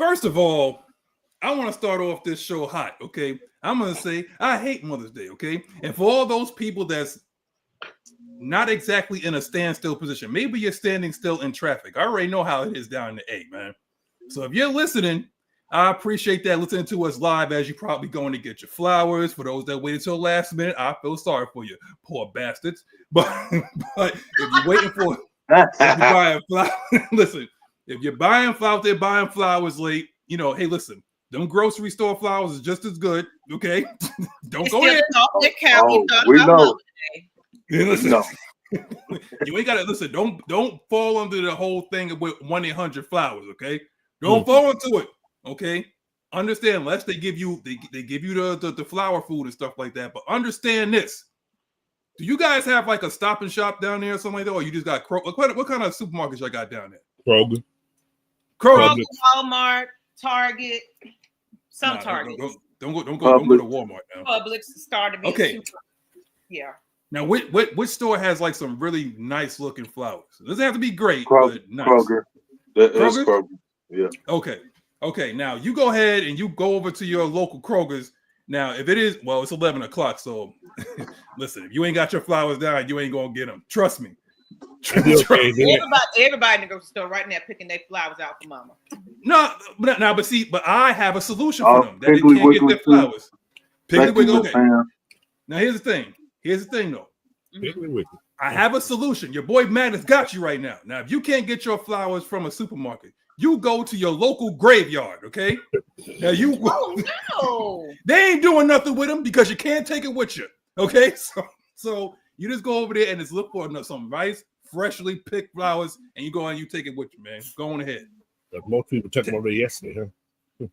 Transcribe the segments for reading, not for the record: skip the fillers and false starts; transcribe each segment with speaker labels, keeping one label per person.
Speaker 1: First of all, I want to start off this show hot, okay? I'm going to say I hate Mother's Day, okay? And for all those people that's not exactly in a standstill position, maybe you're standing still in traffic. I already know how it is down in the A, man. So if you're listening, I appreciate that listening to us live as you're probably going to get your flowers. For those that waited till last minute, I feel sorry for you, poor bastards. But if you're waiting for if you're buying flowers, listen, if you're buying flowers, they're buying flowers late, you know, hey, listen, them grocery store flowers is just as good, okay? Don't go in.
Speaker 2: We know.
Speaker 1: Yeah, listen, no. You ain't got to listen. Don't fall under the whole thing with 1-800 flowers, okay? Don't fall into it, okay? Understand, unless they give you they give you the flower food and stuff like that. But understand this: do you guys have like a Stop and Shop down there or something like that, or you just got what kind of supermarkets y'all got down there?
Speaker 3: Kroger, Walmart, Target, Target.
Speaker 1: Don't go to Walmart now.
Speaker 3: Publix started to be
Speaker 1: okay.
Speaker 3: Super, yeah.
Speaker 1: Now, which store has like some really nice looking flowers? It doesn't have to be great,
Speaker 2: Kroger,
Speaker 1: but nice.
Speaker 2: Kroger. Kroger. Yeah.
Speaker 1: Okay. Now you go ahead and you go over to your local Kroger's. Now, if it is, well, it's 11 o'clock. So listen, if you ain't got your flowers down, you ain't gonna get them. Trust me.
Speaker 3: Everybody in the grocery store right now picking their flowers out for mama.
Speaker 1: No, but I have a solution for them that they can't get their flowers. Piggly Wiggly. Okay. Now here's the thing. Though. I have a solution. Your boy Madness got you right now. Now, if you can't get your flowers from a supermarket, you go to your local graveyard, okay? Now no. They ain't doing nothing with them because you can't take it with you, okay? So you just go over there and just look for some nice, freshly picked flowers, and you go and you take it with you, man. Go on ahead.
Speaker 4: Most people took them over yesterday, huh?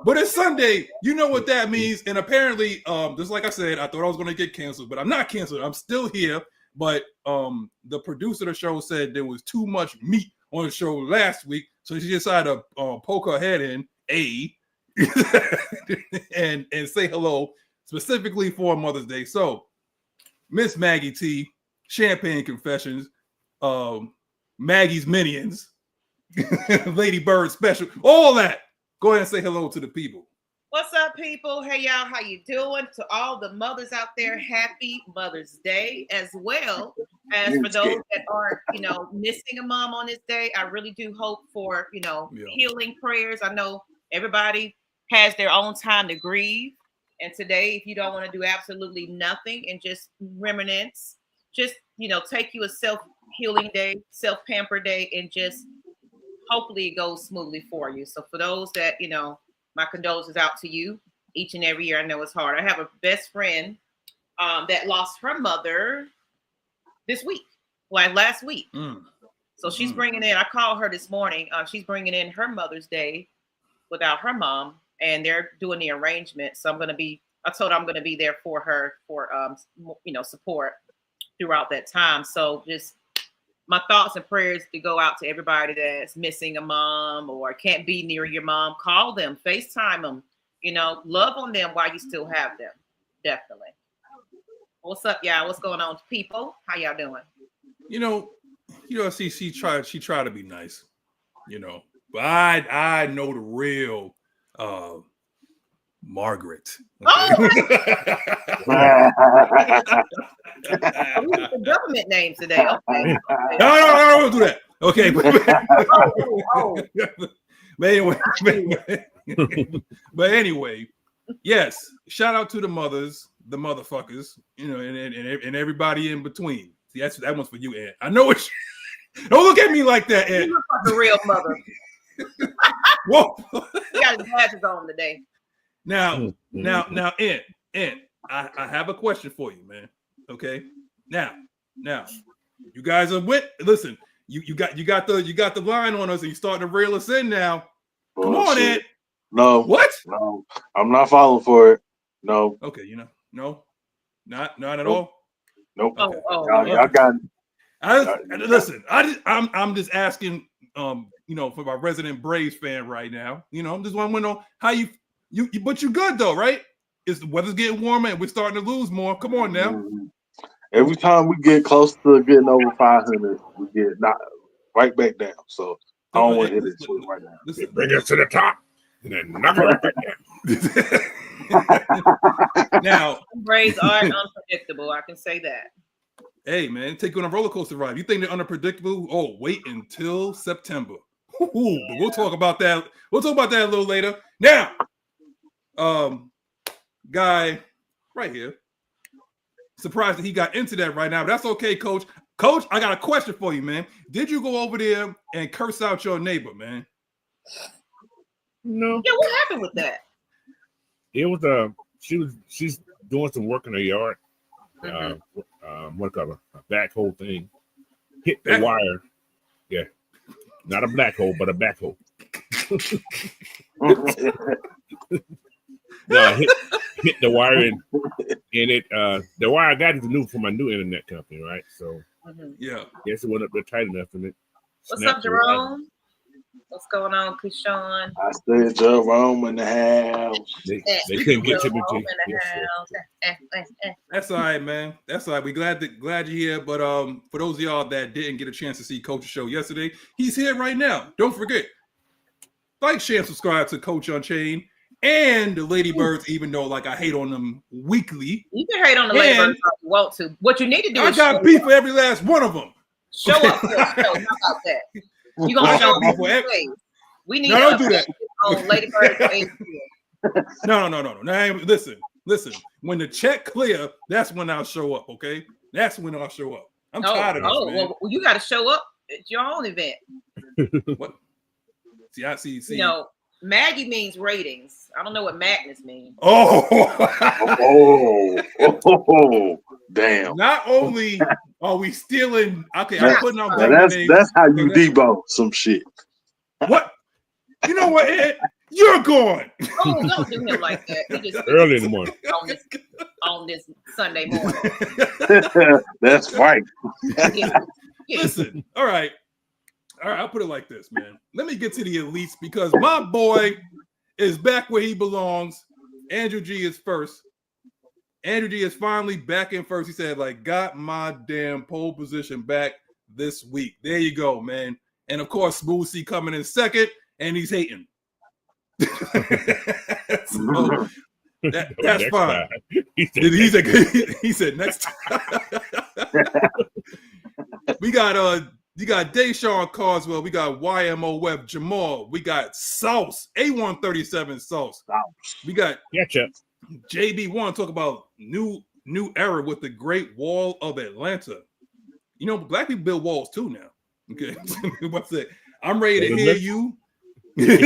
Speaker 1: But it's Sunday. You know what that means. And apparently, just like I said, I thought I was going to get canceled, but I'm not canceled. I'm still here. But the producer of the show said there was too much meat on the show last week, so she decided to poke her head in and say hello specifically for Mother's Day. So, Ms Maggie T, Champagne Confessions, Maggie's Minions, Lady Bird Special, all that. Go ahead and say hello to the people.
Speaker 3: What's up, people? Hey, y'all. How you doing? To all the mothers out there, happy Mother's Day, as well as for those that are, missing a mom on this day. I really do hope for, healing prayers. I know everybody has their own time to grieve. And today, if you don't want to do absolutely nothing and just reminisce, just, take you a self-healing day, self-pamper day, and just hopefully it goes smoothly for you. So for those that, my condolences out to you each and every year. I know it's hard. I have a best friend that lost her mother this week, last week. So she's bringing in, I called her this morning. She's bringing in her Mother's Day without her mom, and they're doing the arrangement. So I told her I'm going to be there for her for, support throughout that time. So just my thoughts and prayers to go out to everybody that's missing a mom or can't be near your mom. Call them, FaceTime them, love on them while you still have them. Definitely. What's up, y'all? What's going on, people? How y'all doing?
Speaker 1: She tried to be nice, but I know the real Margaret. Okay?
Speaker 3: The government name today. Okay.
Speaker 1: No, I don't do that. Okay. But anyway, yes. Shout out to the mothers, the motherfuckers, and everybody in between. See, that one's for you, Ed. I know it. Don't look at me like that, Ed.
Speaker 3: You look like a real mother.
Speaker 1: Whoa.
Speaker 3: You got his glasses on today.
Speaker 1: Now, Ed, I have a question for you, man. Okay. Now, you guys are listen, you got the line on us and you starting to reel us in now. Come on, Ed.
Speaker 2: No.
Speaker 1: What?
Speaker 2: No, I'm not falling for it. No.
Speaker 1: Okay, no, not at all.
Speaker 2: Nope.
Speaker 1: Okay.
Speaker 2: Y'all got it.
Speaker 1: Listen, I'm just asking, for my resident Braves fan right now. I'm just wondering how you but you good though, right? The weather's getting warmer and we're starting to lose more. Come on now.
Speaker 2: Every time we get close to getting over 500, we get knocked right back down. So I don't want to hit it right now.
Speaker 4: They bring us to the top and then knock it right back down.
Speaker 1: Now,
Speaker 3: Braves are unpredictable. I can say that.
Speaker 1: hey, man, take you on a roller coaster ride. You think they're unpredictable? Oh, wait until September. Ooh, but we'll talk about that. We'll talk about that a little later. Now, guy right here. Surprised that he got into that right now, but that's okay, Coach. Coach, I got a question for you, man. Did you go over there and curse out your neighbor, man?
Speaker 4: No.
Speaker 3: Yeah, what happened with that?
Speaker 4: It was she's doing some work in her yard. What color? A backhoe thing. Hit the wire. Yeah. Not a black hole, but a backhoe. No, hit the wire and it the wire I got is new for my new internet company, right? So
Speaker 1: yeah,
Speaker 4: guess it wasn't up there tight enough and it.
Speaker 3: What's up, Jerome? What's going on, Kushawn?
Speaker 2: I said Jerome in the house.
Speaker 4: They couldn't get to me.
Speaker 1: That's all right, man. That's all right. We glad you're here. But for those of y'all that didn't get a chance to see Coach's show yesterday, he's here right now. Don't forget, like, share, and subscribe to Coach Unchained and the Ladybirds. Even though, like, I hate on them weekly.
Speaker 3: You can hate on the Ladybirds if you want to. What you need to do is
Speaker 1: I got beef for every last one of them.
Speaker 3: Show up for the show. How about that? You gonna show up for every. We need
Speaker 1: don't do that.
Speaker 3: On Ladybirds.
Speaker 1: No. Now, listen. When the check clear, that's when I'll show up. Okay, that's when I'll show up. I'm tired of this, man.
Speaker 3: Well, you got to show up at your own event.
Speaker 1: What? See.
Speaker 3: You know, Maggie means ratings. I don't know what Magnus means.
Speaker 1: Oh,
Speaker 2: damn!
Speaker 1: Not only are we stealing, okay, I'm putting out
Speaker 2: that's how you debunk some shit.
Speaker 1: What? You know what, Ed? You're going.
Speaker 3: Oh, don't do him like that. He just
Speaker 4: early in the morning
Speaker 3: on this Sunday morning.
Speaker 2: That's right.
Speaker 1: Listen, all right. I'll put it like this, man. Let me get to the elites because my boy is back where he belongs. Andrew G is first. Andrew G is finally back in first. He said, like, got my damn pole position back this week. There you go, man. And of course, Smooth C coming in second, and he's hating. So, that's fine. He said next time. We got you got Deshaun Carswell, we got YMO Web Jamal, we got Sauce, A137 Sauce. We got JB1 talk about new era with the Great Wall of Atlanta. You know, black people build walls too now. Okay. What's it? I'm ready to hear you.
Speaker 4: They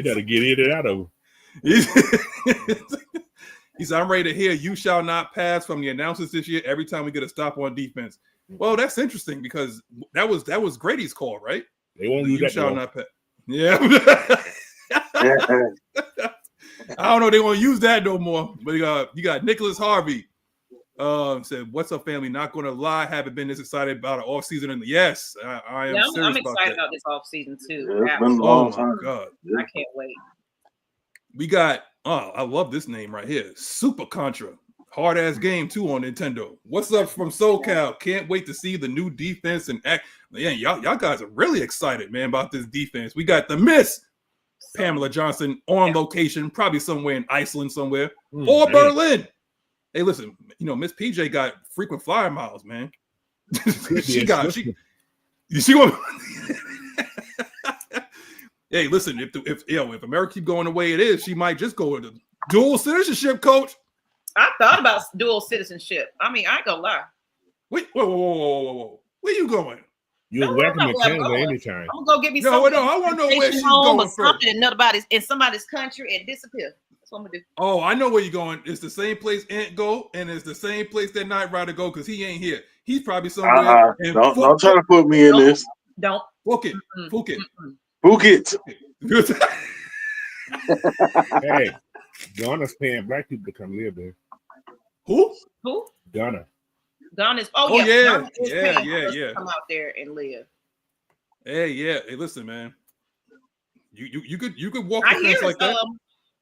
Speaker 4: gotta get in and out of them.
Speaker 1: He said, I'm ready to hear you shall not pass from the announcers this year every time we get a stop on defense. Well, that's interesting because that was Grady's call, right?
Speaker 4: They won't use that.
Speaker 1: Shall not pass. Yeah. I don't know. They won't use that no more. But you got Nicholas Harvey. Said, what's up, family? Not going to lie, haven't been this excited about an off season. And yes, I am.
Speaker 3: I'm excited about this off season too.
Speaker 1: Oh my god,
Speaker 3: I can't wait.
Speaker 1: We got. I love this name right here, Super Contra. Hard ass game too on Nintendo. What's up from SoCal? Can't wait to see the new defense and act. Yeah, y'all guys are really excited, man, about this defense. We got the Miss Pamela Johnson on location, probably somewhere in Iceland somewhere or Berlin. Hey, listen, you know, Miss PJ got frequent flyer miles, man. she won't. Hey, listen, if America keep going the way it is, she might just go into dual citizenship, coach.
Speaker 3: I thought about dual citizenship. I mean, I ain't gonna lie.
Speaker 1: Wait, whoa. Where you going?
Speaker 4: You're welcome to Canada anytime.
Speaker 3: I'm gonna go get me something.
Speaker 1: No, I want to know where she's going first.
Speaker 3: In somebody's country and disappear. That's what I'm gonna do.
Speaker 1: Oh, I know where you're going. It's the same place Ant go, and it's the same place that Nyght Ryder go because he ain't here. He's probably somewhere.
Speaker 2: Don't try to put me in this.
Speaker 3: Don't.
Speaker 1: Book it.
Speaker 4: Hey, Ghana's paying black people to come live there.
Speaker 1: Who?
Speaker 4: Ghana.
Speaker 3: Ghana's.
Speaker 1: Yeah.
Speaker 3: Come out there and live.
Speaker 1: Hey, listen, man. You could walk the fence like that.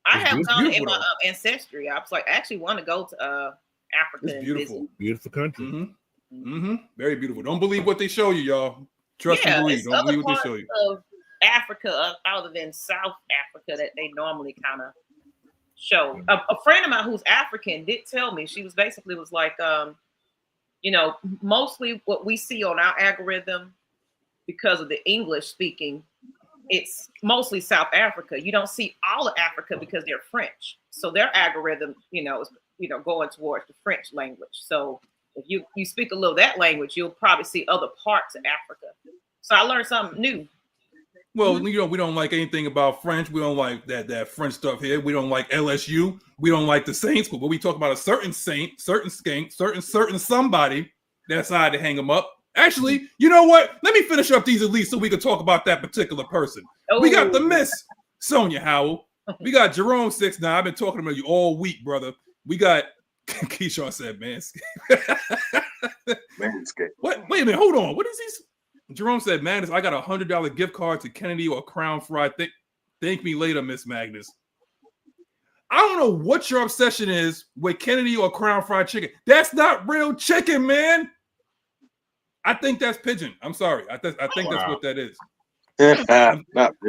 Speaker 3: I have Ghana in my ancestry. I was like, I actually want to go to Africa.
Speaker 1: It's beautiful.
Speaker 4: Beautiful country.
Speaker 1: Very beautiful. Don't believe what they show you, y'all. Trust and believe. Don't believe what they show you.
Speaker 3: Of Africa, other than South Africa, that they normally kind of show. A friend of mine who's African did tell me, she was like, mostly what we see on our algorithm, because of the English speaking, it's mostly South Africa. You don't see all of Africa because they're French. So their algorithm, is going towards the French language. So if you speak a little of that language, you'll probably see other parts of Africa. So I learned something new.
Speaker 1: Well, we don't like anything about French. We don't like that French stuff here. We don't like LSU. We don't like the Saints. But when we talk about a certain saint, certain skank, certain somebody that decided to hang them up. Actually, you know what? Let me finish up these elites so we can talk about that particular person. Oh. We got the Miss Sonia Howell. We got Jerome 6 9. I've been talking about you all week, brother. We got Keyshawn said, Manscaped.
Speaker 2: Manscaped.
Speaker 1: What? Wait a minute. Hold on. What is these? Jerome said, man, I got a $100 gift card to Kennedy or Crown Fried. Thank me later, Miss Magnus. I don't know what your obsession is with Kennedy or Crown Fried Chicken. That's not real chicken, man. I think that's pigeon. I'm sorry. I think that's what that is. I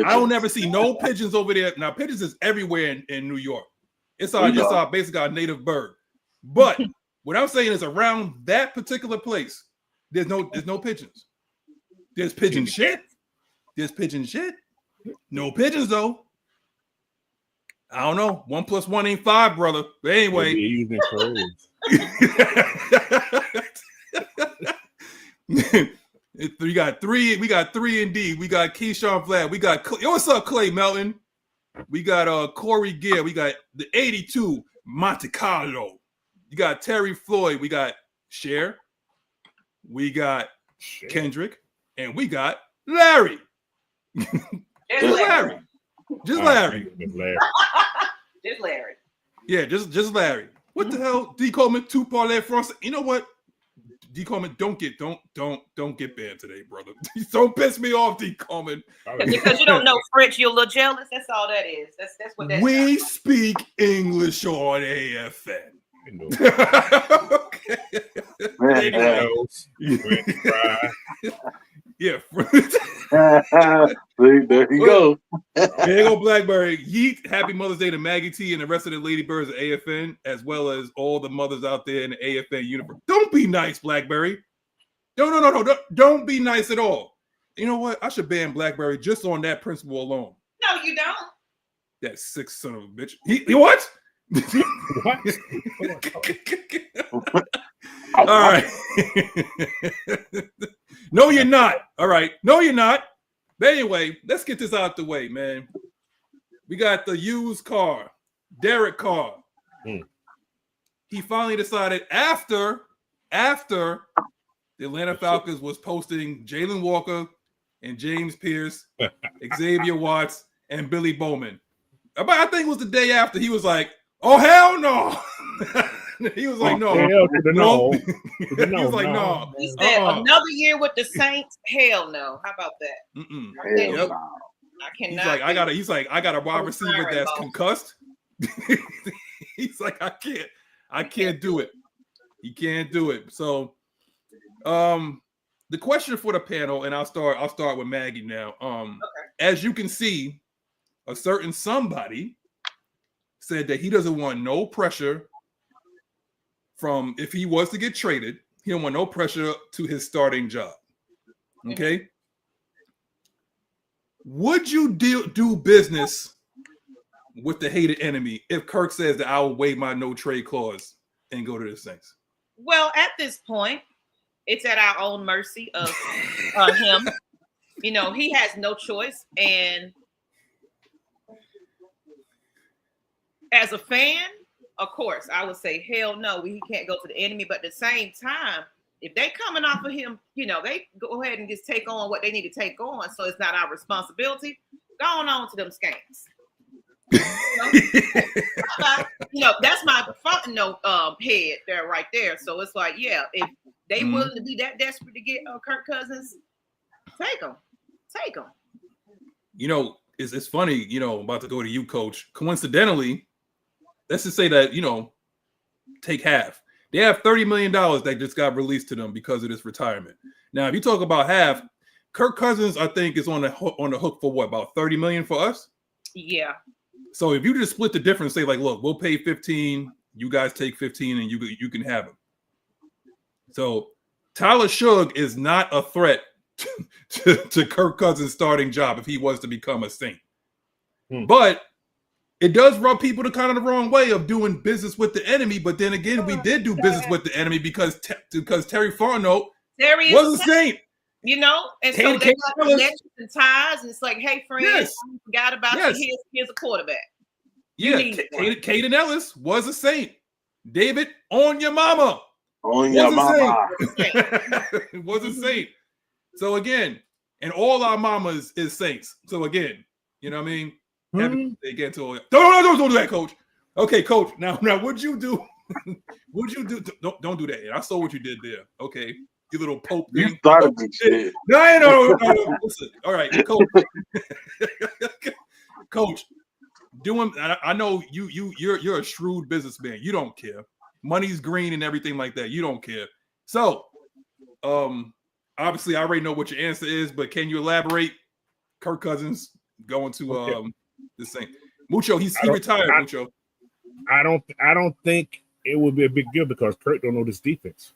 Speaker 1: don't ever see no pigeons over there. Now, pigeons is everywhere in New York. It's basically our native bird. But what I'm saying is around that particular place, there's no pigeons. There's pigeon shit. There's pigeon shit. No pigeons though. I don't know. 1 + 1 ain't 5, brother. But anyway. We got three indeed. We got Keyshawn Vlad. We got what's up, Clay Melton? We got Corey Gill. We got the 82 Monte Carlo. You got Terry Floyd. We got Cher. We got Kendrick. And we got Larry.
Speaker 3: Just Larry.
Speaker 1: Just Larry.
Speaker 3: Just Larry.
Speaker 1: Yeah, just Larry. What the hell? D. Coleman, 2 parlay France. You know what? D. Coleman, don't get banned today, brother. Don't piss me off, D. Coleman.
Speaker 3: Because you don't know French, you're a little jealous. That's all that is. That's what that is.
Speaker 1: We speak English on AFN. Okay. Yeah.
Speaker 2: There you go.
Speaker 1: There you go, Blackberry. Yeet. Happy Mother's Day to Maggie T and the rest of the ladybirds at AFN, as well as all the mothers out there in the AFN universe. Don't be nice, Blackberry. No. Don't be nice at all. You know what? I should ban Blackberry just on that principle alone.
Speaker 3: No, you don't.
Speaker 1: That sick son of a bitch. He what? All right. No, you're not. All right. No, you're not. But anyway, let's get this out the way, man. We got the used Carr, Derek Carr. He finally decided after the Atlanta Falcons was posting Jalen Walker and James Pierce, Xavier Watts, and Billy Bowman. But I think it was the day after he was like, oh, hell no. He was like, no.
Speaker 4: No.
Speaker 1: He was like, no.
Speaker 3: He said, another year with the Saints? Hell no. How about that?
Speaker 1: Yep.
Speaker 3: I cannot.
Speaker 1: He's like, I got a wide receiver that's concussed. He's like, I can't do it. He can't do it. So, the question for the panel, and I'll start with Maggie now. As you can see, a certain somebody said that he doesn't want no pressure from if he was to get traded. He don't want no pressure to his starting job. Okay. Would you do business with the hated enemy if Kirk says that I will waive my no trade clause and go to the Saints?
Speaker 3: Well, at this point, it's at our own mercy of him. You know, he has no choice. And as a fan, of course, I would say, hell no, he can't go to the enemy. But at the same time, if they coming off of him, you know, they go ahead and just take on what they need to take on. So it's not our responsibility. Going on to them skanks. You know, that's my head there right there. So it's like, yeah, if they willing to be that desperate to get Kirk Cousins, take them. You
Speaker 1: know, it's funny, you know, I'm about to go to you, Coach. Coincidentally, let's just say that, you know, take half. They have $30 million that just got released to them because of this retirement. Now, if you talk about half, Kirk Cousins, I think, is on the hook for what, about $30 million for us?
Speaker 3: Yeah.
Speaker 1: So if you just split the difference, say like, look, we'll pay 15, you guys take 15, and you can have him. So Tyler Suge is not a threat to Kirk Cousins' starting job if he was to become a Saint. But it does rub people the kind of the wrong way of doing business with the enemy. But then again, we did do business with the enemy because Terry Farno was a Saint.
Speaker 3: You know, and so they got connections and ties, and it's like, hey, friends, I forgot about you. Here's a quarterback.
Speaker 1: Yeah, Caden Ellis was a Saint. David, on your mama.
Speaker 2: On your mama.
Speaker 1: Was a Saint. So again, and all our mamas is Saints. So again, you know what I mean? They get to all. Don't do that, Coach. Okay, Coach. Now, what'd you do? What'd you do? Don't do that. I saw what you did there. Okay. You little Pope thing.
Speaker 2: You started this shit.
Speaker 1: No. Listen. All right, Coach. Coach, I know you're a shrewd businessman. You don't care. Money's green and everything like that. You don't care. So, obviously, I already know what your answer is, but can you elaborate? Kirk Cousins going to this thing. Mucho, he retired. Mucho.
Speaker 4: I don't think it would be a big deal because Kirk don't know this defense.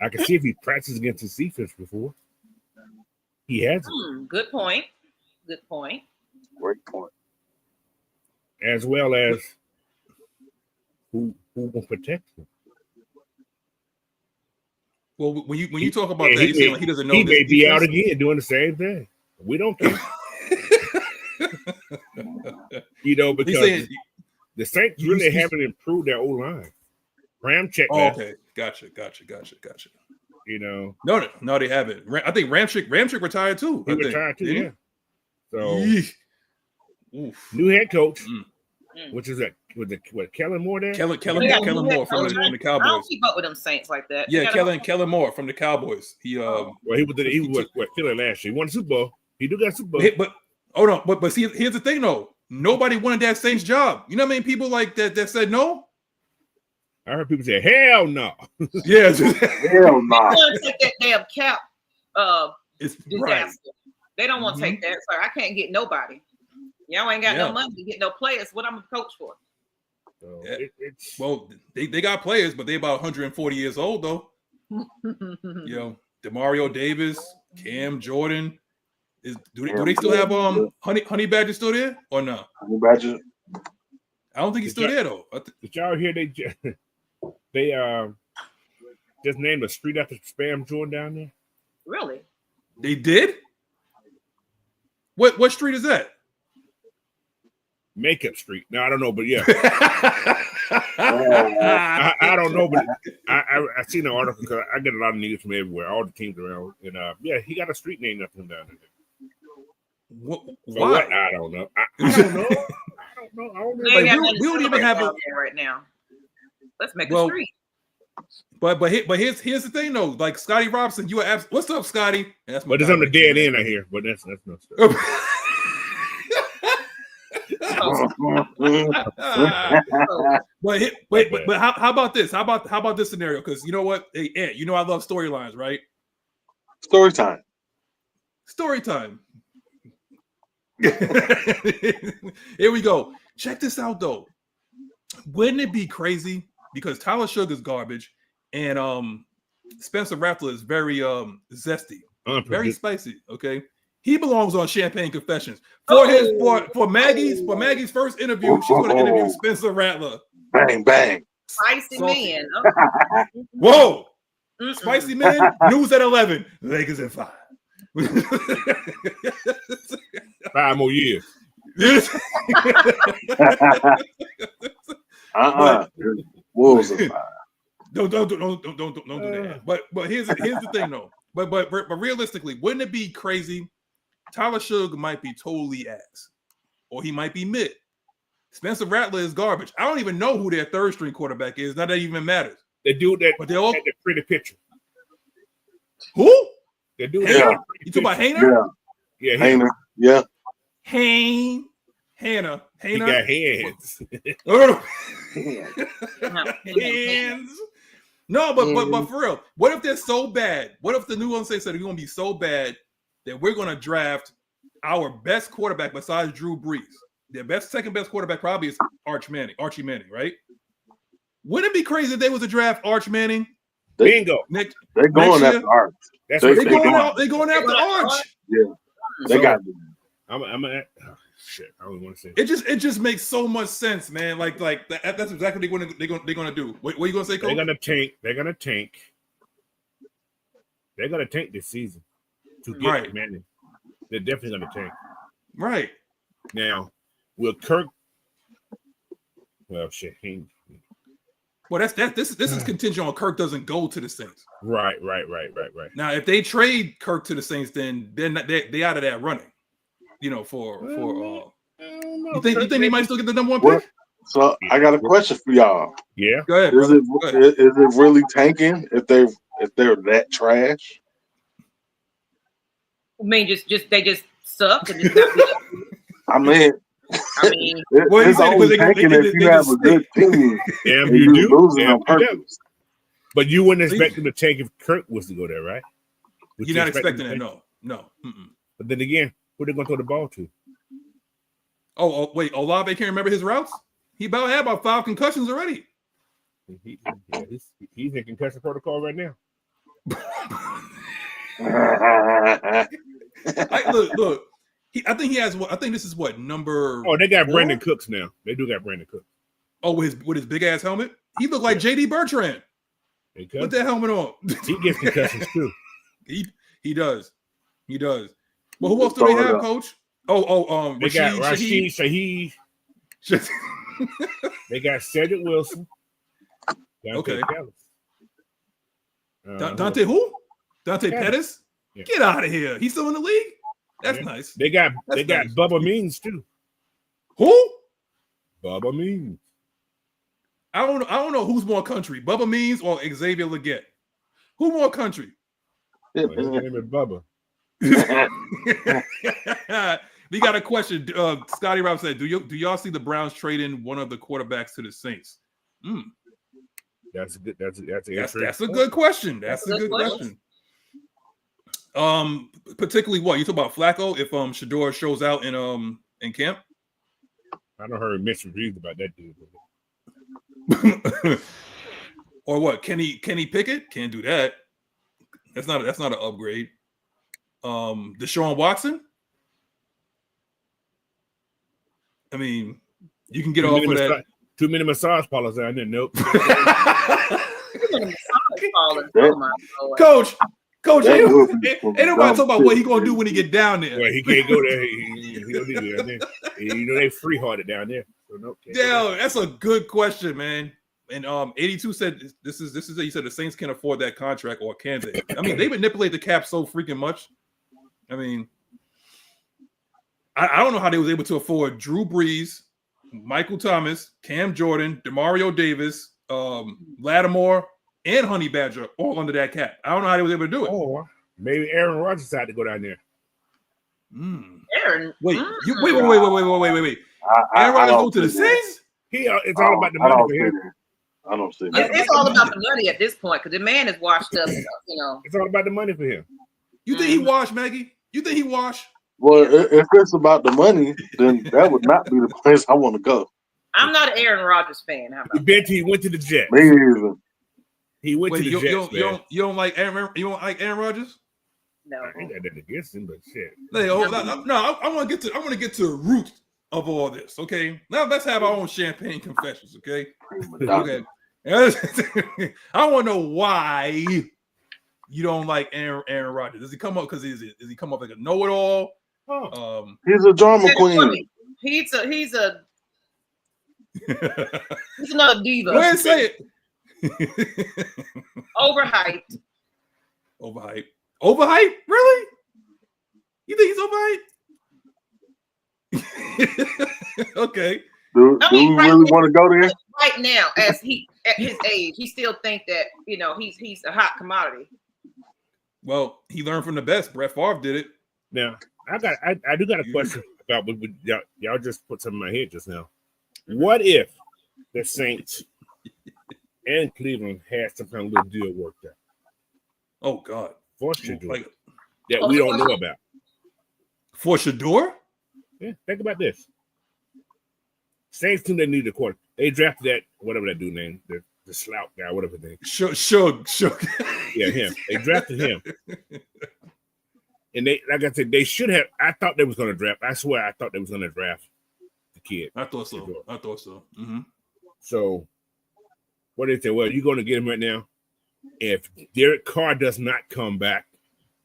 Speaker 4: I can see if he practiced against his defense before. He hasn't.
Speaker 3: Good point.
Speaker 2: Great point.
Speaker 4: As well as who will protect him.
Speaker 1: Well, when you talk about that, you're saying like he doesn't know.
Speaker 4: He may be out again doing the same thing. We don't care. You know, because the Saints really haven't improved their O-line. Ramchick.
Speaker 1: Okay, gotcha.
Speaker 4: You know,
Speaker 1: no, they haven't. I think Ramchick retired too.
Speaker 4: He retired too. Yeah. So new head coach, which is what Kellen Moore there.
Speaker 1: Kellen Moore from the Cowboys.
Speaker 3: I don't keep up with them Saints like that.
Speaker 1: Yeah, Kellen Moore from the Cowboys. He was
Speaker 4: Philly last year. He won the Super Bowl. He do got Super Bowl.
Speaker 1: But hold on, but see, here's the thing though. Nobody wanted that Saints job. You know what I mean? People like that said no.
Speaker 4: I heard people say, "Hell no."
Speaker 1: Yeah,
Speaker 2: hell no.
Speaker 3: They want to take that damn cap
Speaker 1: it's
Speaker 3: disaster. Right. They don't want to take that. Sorry, I can't get nobody. Y'all ain't got no money to get no players. What I'm a coach for?
Speaker 1: Well, they got players, but they about 140 years old though. DeMario Davis, Cam Jordan. Do they still have Honey Badger still there or no?
Speaker 2: Honey Badger.
Speaker 1: I don't think he's still there though.
Speaker 4: Did y'all hear they just named a street after Spam Jordan down there?
Speaker 3: Really?
Speaker 1: They did? What street is that?
Speaker 4: Makeup Street. No, I don't know, but yeah. I don't know, but I seen an article because I get a lot of news from everywhere, all the teams around, and he got a street named after him down there.
Speaker 1: Why?
Speaker 4: I don't know. I don't know. I don't know.
Speaker 1: Like, we don't even have
Speaker 3: a right now. Let's make a street.
Speaker 1: But here's the thing though. Like Scotty Robinson, you are what's up, Scotty?
Speaker 4: But it's on the dead end, I hear. But that's no stuff.
Speaker 1: but how about this? How about this scenario? Because you know what, hey, Ed, you know I love storylines, right?
Speaker 2: Story time.
Speaker 1: Here we go. Check this out though. Wouldn't it be crazy? Because Tyler Suge is garbage, and Spencer Rattler is very zesty, very spicy. Okay, he belongs on Champagne Confessions. For Maggie's first interview, she's going to interview Spencer Rattler.
Speaker 2: Bang bang.
Speaker 3: Spicy man.
Speaker 1: Whoa. Spicy man. News at 11. Lakers at 5.
Speaker 4: 5 more years.
Speaker 2: Wolves are 5.
Speaker 1: Don't do that. But here's the thing though. But realistically, wouldn't it be crazy? Tyler Suge might be totally ass, or he might be mid. Spencer Rattler is garbage. I don't even know who their third string quarterback is. Not that even matters.
Speaker 4: The dude that
Speaker 1: but they all
Speaker 4: had the pretty picture.
Speaker 1: Who?
Speaker 4: The dude.
Speaker 2: Yeah.
Speaker 1: You talking about Hainer?
Speaker 2: Yeah. Hainer. Yeah.
Speaker 4: Hannah. He got hands.
Speaker 1: Hands. No, but for real, what if they're so bad? What if the New Orleans Saints said they're going to be so bad that we're going to draft our best quarterback besides Drew Brees? Their second best quarterback probably is Archie Manning, right? Wouldn't it be crazy if they was to draft Arch Manning?
Speaker 4: Bingo.
Speaker 2: They're going after Arch.
Speaker 4: That's
Speaker 2: They
Speaker 4: what
Speaker 1: They're going after Arch.
Speaker 2: Yeah, they got.
Speaker 4: I'm at. Oh, shit, I don't want to say.
Speaker 1: It just makes so much sense, man. Like that's exactly what they're gonna do. What are you gonna say, Coach?
Speaker 4: They're gonna tank. They're gonna tank this season to get Manning. They're definitely gonna tank.
Speaker 1: Right.
Speaker 4: Now, will Kirk? Well, shit.
Speaker 1: Well, this is contingent on Kirk doesn't go to the Saints.
Speaker 4: Right.
Speaker 1: Now, if they trade Kirk to the Saints, then they out of that running. You know, you think they might still get the number one pick?
Speaker 2: So I got a question for y'all.
Speaker 4: Yeah.
Speaker 1: Go ahead.
Speaker 2: Is it really tanking if they're that trash?
Speaker 3: I mean, they just suck. And just
Speaker 2: I mean, it's only tanking if you have a good team.
Speaker 4: Yeah,
Speaker 2: and you do. Losing on purpose.
Speaker 4: But you wouldn't expect them to tank if Kirk was to go there, right?
Speaker 1: You're not expecting that, no. Mm-mm.
Speaker 4: But then again, who they gonna throw the ball to?
Speaker 1: Oh wait, Olave can't remember his routes. He had about 5 concussions already.
Speaker 4: He's in concussion protocol right now.
Speaker 1: Look. I think he has what? I think this is what number.
Speaker 4: Oh, they got
Speaker 1: 4?
Speaker 4: Brandon Cooks now. They do got Brandon Cooks.
Speaker 1: Oh, with his big ass helmet, he looked like JD Bertrand with that helmet on.
Speaker 4: He gets concussions too.
Speaker 1: He does. Well, who else do they have, Coach?
Speaker 4: They got Rashid Shaheed. They got Cedric Wilson.
Speaker 1: Okay.
Speaker 4: Pellis.
Speaker 1: Dante who? Dante
Speaker 4: Yeah.
Speaker 1: Pettis?
Speaker 4: Yeah.
Speaker 1: Get out of here. He's still in the league? That's nice.
Speaker 4: They got
Speaker 1: Nice.
Speaker 4: Bubba Means too.
Speaker 1: Who?
Speaker 4: Bubba Means.
Speaker 1: I don't know who's more country, Bubba Means or Xavier Legette. Who more country?
Speaker 4: Well, his name is Bubba.
Speaker 1: We got a question. Scotty Rob said, "Do y'all see the Browns trading one of the quarterbacks to the Saints?"
Speaker 4: That's a good
Speaker 1: question. That's a good question. Particularly what you talk about Flacco if Shador shows out in camp.
Speaker 4: I don't heard mixed reviews about that dude.
Speaker 1: Or what? Kenny Pickett can't do that. That's not an upgrade. Deshaun Watson. I mean, you can get off of that.
Speaker 4: Too many massage parlors out there. Nope.
Speaker 1: Coach, ain't nobody talking about what he gonna do when he get down there.
Speaker 4: Well, he can't go there. He don't need it down there. You know they free hearted down there. So nope.
Speaker 1: Yeah, that's a good question, man. And 82 said this is it. He said the Saints can't afford that contract, or can they? I mean, they manipulate the cap so freaking much. I mean, I don't know how they was able to afford Drew Brees, Michael Thomas, Cam Jordan, Demario Davis, Lattimore, and Honey Badger all under that cap. I don't know how they was able to do it.
Speaker 4: Or maybe Aaron Rodgers decided to go down there.
Speaker 3: Aaron,
Speaker 1: wait. Aaron Rodgers go to the Saints?
Speaker 4: It's all about the money for him.
Speaker 2: I don't see that.
Speaker 3: It's all about the money at this point because the man is washed up.
Speaker 4: It's all about the money for him.
Speaker 1: You think he washed, Maggie? You think he washed?
Speaker 2: Well, if it's about the money, then that would not be the place I want to go.
Speaker 3: I'm not an Aaron Rodgers fan. How about
Speaker 4: He went to the Jets.
Speaker 2: Me either.
Speaker 4: He went to the Jets.
Speaker 1: You don't like Aaron? You don't like Aaron Rodgers?
Speaker 3: No.
Speaker 4: I ain't got nothing against him, but shit.
Speaker 1: I want to get to the root of all this. Okay, now let's have our own champagne confessions. Okay, okay. I want to know why you don't like Aaron Rodgers. Does he come up because does he come up like a know-it-all?
Speaker 2: He's a drama queen.
Speaker 3: He's another diva.
Speaker 1: Go ahead and say it.
Speaker 3: Overhyped.
Speaker 1: Overhyped? Really? You think he's overhyped? Okay.
Speaker 2: Do we really want to go there?
Speaker 3: Right now, at his age, he still think that he's a hot commodity.
Speaker 1: Well, he learned from the best. Brett Favre did it.
Speaker 4: Now, I do got a question about what y'all just put something in my head just now. What if the Saints and Cleveland had some kind of little deal worked out.
Speaker 1: Oh God,
Speaker 4: For Shador,
Speaker 1: like
Speaker 4: that we don't know about.
Speaker 1: for Shador?
Speaker 4: Yeah, think about this. Saints team that needed a quarter. They drafted that whatever that dude name, the slouch guy, whatever his name.
Speaker 1: Shug.
Speaker 4: Yeah, him. They drafted him. And they, like I said, they should have. I thought they was going to draft. I swear, I thought they was going to draft the kid.
Speaker 1: I thought so. Mm-hmm.
Speaker 4: So, what did they say? Well, you're going to get him right now. If Derek Carr does not come back,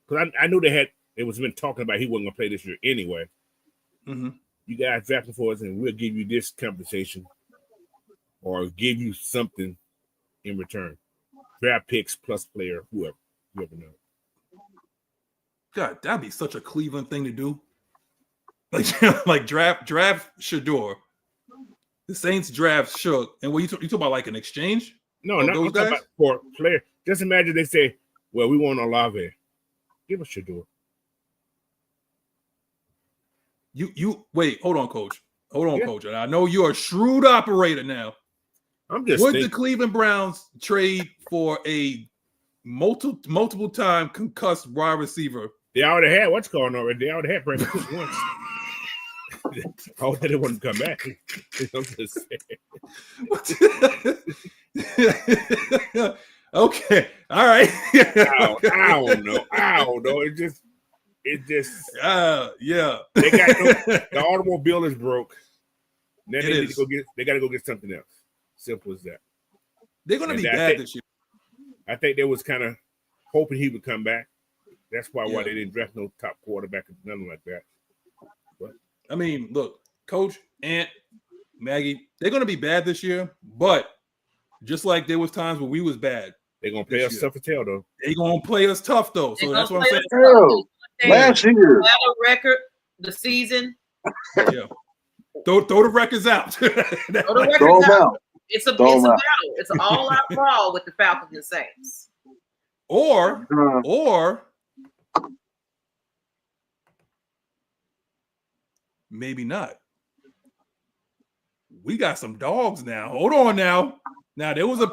Speaker 4: because I knew it was been talking about he wasn't going to play this year anyway.
Speaker 1: Mm-hmm.
Speaker 4: You guys draft him for us, and we'll give you this compensation, or give you something in return. Draft picks plus player, whoever knows.
Speaker 1: God, that'd be such a Cleveland thing to do. Like draft Shador. The Saints draft Shug. And what you talking about, like an exchange?
Speaker 4: No, not
Speaker 1: those guys?
Speaker 4: about for player. Just imagine they say, well, we want Olave. Give us Shador.
Speaker 1: You wait, hold on, coach. Coach. And I know you're a shrewd operator now.
Speaker 4: I'm just
Speaker 1: Would
Speaker 4: thinking.
Speaker 1: the Cleveland Browns trade for a multiple time concussed wide receiver?
Speaker 4: They already had what's going on already. They already had Brandon Cooks once. Oh, they wouldn't come back. I'm just
Speaker 1: saying. Okay. All right.
Speaker 4: I don't know. It just
Speaker 1: yeah.
Speaker 4: They got the automobile is broke. Now they got to go get something else. Simple as that.
Speaker 1: They're going to be bad this year.
Speaker 4: I think they was kind of hoping he would come back. That's why they didn't draft no top quarterback or nothing like that. But
Speaker 1: I mean, look, Coach, Aunt, Maggie, they're going to be bad this year, but just like there was times where we was bad.
Speaker 4: They're going to play us tough as hell, though.
Speaker 1: They're going to play us tough, though. So that's what I'm saying.
Speaker 2: Hell, last year.
Speaker 3: Battle record, the season.
Speaker 1: Yeah. Throw the records out.
Speaker 3: Throw the records out. It's a battle. It's an all-out brawl with the Falcons and Saints.
Speaker 1: Or maybe not. We got some dogs now. Hold on now. Now there was an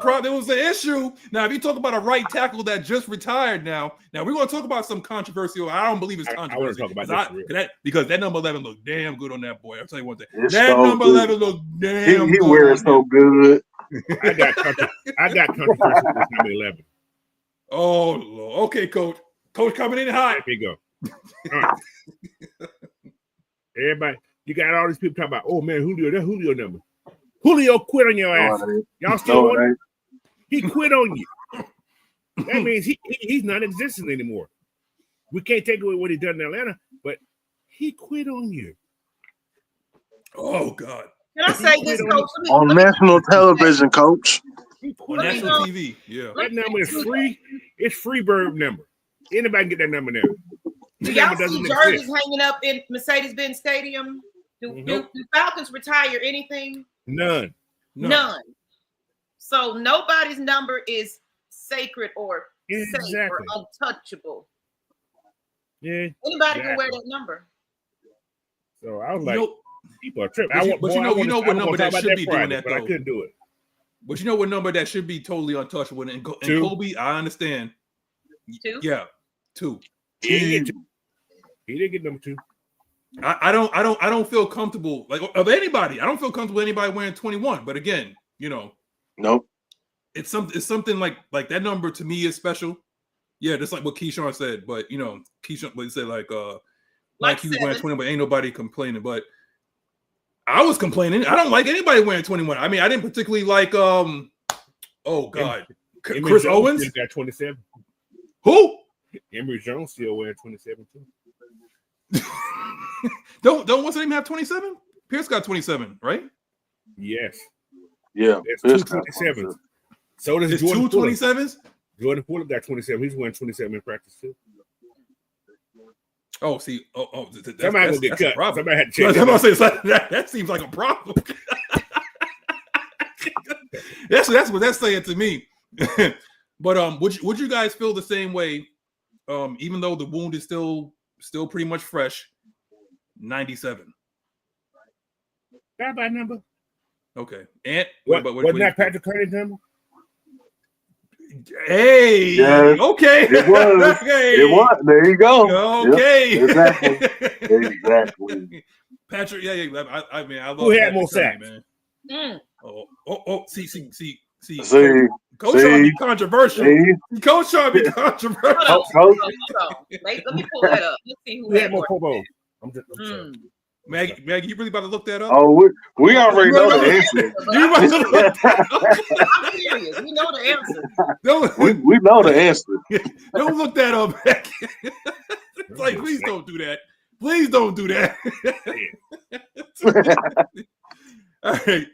Speaker 1: issue. Now if you talk about a right tackle that just retired, now we're going to talk about some controversial. I don't believe it's controversial.
Speaker 4: I want to talk about this
Speaker 1: because that number 11 looked damn good on that boy. I'll tell you one thing.
Speaker 2: It's
Speaker 1: that
Speaker 2: so
Speaker 1: number
Speaker 2: good.
Speaker 1: 11 looked damn
Speaker 2: he
Speaker 1: good.
Speaker 2: He wears so good.
Speaker 4: I got controversial with number 11.
Speaker 1: Oh, Lord. Okay, Coach. Coach coming in hot.
Speaker 4: There you go. All right. Everybody, you got all these people talking about, oh, man, Julio, that Julio number. Julio quit on your ass. Y'all still want him? He quit on you. That means he's not existing anymore. We can't take away what he done in Atlanta, but he quit on you.
Speaker 1: Oh, God.
Speaker 3: Can I say this, Coach?
Speaker 2: On national television, Coach.
Speaker 1: On national TV, yeah.
Speaker 4: That number is free. It's free bird number. Anybody can get that number now.
Speaker 3: Do y'all see jerseys hanging up in Mercedes-Benz Stadium? Do Falcons retire anything?
Speaker 4: None.
Speaker 3: So nobody's number is sacred or safe or untouchable.
Speaker 4: Yeah.
Speaker 3: Anybody can wear that number.
Speaker 4: So I was like, people are tripping.
Speaker 1: But you know what number that should be doing that,
Speaker 4: but I couldn't do it.
Speaker 1: But you know what number that should be totally untouchable? And Kobe, I understand.
Speaker 3: 2?
Speaker 1: Yeah, 2.
Speaker 4: He didn't get number 2.
Speaker 1: I don't feel comfortable of anybody. I don't feel comfortable with anybody wearing 21. But again,
Speaker 2: nope.
Speaker 1: It's something like that number to me is special. Yeah, just like what Keyshawn said. But Keyshawn said like he was wearing 21, but ain't nobody complaining. But I was complaining. I don't like anybody wearing 21. I mean, I didn't particularly like oh God, Chris Owens
Speaker 4: got 27.
Speaker 1: Who?
Speaker 4: Emory Jones still wearing 27 too.
Speaker 1: Don't what's his name have 27? Pierce got 27, right?
Speaker 2: Yes. Yeah.
Speaker 4: There's 2 27s. So does Jordan
Speaker 1: 2 27s?
Speaker 4: Jordan Fuller got 27. He's wearing 27 in practice too.
Speaker 1: Oh, see,
Speaker 4: somebody will get cut. Somebody had to check.
Speaker 1: That seems like a problem. that's what that's saying to me. But would you guys feel the same way? Even though the wound is still pretty much fresh. 97.
Speaker 4: That by number.
Speaker 1: Okay. And
Speaker 4: wasn't that Patrick Carter's number?
Speaker 1: Hey,
Speaker 2: Yes,
Speaker 1: okay.
Speaker 2: it was.
Speaker 1: Okay.
Speaker 2: It was. There you go.
Speaker 1: Okay.
Speaker 2: Yep, exactly.
Speaker 1: Patrick, yeah. I mean, I love
Speaker 4: Who had
Speaker 1: Patrick
Speaker 4: more
Speaker 1: Cunningham,
Speaker 4: sacks?
Speaker 1: man. See.
Speaker 2: See,
Speaker 1: Coach trying to be
Speaker 2: see,
Speaker 1: controversial.
Speaker 2: see.
Speaker 1: Coach trying to be
Speaker 3: Hold
Speaker 1: controversial.
Speaker 3: on.
Speaker 2: Coach,
Speaker 3: Hold on. Let me pull that up. Let's see who
Speaker 4: Who had
Speaker 3: had
Speaker 4: more
Speaker 3: more.
Speaker 4: Pro Bowls? I'm sorry.
Speaker 1: Maggie, you really about to look that up?
Speaker 2: oh, we already
Speaker 1: You
Speaker 2: know
Speaker 1: know
Speaker 2: the
Speaker 1: the
Speaker 2: answer.
Speaker 1: You about to look that up?
Speaker 3: I'm serious. We know the answer.
Speaker 2: We know the answer.
Speaker 1: Don't look that up, Maggie. It's like, please don't do that. Please don't do that. All right.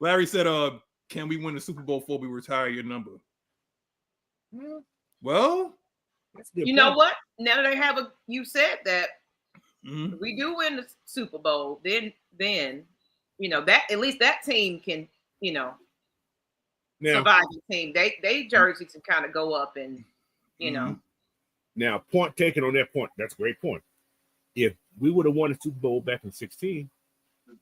Speaker 1: Larry said, can we win the Super Bowl before we retire your number? Well,
Speaker 3: You know what? Now that you said that, if we do win the Super Bowl, then that at least that team can, survive the team. They jerseys can kind of go up and
Speaker 4: Now, point taken on that point. That's a great point. If we would have won the Super Bowl back in 2016,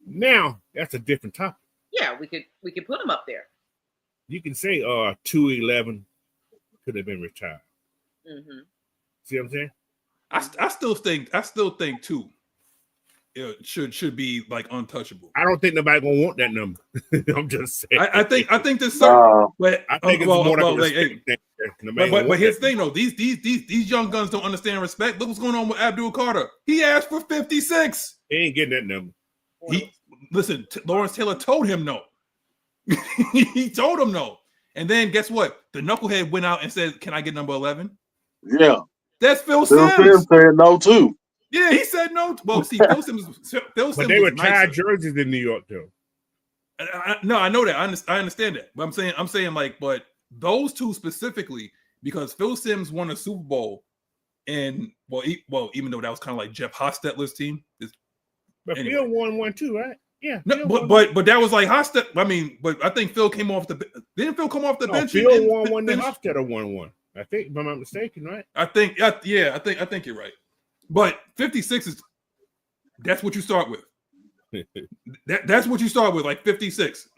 Speaker 4: now that's a different topic.
Speaker 3: Yeah, we could put them up there.
Speaker 4: You can say 2-11 could have been retired.
Speaker 3: Mm-hmm.
Speaker 4: See what I'm saying?
Speaker 1: I still think 2 should be like untouchable.
Speaker 4: I don't think nobody gonna want that number. I'm just saying.
Speaker 1: I think there's certain, but
Speaker 4: I think it's more like
Speaker 1: but here's the thing though, these young guns don't understand respect. Look what's going on with Abdul Carter. He asked for 56.
Speaker 4: He ain't getting that number.
Speaker 1: Listen, Lawrence Taylor told him no. He told him no. And then guess what? The knucklehead went out and said, "Can I get number 11?"
Speaker 2: Yeah.
Speaker 1: That's Phil
Speaker 2: Phil
Speaker 1: Simms.
Speaker 2: Simms said no too.
Speaker 1: Yeah, he said no. Well, see, Phil Simms.
Speaker 4: But they were tied jerseys in New York, though.
Speaker 1: No, I know that. I understand that. But I'm saying like, but those two specifically, because Phil Simms won a Super Bowl, and even though that was kind of like Jeff Hostetler's team.
Speaker 4: But anyway. Phil won one too, right? Yeah.
Speaker 1: No, but that was like Hostetler. I mean, but I think Phil came off the. Didn't Phil come off the bench?
Speaker 4: Phil won one. Then Hostetler won one. I think, if I'm not mistaken, right?
Speaker 1: I think you're right. But 56 is that's what you start with. That's what you start with, like 56.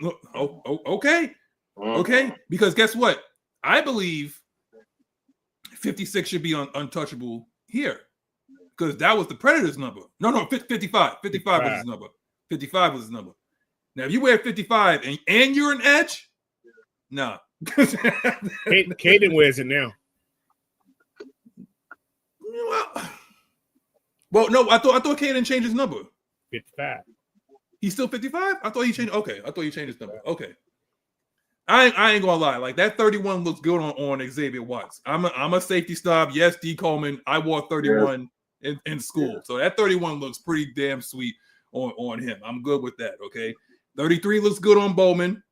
Speaker 1: Okay. Okay. Because guess what? I believe 56 should be untouchable here. Because that was the Predators' number. No, 55. 55 was his number. 55 was his number. Now, if you wear 55 and you're an edge, nah.
Speaker 4: Caden wears it now.
Speaker 1: Well, no, I thought Caden changed his number.
Speaker 4: 55.
Speaker 1: He's still 55? I thought he changed. Okay, I thought he changed his number. Okay. I ain't gonna lie. Like that 31 looks good on Xavier Watts. I'm a safety stop. Yes, D. Coleman. I wore 31 in school, so that 31 looks pretty damn sweet on him. I'm good with that. Okay, 33 looks good on Bowman.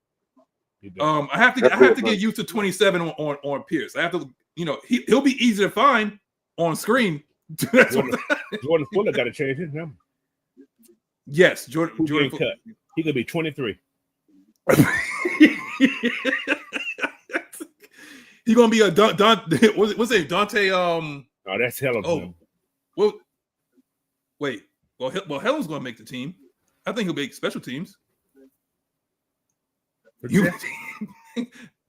Speaker 1: I have to get used to 27 on Pierce. I have to, he'll be easy to find on screen.
Speaker 4: Jordan Fuller got to change his number.
Speaker 1: Yes, Jordan
Speaker 4: cut. He could be 23.
Speaker 1: He gonna be a what's it? Dante.
Speaker 4: Oh, that's hell of a number.
Speaker 1: Well, wait. Well, Helen's gonna make the team. I think he'll make special teams.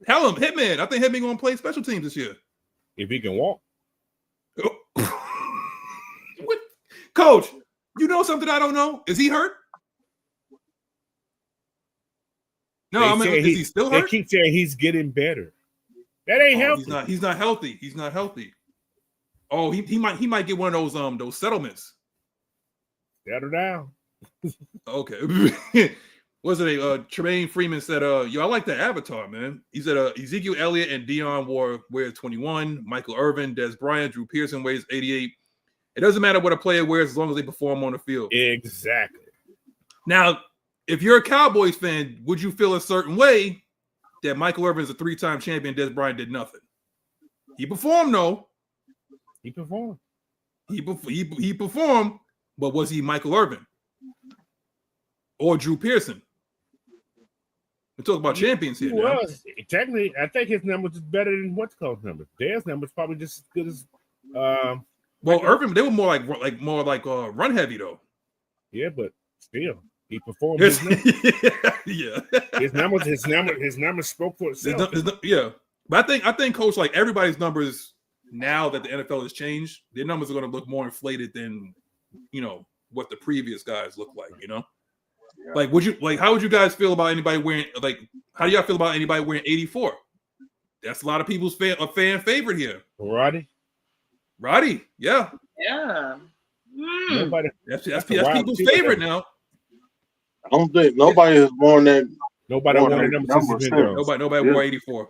Speaker 1: Helen, Hitman. I think Hitman gonna play special teams this year.
Speaker 4: If he can walk.
Speaker 1: What? Coach, you know something I don't know? Is he hurt? No, is he still hurt?
Speaker 4: They keep saying he's getting better. That ain't healthy.
Speaker 1: He's not healthy. He's not healthy. Oh, he might get one of those settlements.
Speaker 4: Settle down.
Speaker 1: Okay. What's it? Tremaine Freeman said, yo, I like the avatar, man. He said Ezekiel Elliott and Dion wears 21. Michael Irvin, Des Bryant, Drew Pearson wears 88. It doesn't matter what a player wears as long as they perform on the field.
Speaker 4: Exactly.
Speaker 1: Now, if you're a Cowboys fan, would you feel a certain way that Michael Irvin is a 3-time champion, Des Bryant did nothing? He performed, though.
Speaker 4: He performed.
Speaker 1: He performed, but was he Michael Irvin? Or Drew Pearson? We're talking about champions here.
Speaker 4: Technically, I think his numbers is better than what's called numbers. Their numbers probably just as good as
Speaker 1: Irvin, they were more like run heavy though.
Speaker 4: Yeah, but still. He performed his numbers.
Speaker 1: Yeah.
Speaker 4: His numbers spoke for itself.
Speaker 1: Yeah. But I think, Coach, like everybody's numbers now that the NFL has changed, their numbers are going to look more inflated than, what the previous guys look like, Yeah. Like, how would you guys feel about anybody wearing, like, how do y'all feel about anybody wearing 84? That's a lot of people's fan favorite here.
Speaker 4: Roddy,
Speaker 1: yeah.
Speaker 3: Yeah.
Speaker 4: Nobody.
Speaker 1: That's people's favorite now.
Speaker 2: I don't think nobody has worn that.
Speaker 4: Nobody won the number since he's been there.
Speaker 1: Nobody wore 84.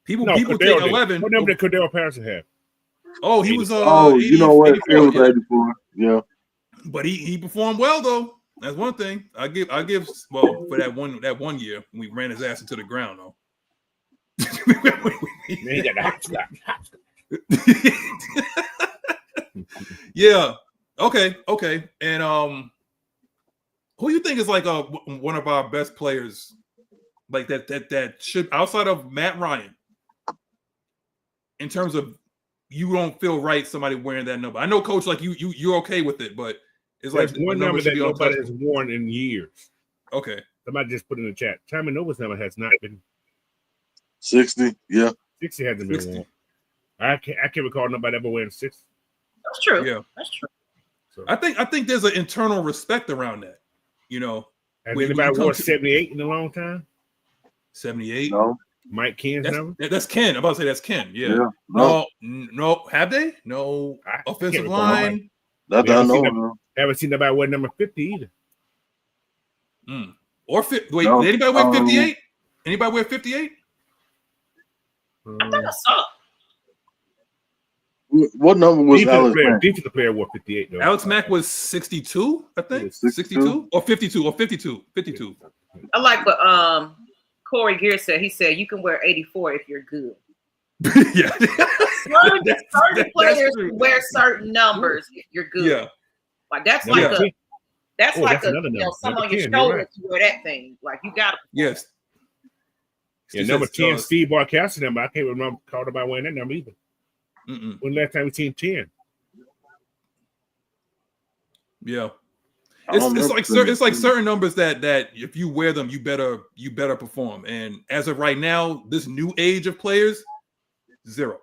Speaker 1: People take 11.
Speaker 4: What number did Cordell Patterson have?
Speaker 1: Oh, he was
Speaker 2: 80, you know what? It was 84. Yeah.
Speaker 1: But he performed well though. That's one thing. I give for that one year when we ran his ass into the ground though.
Speaker 4: He got the hot spot.
Speaker 1: Yeah. Okay. And who you think is like one of our best players, like that should, outside of Matt Ryan, in terms of you don't feel right somebody wearing that number? I know, Coach, like you're okay with it, but it's
Speaker 4: There's
Speaker 1: like
Speaker 4: one number that nobody has worn in years.
Speaker 1: Okay. Somebody
Speaker 4: just put in the chat. Tommy Nova's number has not been
Speaker 2: 60. Yeah.
Speaker 4: 60 hasn't been worn. I can't recall nobody ever wearing 60.
Speaker 3: That's true.
Speaker 1: Yeah.
Speaker 3: That's true.
Speaker 1: So I think there's an internal respect around that.
Speaker 4: Has anybody wore 78 in a long time?
Speaker 1: 78?
Speaker 2: No.
Speaker 4: Mike Ken's number?
Speaker 1: That's Ken. I'm about to say that's Ken. Yeah. No. Have they? No offensive line.
Speaker 2: That I know.
Speaker 4: Haven't seen nobody wear number 50 either.
Speaker 1: Or wait, did anybody wear 58? Anybody wear 58?
Speaker 3: I think I saw.
Speaker 2: What number was Alex Mack?
Speaker 4: Defensive player wore 58 though.
Speaker 1: Alex Mack was 62, I think. 62 or 52.
Speaker 3: I like what Corey Gear said. He said you can wear 84 if you're good.
Speaker 1: Yeah.
Speaker 3: certain players wear certain numbers if you're good.
Speaker 1: Yeah.
Speaker 3: Like that's like some on your shoulders to wear that thing. Like you gotta.
Speaker 1: Yes.
Speaker 4: Yeah, number 10, Steve Barkowski number. I can't remember called about wearing that number either. When last time we seen 10?
Speaker 1: Yeah. It's like certain numbers that if you wear them, you better perform. And as of right now, this new age of players, 0.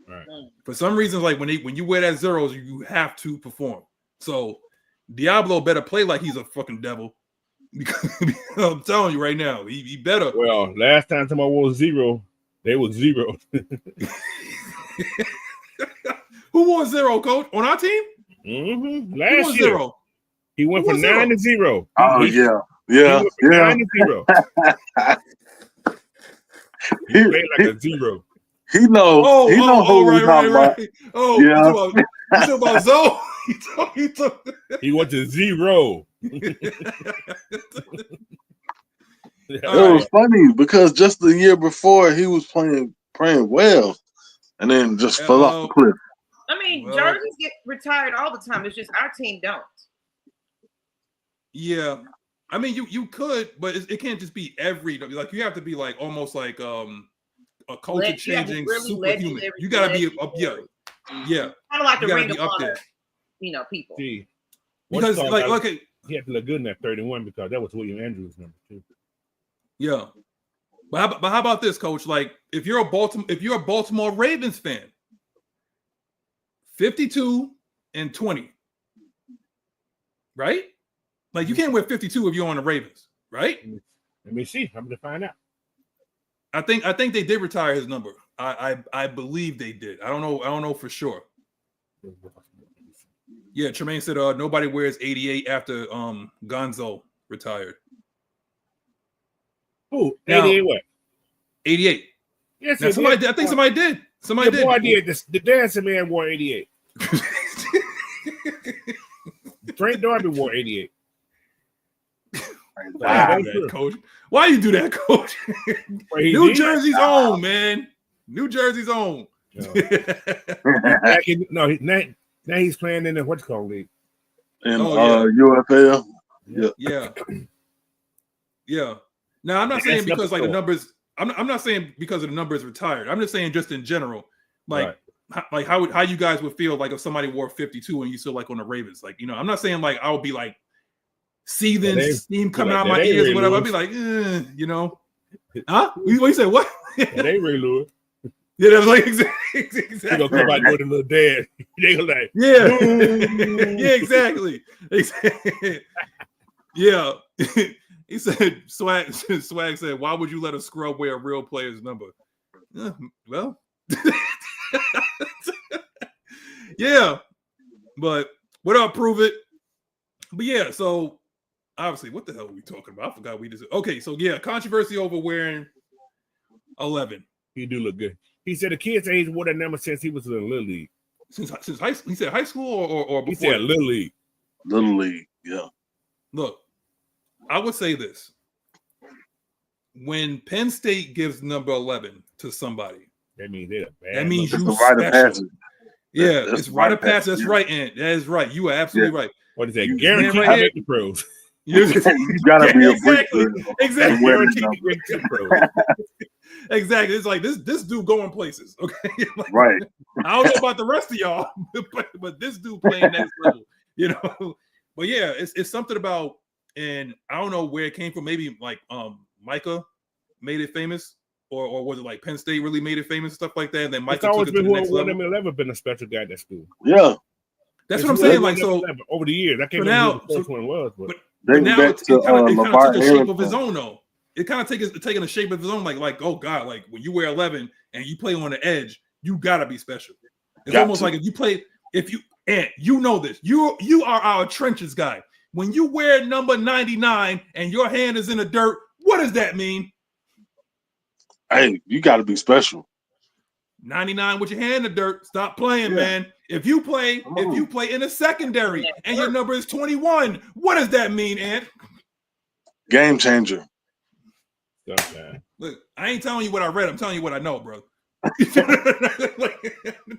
Speaker 4: Right.
Speaker 1: For some reasons, like when you wear that 0s, you have to perform. So Diablo better play like he's a fucking devil. Because I'm telling you right now, he better.
Speaker 4: Well, last time somebody wore 0, they were 0.
Speaker 1: Who wore 0, Coach? On our team?
Speaker 4: Last year.
Speaker 1: 0?
Speaker 4: He went from 9 to 0.
Speaker 2: Oh, yeah.
Speaker 4: He went from 9 to 0. He played like a 0.
Speaker 2: He knows. He knows who we're talking about.
Speaker 1: Oh, yeah. You talking about Zoe?
Speaker 4: He went to 0.
Speaker 2: It was funny because just the year before he was playing well, and then just fell off the cliff.
Speaker 3: I mean, jerseys get retired all the time. It's just our team don't.
Speaker 1: Yeah, I mean, you could, but it can't just be every. Like you have to be like almost like a culture changing superhuman. You gotta be yeah.
Speaker 3: Kind of like the Ring of Honor, people.
Speaker 4: See,
Speaker 1: because like
Speaker 4: he had to look good in that 31 because that was William Andrews' number too.
Speaker 1: Yeah, but how about this, Coach? Like if you're a Baltimore Ravens fan, 52 and 20, right? Like you can't wear 52 if you're on the Ravens, right?
Speaker 4: Let me see. I'm gonna find out.
Speaker 1: I think they did retire his number. I believe they did. I don't know for sure. Yeah, Tremaine said nobody wears 88 after Gonzo retired.
Speaker 4: Who? 88 what?
Speaker 1: 88.
Speaker 4: Yes,
Speaker 1: now, somebody did. I think somebody did. Somebody did.
Speaker 4: Boy did. The dancing man wore 88. Frank Darby wore 88.
Speaker 1: Why you do that, Coach? Why you do that, Coach? New Jersey's own, man. New Jersey's own.
Speaker 4: Now he's playing in the what's called league.
Speaker 2: In UFL.
Speaker 1: Yeah. Now I'm not saying because like the numbers. I'm not saying because of the numbers retired. I'm just saying just in general, like how you guys would feel like if somebody wore 52 and you still like on the Ravens. Like I'm not saying like I would be like seething steam coming out of my ears or whatever. I'd be like, you know, huh? What you said? What?
Speaker 4: That ain't really Lewis.
Speaker 1: Yeah, that's like exactly.
Speaker 4: He gonna come out with a little dad. They gonna like,
Speaker 1: yeah, exactly. Yeah. He said, Swag said, why would you let a scrub wear a real player's number? Well, yeah, but what up, prove it. But yeah, so obviously, what the hell are we talking about? I forgot we just okay. So yeah, controversy over wearing 11.
Speaker 4: He do look good. He said the kid's age wore that number since he was in the Little League.
Speaker 1: Since high school, he said high school or before?
Speaker 4: He said Little League.
Speaker 2: Little League, yeah.
Speaker 1: Look, I would say this: when Penn State gives number 11 to somebody,
Speaker 4: that means they're bad.
Speaker 1: That means you
Speaker 2: rite of passage.
Speaker 1: Yeah, it's rite of passage. That's right, Ant. That is right. You are absolutely right.
Speaker 4: What is that? Guaranteed to make the pros.
Speaker 2: You gotta be
Speaker 1: exactly.
Speaker 2: Exactly.
Speaker 1: Exactly. It's like this dude going places. Okay. Like,
Speaker 2: right.
Speaker 1: I don't know about the rest of y'all, but this dude playing next level, you know. But yeah, it's something about, and I don't know where it came from. Maybe like Micah made it famous, or was it like Penn State really made it famous, stuff like that? And then Micah took it to the next level.
Speaker 4: Never been a special guy at that school.
Speaker 2: Yeah.
Speaker 1: That's what I'm saying. Like, so
Speaker 4: over the years, I can't remember who the first one was, but
Speaker 1: now it kind of took a shape of his own, though. It kind of taking a shape of his own, like oh god, like when you wear 11 and you play on the edge, you gotta be special. It's almost like and you know this, you are our trenches guy. When you wear number 99 and your hand is in the dirt, what does that mean?
Speaker 2: Hey, you gotta be special.
Speaker 1: 99 with your hand in the dirt, stop playing, man. If you play in the secondary and your number is 21, what does that mean, Ant?
Speaker 2: Game changer.
Speaker 1: Look, I ain't telling you what I read. I'm telling you what I know, bro.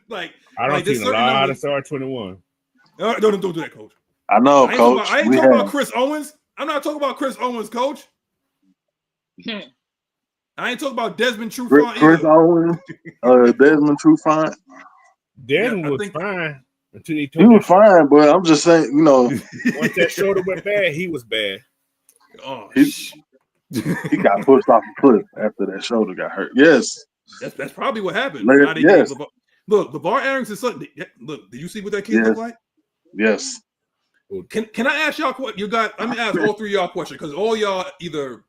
Speaker 1: like
Speaker 4: I don't see a lot of star 21.
Speaker 1: Don't do that, coach.
Speaker 2: I know, coach.
Speaker 1: I ain't talking about Chris Owens. I'm not talking about Chris Owens, coach. I ain't talking about Desmond Trufant.
Speaker 2: Chris Owens, Desmond Trufant.
Speaker 4: Desmond was fine until he
Speaker 2: was fine, but I'm just saying, you know,
Speaker 4: once that shoulder went bad, he was bad.
Speaker 1: Oh,
Speaker 2: he got pushed off the cliff after that shoulder got hurt. Yes,
Speaker 1: that's probably what happened.
Speaker 2: Yes.
Speaker 1: Look, LeVar Arrington is something. Look, do you see what that kid look like?
Speaker 2: Yes.
Speaker 1: Can I ask y'all what you got? Let me ask all three of y'all questions because all y'all either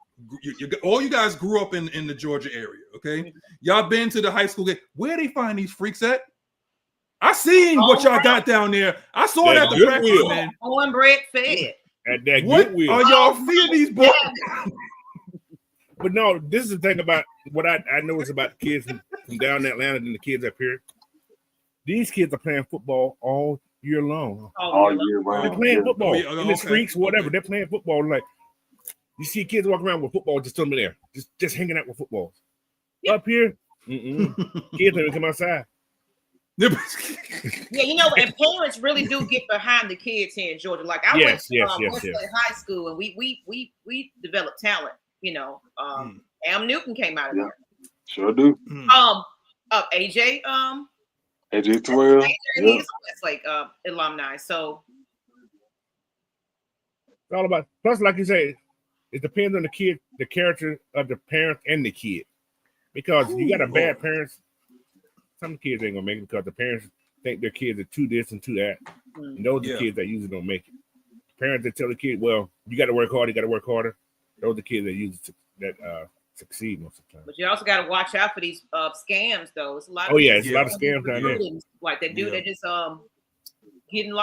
Speaker 1: all you guys grew up in the Georgia area. Okay, y'all been to the high school game. Where they find these freaks at? I seen what y'all got down there. I saw it at the practice, man.
Speaker 3: Cornbread fed.
Speaker 4: At that
Speaker 1: what
Speaker 4: Goodwill.
Speaker 1: are y'all feeding these boys?
Speaker 4: But no, this is the thing about what I noticed about the kids from down in Atlanta and the kids up here. These kids are playing football all year long.
Speaker 2: All year long.
Speaker 4: They're playing football in the streets, whatever. Okay. They're playing football. Like you see kids walking around with football just still there, just hanging out with footballs. Yeah. Up here, kids don't even come outside.
Speaker 3: Yeah, you know, and parents really do get behind the kids here in Georgia. Like I went to high school, and we developed talent. You know, Am Newton came out of there.
Speaker 2: Sure do.
Speaker 3: AJ,
Speaker 2: AJ Terrell.
Speaker 3: He's like alumni. So
Speaker 4: it's all about. Plus, like you say, it depends on the kid, the character of the parent and the kid. Because you got a bad parents, some kids ain't gonna make it because the parents think their kids are too this and too that. And those are the kids that usually don't make it. Parents that tell the kid, well, you got to work hard, you got to work harder. Those are the kids that usually succeed most of the time.
Speaker 3: But you also got to watch out for these scams, though. It's a lot.
Speaker 4: It's a lot of scams down there.
Speaker 3: Like that dude that just getting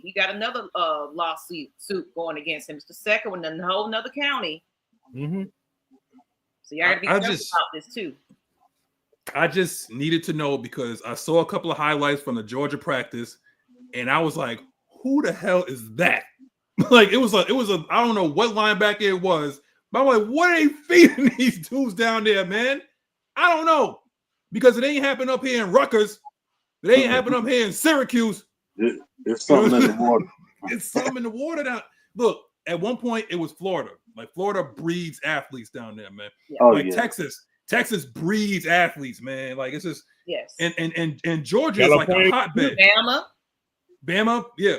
Speaker 3: he got another lawsuit going against him. It's the second one in a whole another county.
Speaker 4: Mm-hmm.
Speaker 3: So you got to be careful about this too.
Speaker 1: I just needed to know because I saw a couple of highlights from the Georgia practice, and I was like, "Who the hell is that?" Like it was a I don't know what linebacker it was, but I'm like, "What are they feeding these dudes down there, man?" I don't know because it ain't happening up here in Rutgers. It ain't happening up here in Syracuse.
Speaker 2: It's something in the water.
Speaker 1: It's something in the water down. Look, at one point it was Florida. Like Florida breeds athletes down there, man. Texas breeds athletes, man. Like it's just and Georgia is like a hotbed.
Speaker 3: Bama,
Speaker 1: yeah.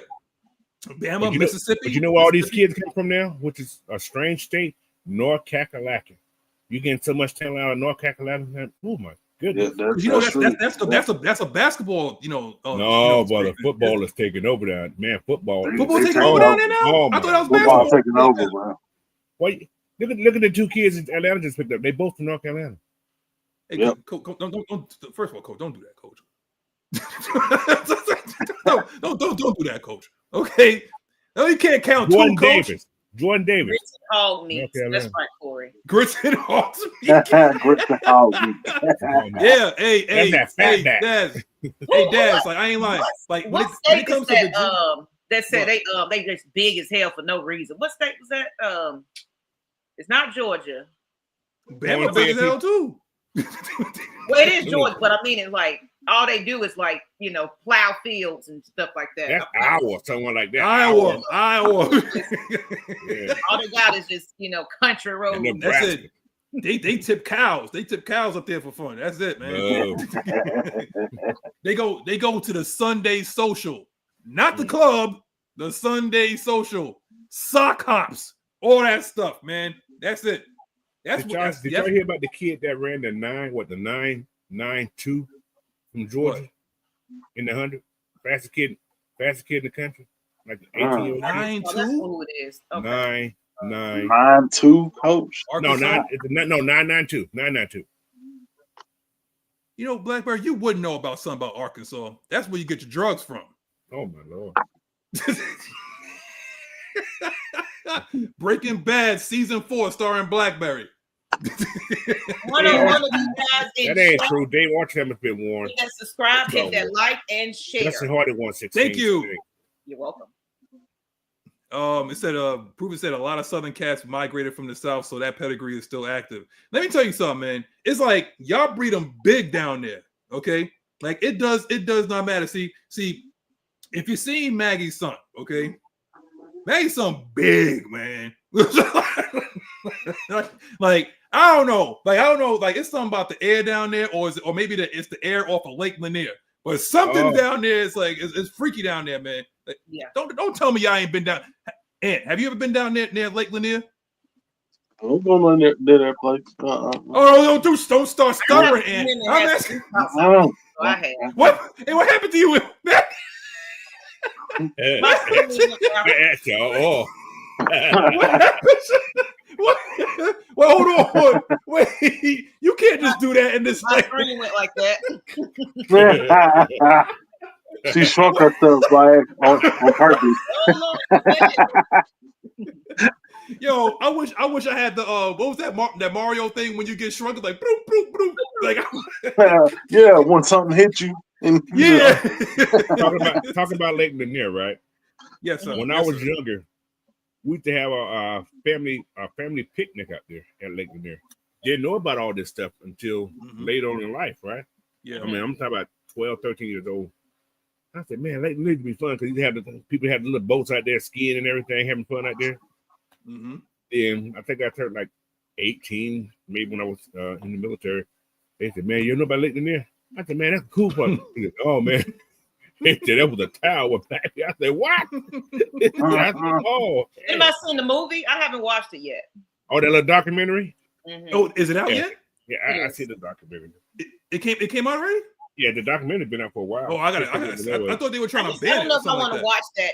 Speaker 1: Bama, Mississippi.
Speaker 4: But you know where all these kids come from now, which is a strange state, North Kakalaka. You getting so much talent out of North Kakalaka? Oh my goodness!
Speaker 2: Yeah,
Speaker 1: that's a basketball.
Speaker 4: Brother, football is taking over there. Man, football
Speaker 1: taking over down there now.
Speaker 4: Oh,
Speaker 1: I thought that was
Speaker 2: football
Speaker 1: basketball
Speaker 2: taking over, man.
Speaker 4: Wait, look at the two kids in Atlanta just picked up. They both from North Carolina.
Speaker 1: Hey, Coach, don't, first of all, Coach, don't do that, Coach. don't do that, Coach. Okay, no, you can't count
Speaker 4: Jordan
Speaker 1: two, Coach.
Speaker 4: Jordan Davis.
Speaker 3: Grits and hog meat. That's right, Corey.
Speaker 1: Grits and hog meat.
Speaker 2: Grits and hog meat.
Speaker 1: Yeah, hey, Daz. Hey, Daz, like I ain't lying. Like
Speaker 3: what
Speaker 1: when it comes
Speaker 3: state
Speaker 1: to
Speaker 3: that said they just big as hell for no reason? What state was that? It's not Georgia.
Speaker 1: Bama big as hell too.
Speaker 3: Well, it is Georgia, but I mean, it's like all they do is like plow fields and stuff like that.
Speaker 4: That's Iowa, someone like that.
Speaker 1: Iowa.
Speaker 4: Yeah.
Speaker 3: All they got is just country roads.
Speaker 1: That's it. They tip cows. They tip cows up there for fun. That's it, man. They go to the Sunday social, not the club. The Sunday social, sock hops, all that stuff, man. That's it.
Speaker 4: Did y'all hear about the kid that ran the 9.92 from Georgia in the 100? Fastest kid in the country, like 18
Speaker 1: 9.2.
Speaker 3: Oh, that's who it is. Okay.
Speaker 2: 9.2, Coach.
Speaker 4: No, 9.92. 9.92.
Speaker 1: Blackberry, you wouldn't know about something about Arkansas. That's where you get your drugs from.
Speaker 4: Oh my Lord.
Speaker 1: Breaking Bad season 4 starring Blackberry.
Speaker 3: One of you guys
Speaker 4: that ain't true. Dave Archam has been warned.
Speaker 3: Hit that subscribe, hit that like, and share.
Speaker 4: That's the hard 116.
Speaker 1: Thank you.
Speaker 4: Today.
Speaker 3: You're welcome.
Speaker 1: It said Proven said a lot of Southern cats migrated from the South, so that pedigree is still active. Let me tell you something, man. It's like y'all breed them big down there. Okay, like it does not matter. See, if you see Maggie's son, okay, Maggie's son big, man. like I don't know, like it's something about the air down there, or maybe it's the air off of Lake Lanier, but something down there is like it's freaky down there, man. Like,
Speaker 3: yeah.
Speaker 1: Don't tell me y'all ain't been down. Aunt, have you ever been down there near Lake Lanier?
Speaker 2: I'm going to that place.
Speaker 1: Oh, don't start stuttering, Aunt. I'm asking. What happened to you? What? Well, hold on. Wait, you can't just do that in this.
Speaker 3: My friend went like that.
Speaker 2: She shrunk herself on purpose.
Speaker 1: Yo, I wish I had the what was that Mario thing when you get shrunk? It's like bloop, bloop, bloop. Like
Speaker 2: yeah, when something hit you.
Speaker 1: Yeah.
Speaker 4: Talk about Lake Lanier, right?
Speaker 1: Yes, sir.
Speaker 4: When I was younger, we used to have a family picnic out there at Lake Lanier. Didn't know about all this stuff until later on in life, right?
Speaker 1: Yeah.
Speaker 4: I mean, I'm talking about 12, 13 years old. I said, man, Lake Lanier would be fun because people had the little boats out there skiing and everything, having fun out there.
Speaker 1: Mm-hmm.
Speaker 4: And I think I turned like 18, maybe when I was in the military. They said, man, you know about Lake Lanier? I said, man, that's a cool part. Said, oh, man. They said that was a tower back there. I said, what? I said, oh.
Speaker 3: Anybody seen the movie? I haven't watched it yet.
Speaker 4: Oh, that little documentary?
Speaker 3: Mm-hmm.
Speaker 1: Oh, is it out yet?
Speaker 4: Yeah, I see the documentary.
Speaker 1: It came out already?
Speaker 4: Yeah, the documentary been out for a while.
Speaker 1: Oh, I thought they were trying to ban it.
Speaker 3: I don't know if I want to watch that,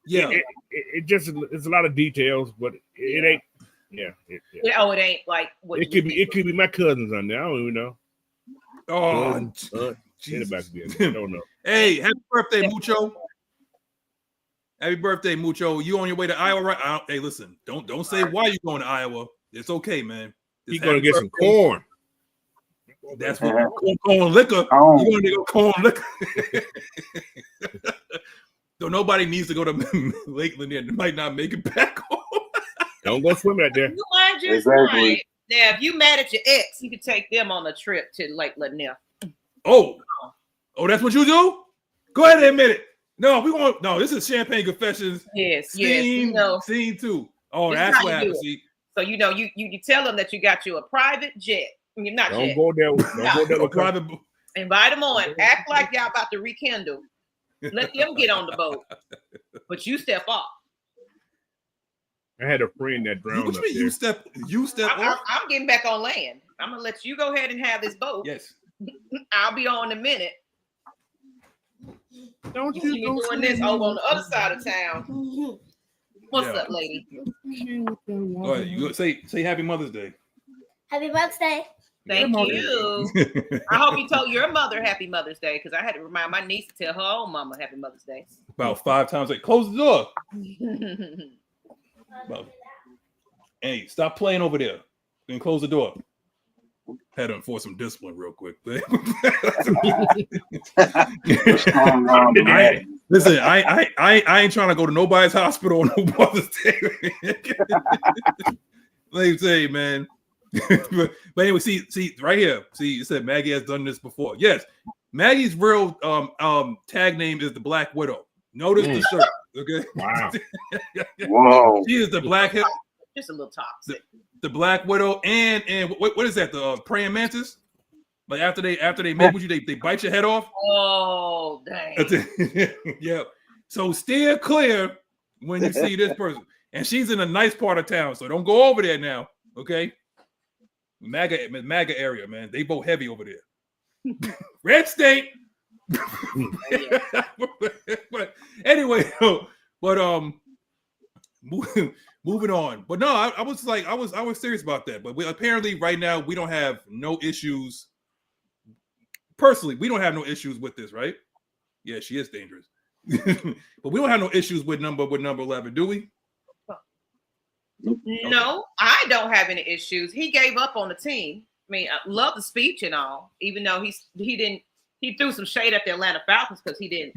Speaker 1: Yeah.
Speaker 4: It just it's a lot of details, but it ain't. Yeah.
Speaker 3: It ain't like what
Speaker 4: it could be my cousins on there. I don't even know.
Speaker 1: Oh,
Speaker 4: Jesus. I don't know.
Speaker 1: Hey, happy birthday, Mucho. Happy birthday, Mucho. You on your way to Iowa, right? Hey, listen, don't say why you going to Iowa. It's okay, man.
Speaker 4: He's gonna get some corn.
Speaker 1: That's what corn liquor.
Speaker 2: Oh.
Speaker 1: You're gonna go corn liquor. So nobody needs to go to Lake Lanier. They might not make it back home.
Speaker 4: Don't go swimming out there.
Speaker 3: You mind your mind. Now, if you mad at your ex, you can take them on a trip to Lake Lanier.
Speaker 1: Oh, that's what you do? Go ahead and admit it. No, this is Champagne Confessions.
Speaker 3: Yes,
Speaker 1: scene 2. Oh,
Speaker 3: this
Speaker 1: that's what happens.
Speaker 3: So you tell them that you got you a private jet. You're not
Speaker 4: Don't
Speaker 3: jet.
Speaker 4: go there. Don't go there.
Speaker 1: Private.
Speaker 3: Invite them on. Act like y'all about to rekindle. Let them get on the boat. but you step off.
Speaker 4: I had a friend that drowned.
Speaker 1: What
Speaker 4: up
Speaker 1: you mean
Speaker 4: there.
Speaker 1: you step off?
Speaker 3: I'm getting back on land. I'm gonna let you go ahead and have this boat.
Speaker 1: Yes.
Speaker 3: I'll be on in a minute.
Speaker 4: Don't
Speaker 3: You see me doing this over on the other side of town. What's up, lady?
Speaker 1: Go ahead. You say Happy Mother's Day.
Speaker 5: Happy Mother's Day.
Speaker 3: Thank you. I hope you told your mother Happy Mother's Day, because I had to remind my niece to tell her own mama Happy Mother's Day.
Speaker 1: About 5 times. Like, close the door. Hey, stop playing over there. Then close the door. Had to enforce some discipline real quick. Listen, I ain't trying to go to nobody's hospital on no Mother's Day. Let me say, man. but anyway, see right here. See, it said Maggie has done this before. Yes, Maggie's real tag name is the Black Widow. Notice the shirt. Okay.
Speaker 4: Wow.
Speaker 2: Whoa.
Speaker 1: She is the black hip.
Speaker 3: Just a little toxic.
Speaker 1: The Black Widow and what is that? The praying mantis? Like after they make with you, they bite your head off.
Speaker 3: Oh dang!
Speaker 1: Yeah. So steer clear when you see this person, and she's in a nice part of town, so don't go over there now. Okay. MAGA area, man. They vote heavy over there. Red state. But anyway, moving on. But no, I was serious about that. But apparently right now we don't have no issues. Personally, we don't have no issues with this, right? Yeah, she is dangerous. But we don't have no issues with number 11, do we?
Speaker 3: No, I don't have any issues. He gave up on the team. I mean, I love the speech and all, even though he threw some shade at the Atlanta Falcons because he didn't.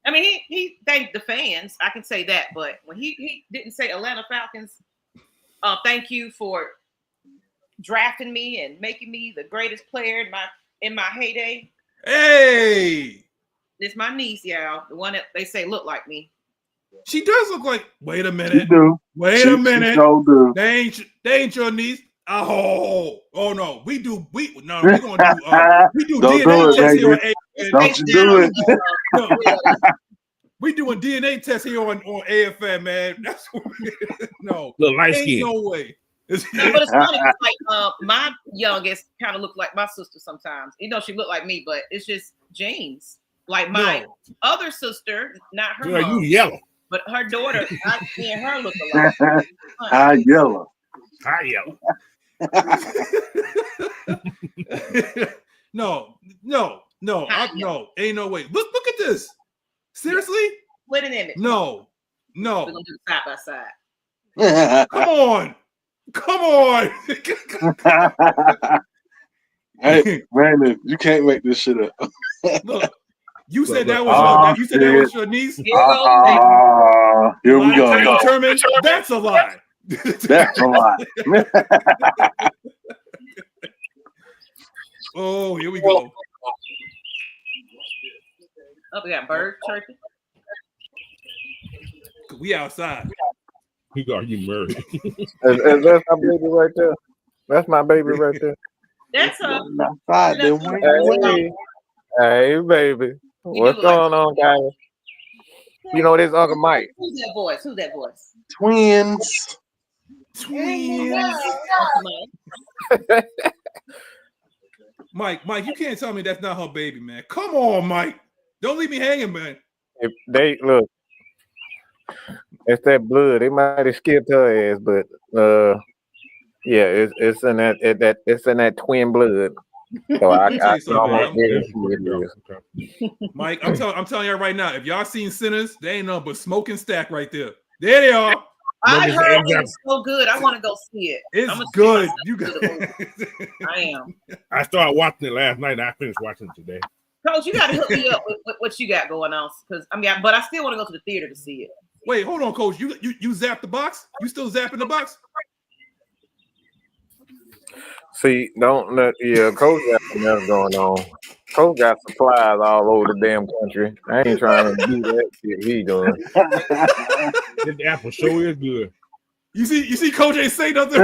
Speaker 3: I mean, he thanked the fans. I can say that, but when he didn't say Atlanta Falcons, thank you for drafting me and making me the greatest player in my heyday.
Speaker 1: Hey,
Speaker 3: this my niece, y'all, the one that they say look like me.
Speaker 1: She does look like. Wait a minute.
Speaker 2: Wait
Speaker 1: a minute.
Speaker 2: Do.
Speaker 1: They ain't your niece. Oh no. We gonna do DNA tests here on AFM.
Speaker 2: Don't you do it.
Speaker 1: No. We doing DNA tests here on AFM, man. That's no.
Speaker 4: Little light skin.
Speaker 1: No way.
Speaker 3: But it's funny, like my youngest kind of looked like my sister sometimes. You know, she looked like me, but it's just genes. Like my other sister, not her mom,
Speaker 4: you yellow.
Speaker 3: But her daughter, me and her look alike.
Speaker 2: High yellow.
Speaker 1: No, ain't no way. Look at this. Seriously?
Speaker 3: Split an image.
Speaker 1: No.
Speaker 3: We're gonna do side by side.
Speaker 1: Come on.
Speaker 2: Hey, Brandon, you can't make this shit up.
Speaker 1: Look, you said that was your niece.
Speaker 2: Here we go.
Speaker 1: Determined. That's a lie.
Speaker 2: That's a lie.
Speaker 1: Oh, here we go.
Speaker 3: Oh, we got bird turkey.
Speaker 1: We outside.
Speaker 4: You got you Murray.
Speaker 6: Is that my baby right there? That's my baby right there.
Speaker 3: That's her.
Speaker 6: Hey, baby. What's going on, guys? You know, this Uncle Mike.
Speaker 3: Who's that voice?
Speaker 2: Twins.
Speaker 1: Mike, you can't tell me that's not her baby, man. Come on, Mike. Don't leave me hanging, man.
Speaker 6: If they look, it's that blood. They might have skipped her ass, but yeah, it's in that twin blood. So I almost
Speaker 1: Mike, I'm telling you right now, if y'all seen Sinners, they ain't nothing but smoke and stack right there. There they are.
Speaker 3: I heard it's so good. I want to go see it.
Speaker 1: It's good. You got
Speaker 3: I am.
Speaker 4: I started watching it last night and I finished watching it today.
Speaker 3: Coach, you got to hook me up with what you got going on, because but I still want to go to the theater to see it.
Speaker 1: Wait, hold on, Coach. You zapped the box? You still zapping the box?
Speaker 6: See, don't let Coach got something else going on. Coach got supplies all over the damn country. I ain't trying to do that shit he doing.
Speaker 4: This apple show is good.
Speaker 6: You see, Coach ain't say nothing.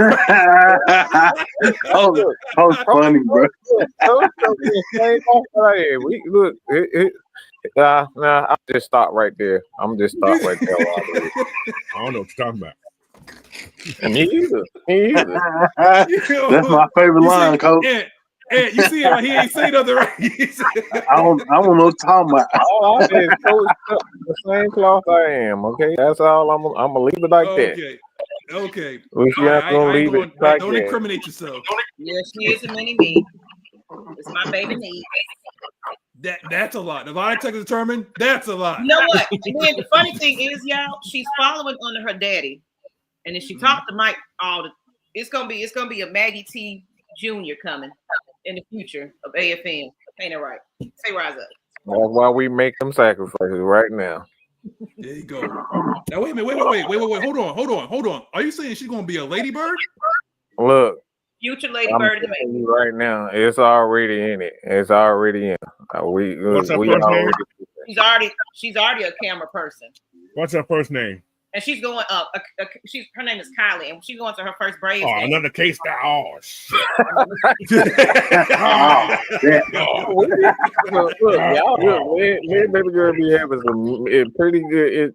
Speaker 2: Oh, funny, bro.
Speaker 6: We look. Nah, I'll just stop right there. I'm just stop right there.
Speaker 4: I don't know what you're talking about.
Speaker 6: Me either.
Speaker 2: That's my favorite line, Coach.
Speaker 1: And you see it, right? He ain't say nothing right.
Speaker 2: I don't know what you're talking about.
Speaker 6: All I said is Coach Tuck, the same cloth I am. Okay, that's all. I'm gonna leave it like that.
Speaker 1: Okay.
Speaker 6: We
Speaker 1: All right,
Speaker 6: gonna leave it like
Speaker 1: don't
Speaker 6: that.
Speaker 1: incriminate yourself.
Speaker 3: Yes, she is a mini me. It's my baby niece.
Speaker 1: That's a lot. If I take a determine, that's a lot.
Speaker 3: You know what? And then the funny thing is, y'all, she's following under her daddy, and if she talked to Mike, it's gonna be a Maggie T Jr. coming in the future of AFN. Ain't it right? Say rise up.
Speaker 6: That's why we make them sacrifices right now.
Speaker 1: There you go. Now wait a minute. Wait. Hold on. Are you saying she's gonna be a ladybird?
Speaker 6: Look.
Speaker 3: Future ladybird in the making.
Speaker 6: Right now, it's already in it. It's already in.
Speaker 4: What's her first name?
Speaker 3: She's already a camera person.
Speaker 4: What's her first name?
Speaker 3: And she's going up. Her name is Kylie, and she's going to her first Braves.
Speaker 4: Oh,
Speaker 3: game.
Speaker 4: another case. Oh shit!
Speaker 6: Look, y'all, baby girl be having some pretty good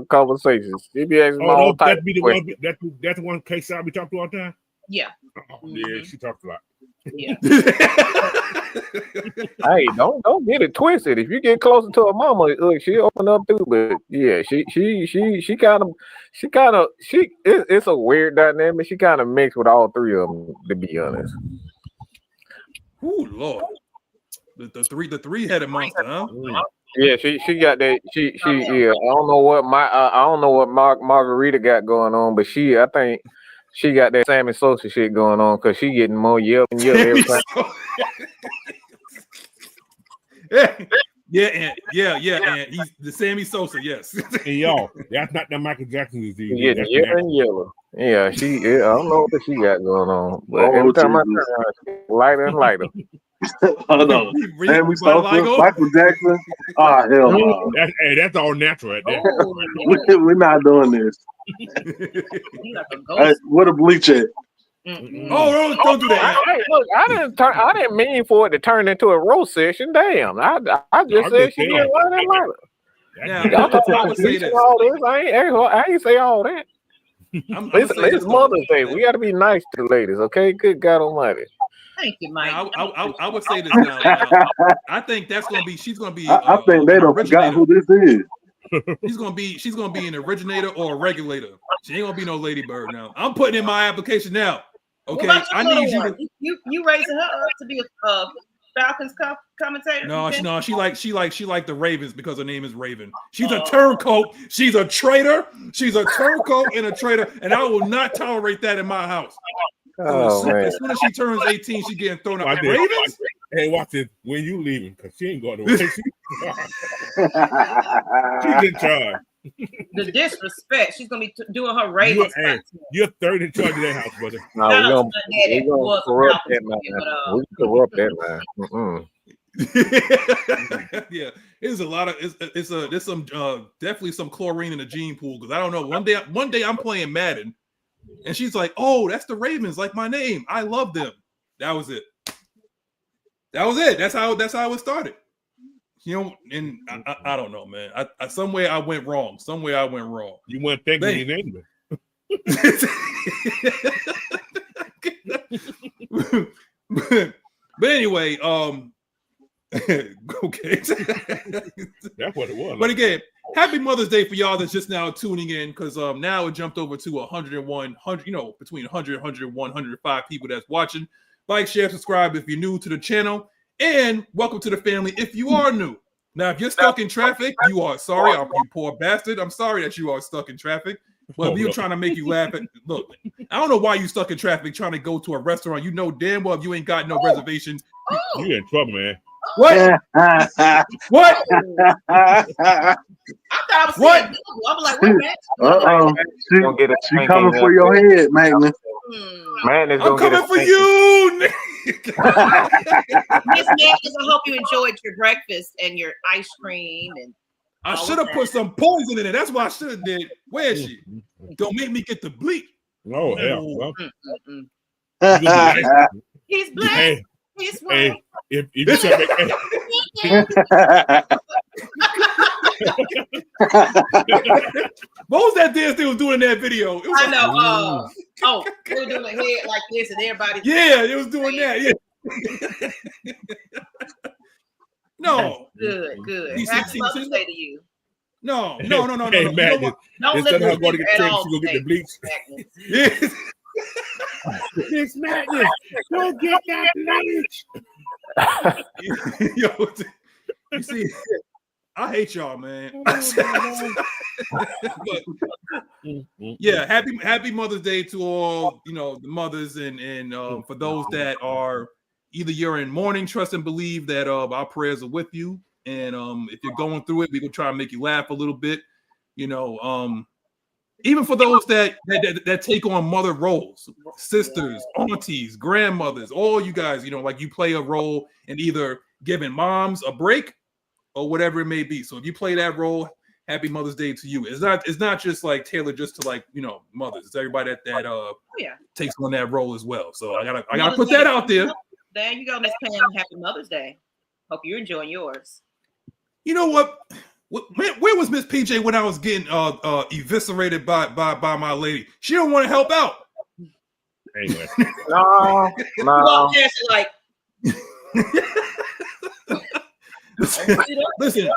Speaker 6: conversations. She be asking all types of questions.
Speaker 4: That's the one case I be talking to all the time.
Speaker 3: Yeah.
Speaker 4: Yeah, she talks a lot.
Speaker 3: Yeah.
Speaker 6: Hey, don't get it twisted. If you get closer to her mama, look, she open up too. But yeah, she it's a weird dynamic. She kind of mixed with all three of them, to be honest.
Speaker 1: Ooh, Lord, the three-headed monster, huh?
Speaker 6: Yeah, she got that. She yeah. I don't know what Margarita got going on, but I think. She got that Sammy Sosa shit going on because she getting more yell and yell every time.
Speaker 1: And he's the Sammy Sosa, yes.
Speaker 4: And y'all, that's not the Michael Jackson disease.
Speaker 6: Yeah, yellow and yellow. Yeah, I don't know what she got going on, but every time I turn around, she's lighter and lighter.
Speaker 2: Hold on. Sammy Sosa, Michael Jackson. Oh, hell no.
Speaker 4: That's all natural right there.
Speaker 2: We're not doing this. Hey, what a bleach at?
Speaker 1: Oh, don't do that.
Speaker 6: Hey, look, I didn't mean for it to turn into a roast session. Damn, I just said she get lighter and lighter.
Speaker 1: I would say this.
Speaker 6: I ain't say all that. It's Mother's Day. We got to be nice to the ladies, okay? Good God Almighty.
Speaker 3: Thank you, Mike.
Speaker 1: I would say this now. I think that's gonna be. She's gonna be.
Speaker 2: I think they don't forgot who this is.
Speaker 1: She's gonna be an originator or a regulator. She ain't gonna be no ladybird now. I'm putting in my application now. Okay,
Speaker 3: I need you raising her up to be a Falcons commentator.
Speaker 1: No, she like the Ravens because her name is Raven. She's a turncoat. She's a traitor. She's a turncoat and a traitor, and I will not tolerate that in my house. As soon as she turns 18, she getting thrown out. Ravens?
Speaker 4: Hey, watch this. When you leaving? Because she ain't going to work. She's in charge.
Speaker 3: The disrespect. She's going to be doing her Ravens.
Speaker 4: You're third in charge of that house, brother.
Speaker 6: No, we're going to corrupt that man. We corrupt that man.
Speaker 1: Yeah, there's a lot of there's some definitely some chlorine in the gene pool because I don't know. One day I'm playing Madden. And she's like, "Oh, that's the Ravens, like my name. I love them." That was it. That's how it started. You know, and I don't know, man. Somewhere I went wrong.
Speaker 4: You weren't thinking your name.
Speaker 1: But anyway, okay.
Speaker 4: That's what it was.
Speaker 1: But again, happy Mother's Day for y'all that's just now tuning in because now it jumped over to 101, between 100, 101, 105 people that's watching. Like, share, subscribe if you're new to the channel, and welcome to the family if you are new. Now, if you're stuck in traffic, you are sorry. You poor bastard. I'm sorry that you are stuck in traffic. But we're trying to make you laugh. Look, I don't know why you stuck in traffic trying to go to a restaurant. You know damn well if you ain't got no reservation.
Speaker 4: You're in trouble, man.
Speaker 1: What? What?
Speaker 3: I thought I was
Speaker 1: what?
Speaker 3: I'm like, wait,
Speaker 2: she coming for your head, Magnus.
Speaker 6: Man,
Speaker 1: I'm coming for you.
Speaker 3: Miss Maggie, I hope you enjoyed your breakfast and your ice cream. And
Speaker 1: I should have put some poison in it. That's what I should have did. Where is she? Don't make me get the bleep.
Speaker 4: Oh, hell. Well.
Speaker 3: He's black. He's white.
Speaker 4: If you
Speaker 1: What was that dance they was doing in that video? It was
Speaker 3: I know. They were doing a head like this, and everybody.
Speaker 1: Yeah, they was doing that. Yeah. No.
Speaker 3: Good.
Speaker 1: See,
Speaker 3: Happy Mother's Day to you.
Speaker 1: No.
Speaker 4: Hey,
Speaker 1: no.
Speaker 4: Matt,
Speaker 1: You know what?
Speaker 3: Don't
Speaker 4: instead
Speaker 3: live
Speaker 4: of her going to get
Speaker 3: at
Speaker 4: trimmed,
Speaker 3: all.
Speaker 4: she go get the bleach.
Speaker 1: Yes.
Speaker 4: Miss Maggie, go get that bleach.
Speaker 1: Yo, you see, I hate y'all, man. But, yeah, happy Mother's Day to all, the mothers and for those that are either you're in mourning, trust and believe that our prayers are with you. And if you're going through it, we will try and make you laugh a little bit. Even for those that take on mother roles, sisters, aunties, grandmothers, all you guys, like you play a role in either giving moms a break or whatever it may be. So if you play that role, happy Mother's Day to you. It's not just like tailored just to like, mothers. It's everybody that takes on that role as well. So I gotta put that out there.
Speaker 3: There you go, Miss Pam. Happy Mother's Day. Hope you're enjoying yours.
Speaker 1: You know what? Where was Miss PJ when I was getting eviscerated by my lady? She don't want to help out.
Speaker 4: Anyway,
Speaker 6: No.
Speaker 3: Like,
Speaker 1: listen,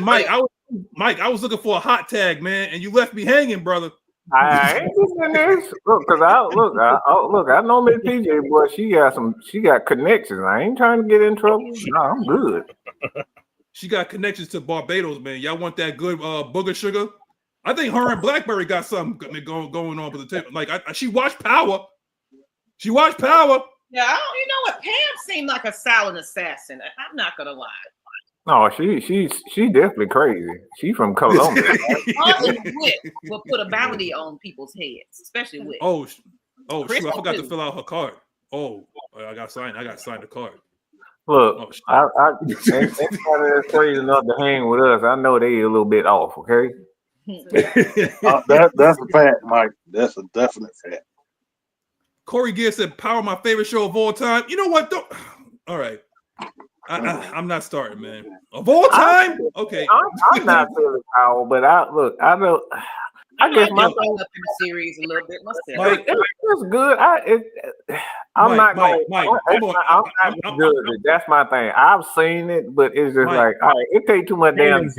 Speaker 1: Mike. I was looking for a hot tag, man, and you left me hanging, brother.
Speaker 6: I ain't doing this. I know Miss PJ, boy. She got connections. I ain't trying to get in trouble. No, I'm good.
Speaker 1: She got connections to Barbados, man. Y'all want that good booger sugar? I think her and Blackberry got something going on with the table. Like she watched Power. She watched Power.
Speaker 3: Yeah, you know what? Pam seemed like a silent assassin. I'm not gonna lie.
Speaker 6: No, she definitely crazy. She from Colombia.
Speaker 3: Only Wit will put a bounty on people's heads, especially Wit.
Speaker 1: Oh, shoot, I forgot to fill out her card. Oh, I got signed the card.
Speaker 6: Look, I anybody that's crazy enough to hang with us, I know they a little bit off, okay?
Speaker 2: That's a fact, Mike. That's a definite fact.
Speaker 1: Corey Gear said, "Power, my favorite show of all time." You know what? All right. I'm not starting, man. Of all time? Okay.
Speaker 6: I'm not feeling Power, but I know. I guess my
Speaker 3: up in the series a little bit myself.
Speaker 1: Mike,
Speaker 6: it's good. I'm not good. That's my thing. I've seen it, but it's just like, all right, it takes too much damn time.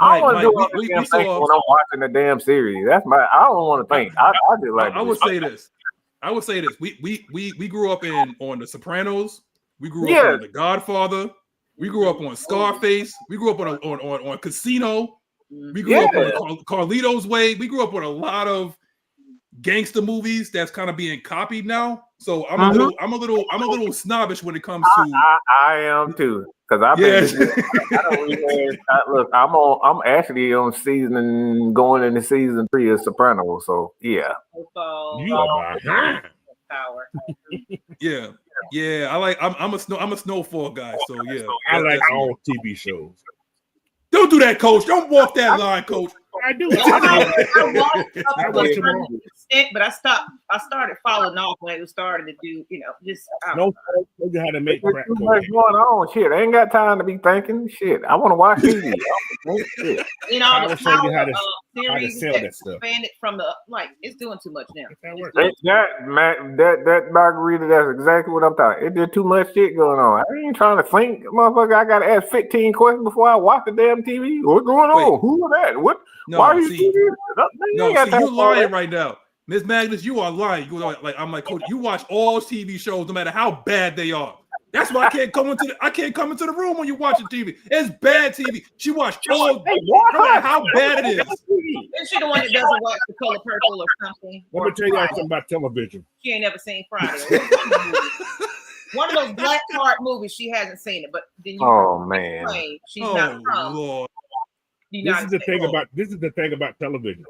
Speaker 6: I don't want to do all the damn things when I'm watching the damn series. I don't want to think. I just like.
Speaker 1: I would say this. We grew up on The Sopranos. We grew up on The Godfather. We grew up on Scarface. We grew up on Casino. We grew up on Carlito's Way. We grew up on a lot of gangster movies that's kind of being copied now. So I'm a little snobbish when it comes to.
Speaker 6: I am too, because I've been. I'm actually on going into season 3 of Sopranos. So yeah.
Speaker 4: You are behind.
Speaker 3: Power.
Speaker 1: Yeah. I'm a Snowfall guy. So yeah.
Speaker 4: I like all TV shows.
Speaker 1: Don't do that, Coach. Don't walk that line, Coach.
Speaker 4: I do.
Speaker 3: I watch them all. But I started following off when it was starting to do, just.
Speaker 4: No, you had to make crack.
Speaker 6: Too much going on. Shit, I ain't got time to be thinking. Shit, I want to watch TV.
Speaker 3: The series that expanded from it's doing too much now.
Speaker 6: That margarita, that's exactly what I'm talking. It did too much shit going on. I ain't trying to think, motherfucker. I gotta ask 15 questions before I watch the damn TV. What's going on? Who is that? What?
Speaker 1: No,
Speaker 6: why are you?
Speaker 1: You're lying right now. Ms. Magnus, you are lying. I'm like, Coach, you watch all TV shows, no matter how bad they are. That's why I can't come into the room when you're watching TV. It's bad TV. She watched all, no matter how bad it is.
Speaker 3: Is she the one that doesn't watch The Color Purple or something?
Speaker 4: Let me tell you something about television.
Speaker 3: She ain't never seen Friday. One of those black card movies, she hasn't seen it. But then
Speaker 6: man,
Speaker 3: she's not from.
Speaker 1: Lord.
Speaker 4: This is the thing about television.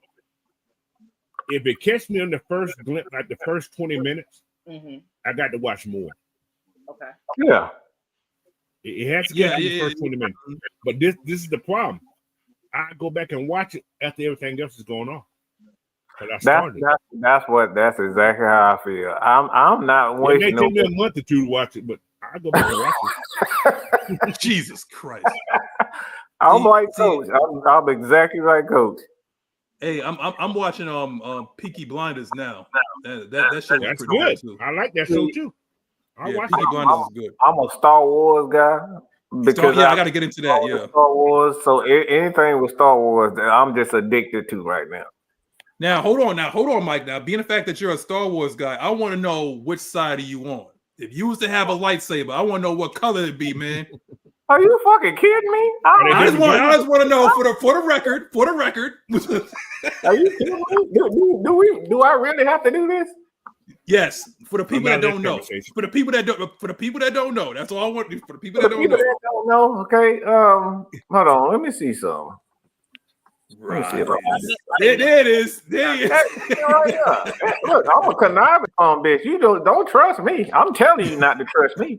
Speaker 4: If it catch me on the first glimpse, like the first 20 minutes, I got to watch more.
Speaker 3: Okay.
Speaker 6: Yeah.
Speaker 4: It has to get the first 20 minutes. But this is the problem. I go back and watch it after everything else is going on. That's
Speaker 6: exactly how I feel. I'm not waiting.
Speaker 4: It may take me a month or two to watch it, but I go back and watch it.
Speaker 1: Jesus Christ.
Speaker 6: I'm like Coach. I'm exactly like Coach.
Speaker 1: Hey, I'm watching Peaky Blinders now. That show is
Speaker 4: That's
Speaker 1: pretty
Speaker 4: good.
Speaker 1: too.
Speaker 4: I like that show too. I watch
Speaker 1: Peaky
Speaker 4: it.
Speaker 1: Blinders is good.
Speaker 6: I'm a Star Wars guy because
Speaker 1: I got to get into that. Yeah.
Speaker 6: Star Wars. So anything with Star Wars, I'm just addicted to right now.
Speaker 1: Now hold on, Mike. Now, being the fact that you're a Star Wars guy, I want to know which side are you on. If you was to have a lightsaber, I want to know what color it'd be, man.
Speaker 6: Are you fucking kidding me?
Speaker 1: I just want to know for the record.
Speaker 6: Are you kidding me? Do I really have to do this?
Speaker 1: Yes, for the people that don't know. For the people that don't know. That's all I want. For the people that don't know.
Speaker 6: Okay. Hold on. Let me see some.
Speaker 1: Right. There it is. There it is.
Speaker 6: Look, I'm a conniving on bitch. You don't trust me. I'm telling you not to trust me.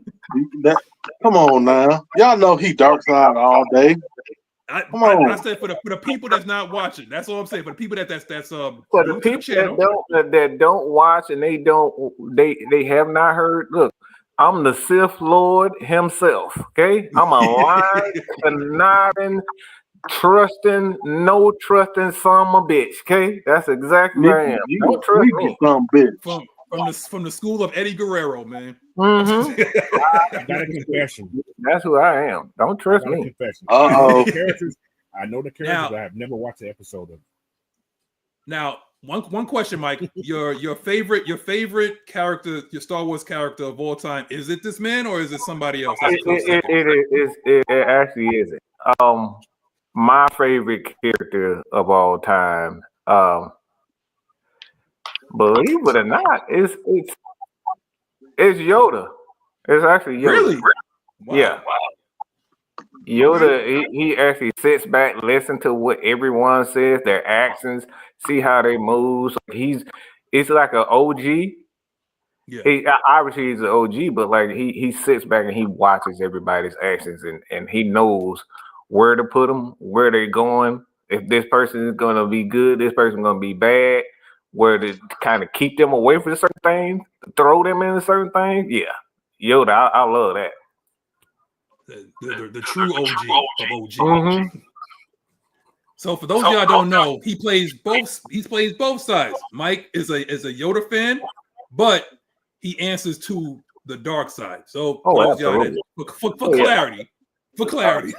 Speaker 2: Come on now. Y'all know he dark side all day. Come on.
Speaker 1: I said for the people that's not watching. That's all I'm saying. For the people that's
Speaker 6: for the people that don't watch and they have not heard. Look, I'm the Sith Lord himself. Okay, I'm a lying, conniving, no trusting son of a bitch. Okay, that's exactly what I am. Don't trust me,
Speaker 2: some bitch.
Speaker 1: From the school of Eddie Guerrero, man.
Speaker 6: Mm-hmm.
Speaker 4: I got a confession.
Speaker 6: That's who I am. Don't trust me.
Speaker 2: Uh-oh.
Speaker 4: I know the characters. Now, I have never watched an episode of.
Speaker 1: Now, one question, Mike. Your favorite character, your Star Wars character of all time, is it this man or is it somebody else?
Speaker 6: It actually isn't. My favorite character of all time, believe it or not, it's Yoda. It's actually Yoda.
Speaker 1: Really? Wow.
Speaker 6: Yeah. Yoda, he actually sits back, listen to what everyone says, their actions, see how they move. It's like an OG. Yeah. Obviously he's an OG, but like he sits back and he watches everybody's actions and he knows where to put them, where they're going. If this person is going to be good, this person is going to be bad. Where to kind of keep them away from certain things, throw them into certain things. Yeah, Yoda, I love that.
Speaker 1: The true OG of OG.
Speaker 6: Mm-hmm.
Speaker 1: So for those of y'all don't know, he plays both sides. Mike is a Yoda fan, but he answers to the dark side. So for clarity. For clarity.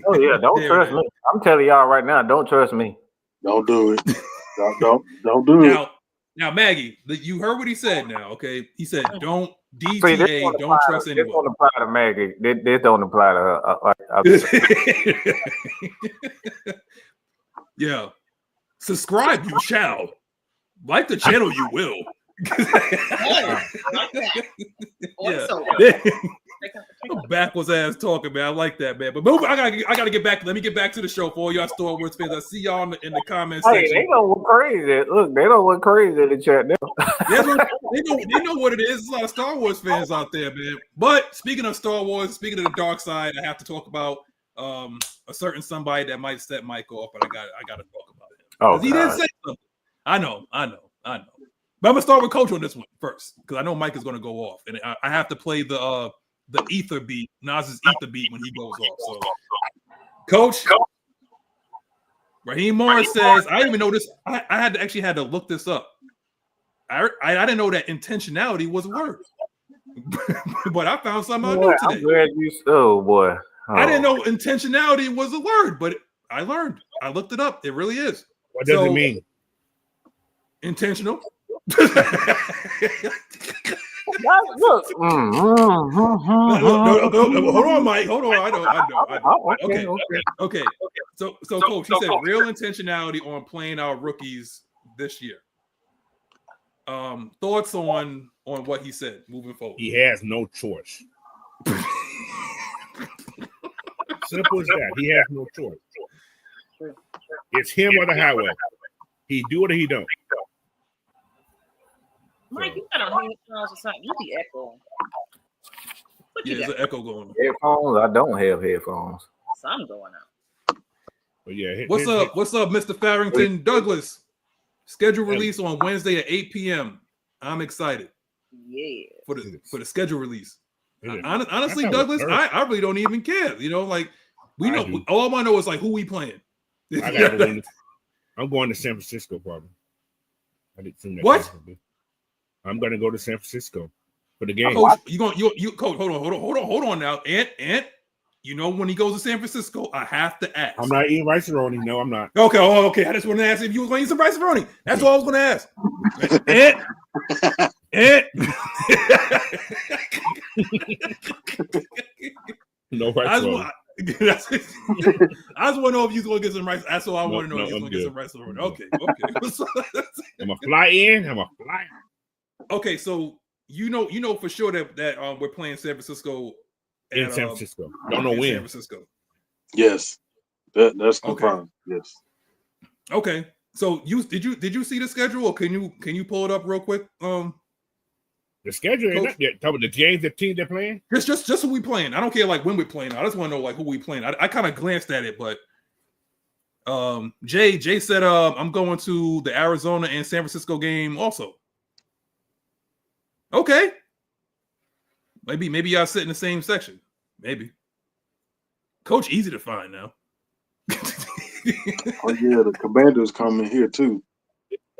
Speaker 6: Oh yeah, don't trust me. I'm telling y'all right now, don't trust me.
Speaker 2: Don't do it. Don't do it.
Speaker 1: Now, Maggie, you heard what he said. Now, okay, he said, "Don't DTA, don't trust anyone."
Speaker 6: This don't apply to Maggie. This don't apply to
Speaker 1: her. Yeah, subscribe, you shall. Like the channel, you will. Yeah. Backwards ass talking, man. I like that, man. But move. I gotta get back. Let me get back to the show for all y'all Star Wars fans. I see y'all in the comments section.
Speaker 6: They know what crazy. Look, they know what crazy in the chat now.
Speaker 1: they know what it is. There's a lot of Star Wars fans out there, man. But speaking of Star Wars, speaking of the dark side, I have to talk about a certain somebody that might set Mike off, but I gotta talk about him. Oh, he didn't say something. I know. But I'm gonna start with Coach on this one first because I know Mike is gonna go off, and I have to play the ether beat, Nas's ether beat when he goes off. So, Coach, Raheem Morris says, I didn't even know this. I had to look this up. I didn't know that intentionality was a word, but I found something I knew today.
Speaker 6: I'm glad you. Oh boy,
Speaker 1: I didn't know intentionality was a word, but I learned. I looked it up. It really is.
Speaker 4: What does it mean?
Speaker 1: Intentional.
Speaker 6: Look.
Speaker 1: Hold on, Mike. Hold on. I know. Okay. So Coach, he said real intentionality on playing our rookies this year. Thoughts on what he said moving forward?
Speaker 4: He has no choice. Simple as that. He has no choice. It's him or the highway. He do it or he don't.
Speaker 3: Mike, you got on headphones or something. You be echoing.
Speaker 1: Yeah, there's an echo going on.
Speaker 6: Headphones? I don't have headphones.
Speaker 3: Something going on.
Speaker 4: But yeah,
Speaker 1: what's up, Mr. Farrington Douglas? Schedule release on Wednesday at 8 p.m. I'm excited.
Speaker 3: Yeah.
Speaker 1: For the schedule release. Honestly, Douglas, I really don't even care. You know, like we know all I know is like who we playing.
Speaker 4: I gotta go. I'm going to San Francisco probably. I didn't assume that.
Speaker 1: What?
Speaker 4: I'm gonna go to San Francisco for the game.
Speaker 1: Coach, you coach, hold on now. Ant, you know when he goes to San Francisco, I have to ask.
Speaker 4: I'm not eating rice-a-roni. No, I'm not.
Speaker 1: Okay. I just want to ask if you were going to eat some rice-a-roni. That's all I was going to ask. Ant.
Speaker 4: No rice-a-roni.
Speaker 1: I just want to know if you're going to get some rice. That's all I want to know. If you're going to get some rice-a-roni. Okay.
Speaker 4: I'm a fly in. I'm a fly out.
Speaker 1: Okay, so you know for sure that we're playing San Francisco.
Speaker 4: In San Francisco. Don't know when.
Speaker 1: San Francisco.
Speaker 2: Yes. That's confirmed. Okay. Yes.
Speaker 1: Okay. So did you see the schedule, or can you pull it up real quick? The
Speaker 4: schedule ain't up yet. Talk about the games, the team they're playing.
Speaker 1: Just who we playing. I don't care like when we're playing. I just want to know like who we playing. I kind of glanced at it, but Jay said I'm going to the Arizona and San Francisco game also. Okay. Maybe y'all sit in the same section. Maybe. Coach easy to find now.
Speaker 2: Oh yeah, the Commanders coming here too.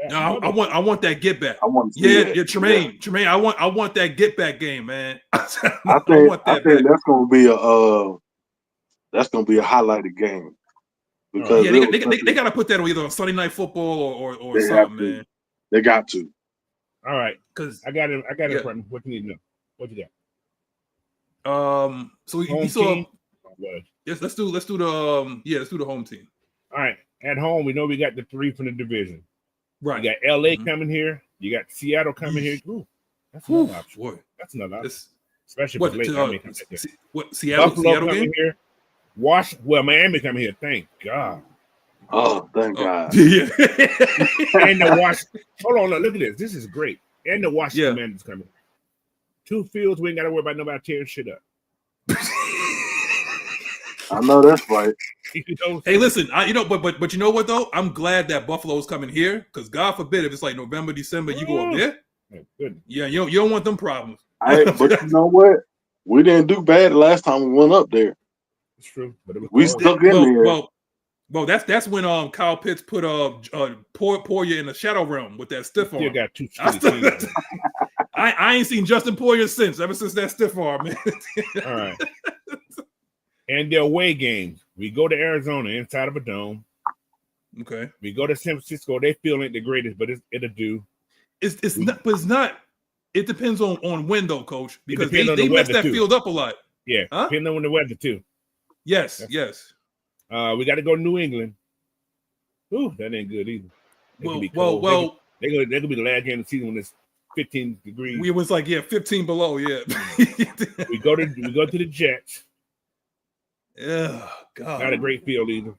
Speaker 1: No, I want that get back.
Speaker 2: I want to see that.
Speaker 1: Tremaine. I want that get back game, man.
Speaker 2: I think that's gonna be a highlighted game. Because
Speaker 1: they gotta put that on either on Sunday Night Football or something, man.
Speaker 2: They got to.
Speaker 4: All right, because I got it. What you need to know? What you got?
Speaker 1: So we saw. Yes, let's do the home team.
Speaker 4: All right, at home we know we got the 3 from the division.
Speaker 1: Right,
Speaker 4: you got LA coming here. You got Seattle coming here. Ooh, that's another option.
Speaker 1: Boy.
Speaker 4: That's another option. Especially
Speaker 1: what, Seattle
Speaker 4: coming
Speaker 1: game?
Speaker 4: Here. Miami coming here. Thank God.
Speaker 2: Oh, thank God.
Speaker 1: Yeah.
Speaker 4: And the Hold on, look at this. This is great. And the Washington Commanders coming. 2 fields. We ain't got to worry about nobody tearing shit up.
Speaker 2: I know that's right.
Speaker 1: Hey, listen, but you know what though? I'm glad that Buffalo's coming here because God forbid if it's like November, December, you go up there. Yeah, you don't want them problems.
Speaker 2: But you know what? We didn't do bad the last time we went up there.
Speaker 4: It's true, but
Speaker 2: we stuck in there.
Speaker 1: Well, that's when Kyle Pitts put Poyer in the shadow realm with that stiff arm.
Speaker 4: You got 2 teams.
Speaker 1: I ain't seen Justin Poyer ever since that stiff arm, man.
Speaker 4: All right. And the away games, we go to Arizona inside of a dome.
Speaker 1: Okay.
Speaker 4: We go to San Francisco. They feel ain't the greatest, but it'll do.
Speaker 1: It's not. It depends on when though, Coach, because they messed that field up a lot.
Speaker 4: Yeah, depending on the weather too.
Speaker 1: Yes.
Speaker 4: We got to go to New England. Ooh, that ain't good either.
Speaker 1: Well,
Speaker 4: they're gonna be the last game of the season when it's 15 degrees.
Speaker 1: It was like 15 below. Yeah.
Speaker 4: we go to the Jets.
Speaker 1: Yeah, God.
Speaker 4: Not a great field either.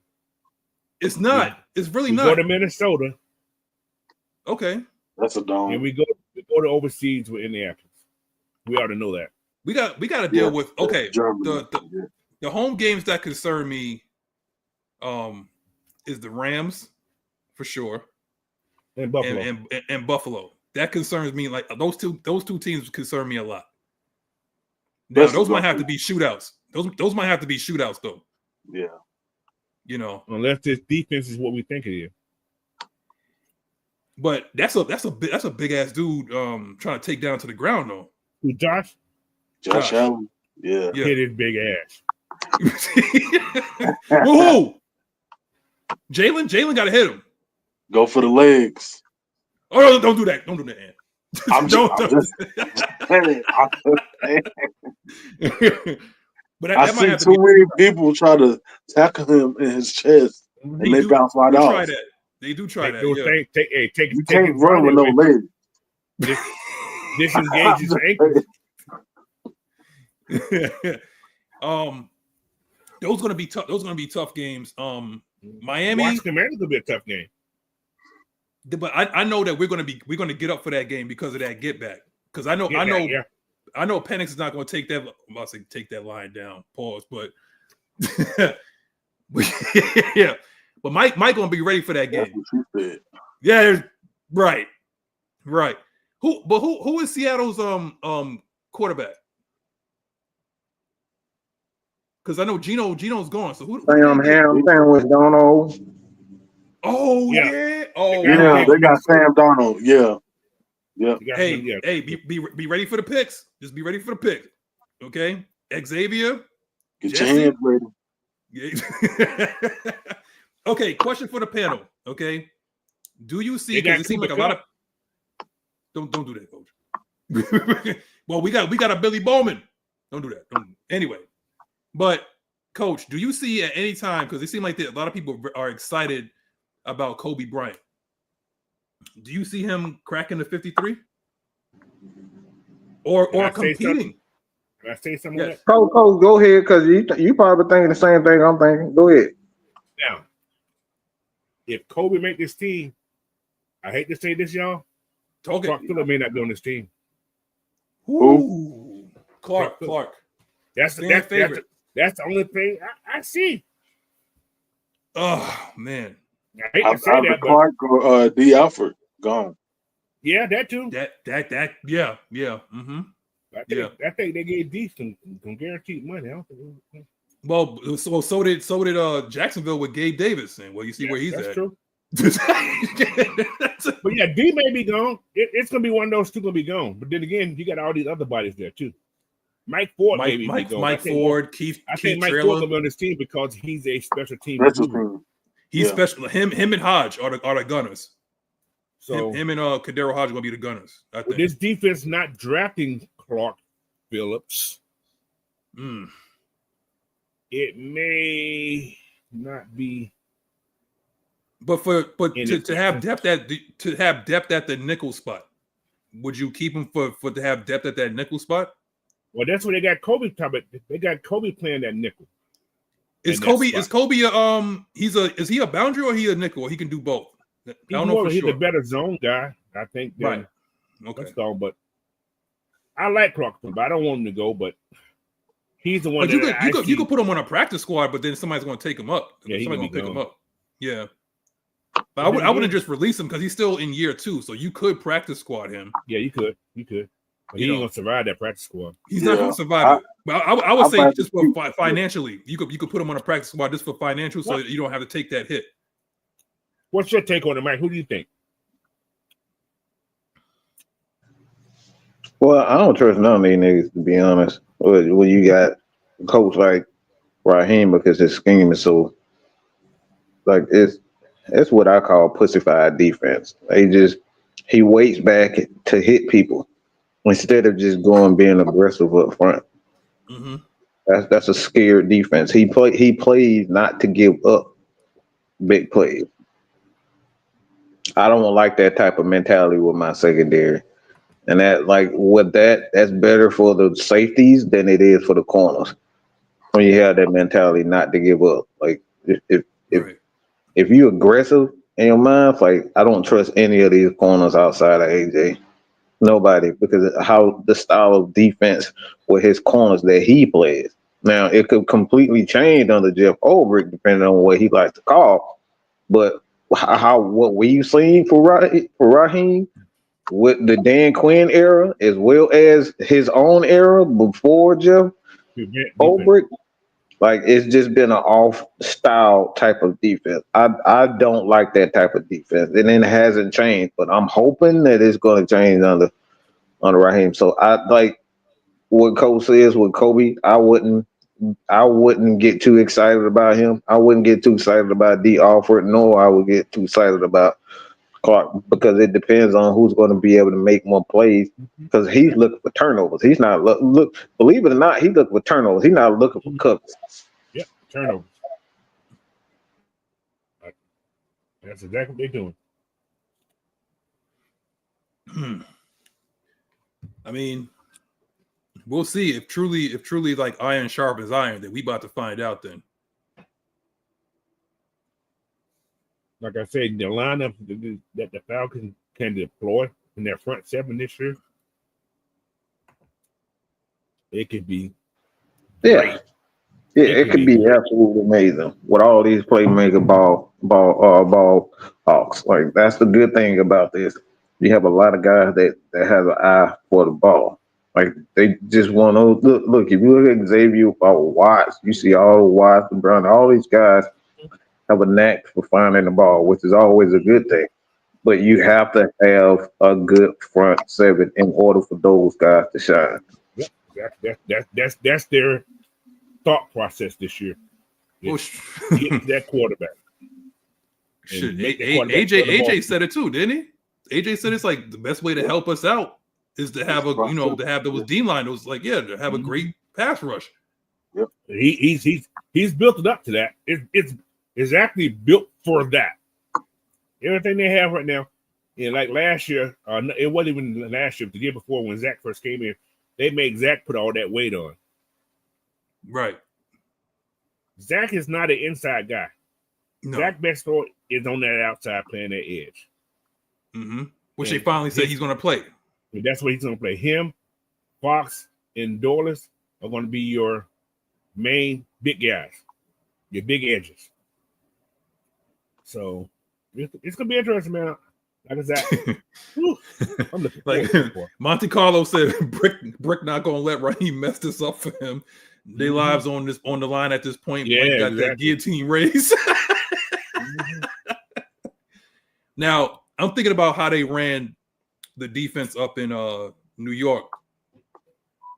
Speaker 1: It's not. It's really not.
Speaker 4: We go to Minnesota.
Speaker 1: Okay.
Speaker 2: That's a dome.
Speaker 4: And we go to overseas with Indianapolis. We already know that.
Speaker 1: We got to deal with the home games that concern me is the Rams for sure.
Speaker 4: And Buffalo.
Speaker 1: And Buffalo. That concerns me. Like those two teams concern me a lot. Now, those might have to be shootouts. Those might have to be shootouts, though.
Speaker 2: Yeah.
Speaker 1: You know,
Speaker 4: unless this defense is what we think it is.
Speaker 1: But that's a big ass dude trying to take down to the ground though.
Speaker 4: Who, Josh
Speaker 2: Allen? Yeah.
Speaker 4: Hit his big ass.
Speaker 1: Who? Jalen got to hit him.
Speaker 2: Go for the legs.
Speaker 1: Oh no! Don't do that. Don't do that, Ant. But
Speaker 2: I see too many people try to tackle him in his chest, and they bounce right off.
Speaker 1: They do try that.
Speaker 2: You can't run with no legs.
Speaker 4: Disengage his ankles.
Speaker 1: Those gonna be tough. Those gonna be tough games. Miami.
Speaker 4: Washington Commanders will be a tough game.
Speaker 1: But I know that we're gonna get up for that game because of that get back. Because I know Penix is not gonna take that. I'm about to say take that line down. Pause. But yeah. But Mike gonna be ready for that game.
Speaker 2: That's what you said.
Speaker 1: Yeah, right. Who is Seattle's quarterback? Because I know Gino's gone. So who
Speaker 6: Sam Ham sandwich going on.
Speaker 1: Oh
Speaker 4: Yeah.
Speaker 1: yeah. Oh
Speaker 2: Yeah,
Speaker 1: wow.
Speaker 2: they got Sam Darnold. Yeah.
Speaker 1: Hey, be ready for the picks. Just be ready for the pick. Okay. Xavier.
Speaker 2: Get
Speaker 1: Jesse.
Speaker 2: your hands ready.
Speaker 1: Yeah. Okay, question for the panel. Okay. Do you see, because it seems like a lot of don't do that, coach. Well, we got a Billy Bowman. Don't do that. Anyway. But coach, do you see at any time, because it seems like a lot of people are excited about Kobe Bryant. Do you see him cracking the 53? Or competing?
Speaker 4: Can I say something?
Speaker 1: Yes.
Speaker 6: Coach, go ahead, because you probably thinking the same thing I'm thinking. Go ahead.
Speaker 4: Now, if Kobe make this team, I hate to say this, y'all.
Speaker 1: Clark
Speaker 4: Phillip may not be on this team.
Speaker 1: Ooh. Clark.
Speaker 4: That's
Speaker 1: favorite.
Speaker 4: That's the only thing I see.
Speaker 1: Oh man.
Speaker 4: I hate to say that, but
Speaker 2: Clark or D. Alford gone.
Speaker 4: yeah, that too.
Speaker 1: That yeah. Mm-hmm.
Speaker 4: I think they gave D some guaranteed money. I don't think
Speaker 1: Well, so did Jacksonville with Gabe Davis, and you see where he's
Speaker 4: that's
Speaker 1: at.
Speaker 4: True. But yeah, D may be gone. It's gonna be one of those two gonna be gone. But then again, you got all these other bodies there too. Mike Ford maybe be gone.
Speaker 1: Mike Ford, Keith.
Speaker 4: I think Mike
Speaker 1: Trailer.
Speaker 4: Ford will be on this team because he's a special team.
Speaker 1: He's special. Him and Hodge are the gunners.
Speaker 4: So
Speaker 1: him and Kadero Hodge gonna be the gunners. I think.
Speaker 4: With this defense not drafting Clark Phillips, it may not be.
Speaker 1: But to have depth at the nickel spot, would you keep him for to have depth at that nickel spot?
Speaker 4: Well, that's what they got Kobe covered. They got Kobe playing that nickel.
Speaker 1: Is Kobe is he a boundary or he a nickel? Or he can do both. I don't know for
Speaker 4: he's
Speaker 1: sure.
Speaker 4: a better zone guy, I think.
Speaker 1: Right. Okay.
Speaker 4: But I like Clark, but I don't want him to go. But he's the one.
Speaker 1: But you could put him on a practice squad, but then somebody's going to take him up.
Speaker 4: Yeah,
Speaker 1: somebody's going to pick him up. Yeah. But I wouldn't just release him because he's still in year 2, so you could practice squad him.
Speaker 4: Yeah, you could. But he ain't gonna survive that practice squad.
Speaker 1: He's not gonna survive it. But I would say just for financially, you could put him on a practice squad just for financial, so that you don't have to take that hit.
Speaker 4: What's your take on it, Mike? Who do you think?
Speaker 6: Well, I don't trust none of these niggas, to be honest. When you got a coach like Raheem, because his scheme is so like it's what I call pussified defense. He waits back to hit people instead of just being aggressive up front.
Speaker 1: Mm-hmm.
Speaker 6: That's a scared defense. He plays not to give up big plays. I don't like that type of mentality with my secondary. And that's better for the safeties than it is for the corners. When you have that mentality not to give up. Like if you're aggressive in your mind, like I don't trust any of these corners outside of AJ. Nobody, because how the style of defense with his corners that he plays. Now it could completely change under Jeff Ulbrich depending on what he likes to call. But what we've seen for Raheem with the Dan Quinn era as well as his own era before Jeff Ulbrich, like it's just been an off style type of defense. I don't like that type of defense, and it hasn't changed. But I'm hoping that it's going to change under Raheem. So I like what Coach says with Kobe. I wouldn't get too excited about him. I wouldn't get too excited about D. Alford, nor I would get too excited about Clark, because it depends on who's going to be able to make more plays. Because he's looking for turnovers. He's not look. Believe it or not, he's looking for turnovers. He's not looking for covers.
Speaker 4: Yeah, turnovers. That's exactly what they're doing.
Speaker 1: I mean, we'll see if truly like iron sharpens iron. That we about to find out then.
Speaker 4: Like I said, the lineup that the Falcons can deploy in their front seven this year, it could be great.
Speaker 6: Yeah, it could be absolutely amazing with all these playmaker ball hawks. Like that's the good thing about this. You have a lot of guys that have an eye for the ball. Like they just want to look. If you look at Xavier Watts, you see all the Watts, Brown, all these guys have a knack for finding the ball, which is always a good thing. But you have to have a good front seven in order for those guys to shine.
Speaker 4: Yep, that's their thought process this year. Get that quarterback.
Speaker 1: Shit, AJ said it too, didn't he? AJ said it's like the best way to help us out is to have to have those D line. It was like, to have a great pass rush.
Speaker 2: Yep.
Speaker 4: He's built it up to that. It's actually built for that. Everything they have right now, like last year, it wasn't even last year, the year before when Zach first came in, they made Zach put all that weight on.
Speaker 1: Right.
Speaker 4: Zach is not an inside guy.
Speaker 1: No.
Speaker 4: Zach Bextor is on that outside playing that edge.
Speaker 1: Mm-hmm. Which they finally said he's going to play.
Speaker 4: And that's what he's going to play. Him, Fox, and Dorless are going to be your main big guys, your big edges. So it's going to be interesting, man. Like I said, I'm looking
Speaker 1: like Monte Carlo said, Brick not going to let Raheem mess this up for him. Their lives on the line at this point.
Speaker 4: Yeah,
Speaker 1: got that guillotine raise. Now, I'm thinking about how they ran the defense up in New York.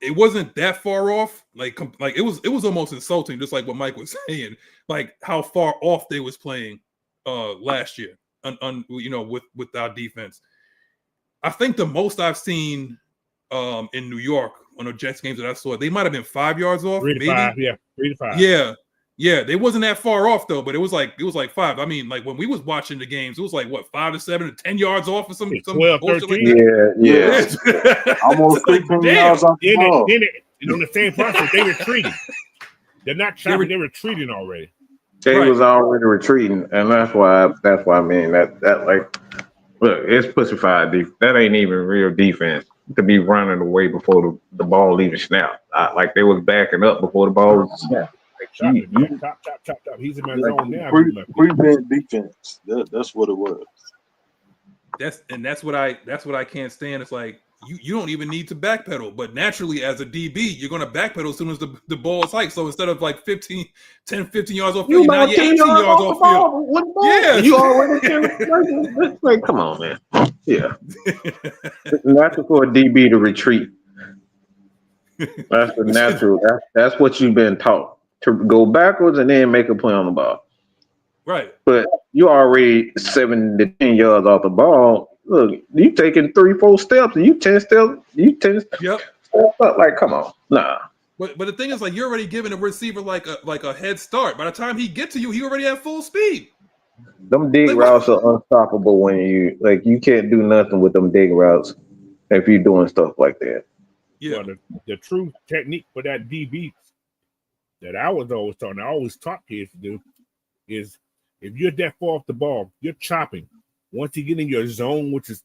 Speaker 1: It wasn't that far off. Like it was almost insulting, just like what Mike was saying. Like how far off they was playing last year, with our defense. I think the most I've seen in New York on the Jets games that I saw, they might have been 5 yards off.
Speaker 4: 3 to 5, yeah, 3 to 5.
Speaker 1: Yeah, they wasn't that far off though, but it was like 5. I mean, like when we was watching the games, it was like what 5 to 7 to 10 yards off or some
Speaker 4: 12, 13.
Speaker 1: Like that.
Speaker 2: Yeah. Almost 15 yards off the ball.
Speaker 4: Then on the same process, they retreating. They're not chopping, they're retreating already.
Speaker 6: They was already retreating, and that's why I mean that like look, it's pussified defense. That ain't even real defense to be running away before the ball even snapped. Like they was backing up before the ball was snapped.
Speaker 4: Chop. He's in my zone now.
Speaker 2: Prevent defense. That's what it was.
Speaker 1: That's what I can't stand. It's like you don't even need to backpedal, but naturally as a DB, you're going to backpedal as soon as the ball is hiked. So instead of like 15 yards off field, now you're 18 yards off field. Yeah, you already
Speaker 6: like, come on, man. Yeah, natural for a DB to retreat. That's the natural. That's what you've been taught, to go backwards and then make a play on the ball.
Speaker 1: Right.
Speaker 6: But you already 7 to 10 yards off the ball. Look, you taking 3-4 steps and you 10 steps.
Speaker 1: Yep.
Speaker 6: Up. Like, come on. Nah.
Speaker 1: But the thing is, like, you're already giving a receiver like a head start. By the time he gets to you, he already have full speed.
Speaker 6: Them dig routes are unstoppable when you can't do nothing with them dig routes if you're doing stuff like that.
Speaker 1: Yeah.
Speaker 4: Well, the true technique for that DB that I was always taught, I always taught kids to do, is if you're that far off the ball, you're chopping. Once you get in your zone, which is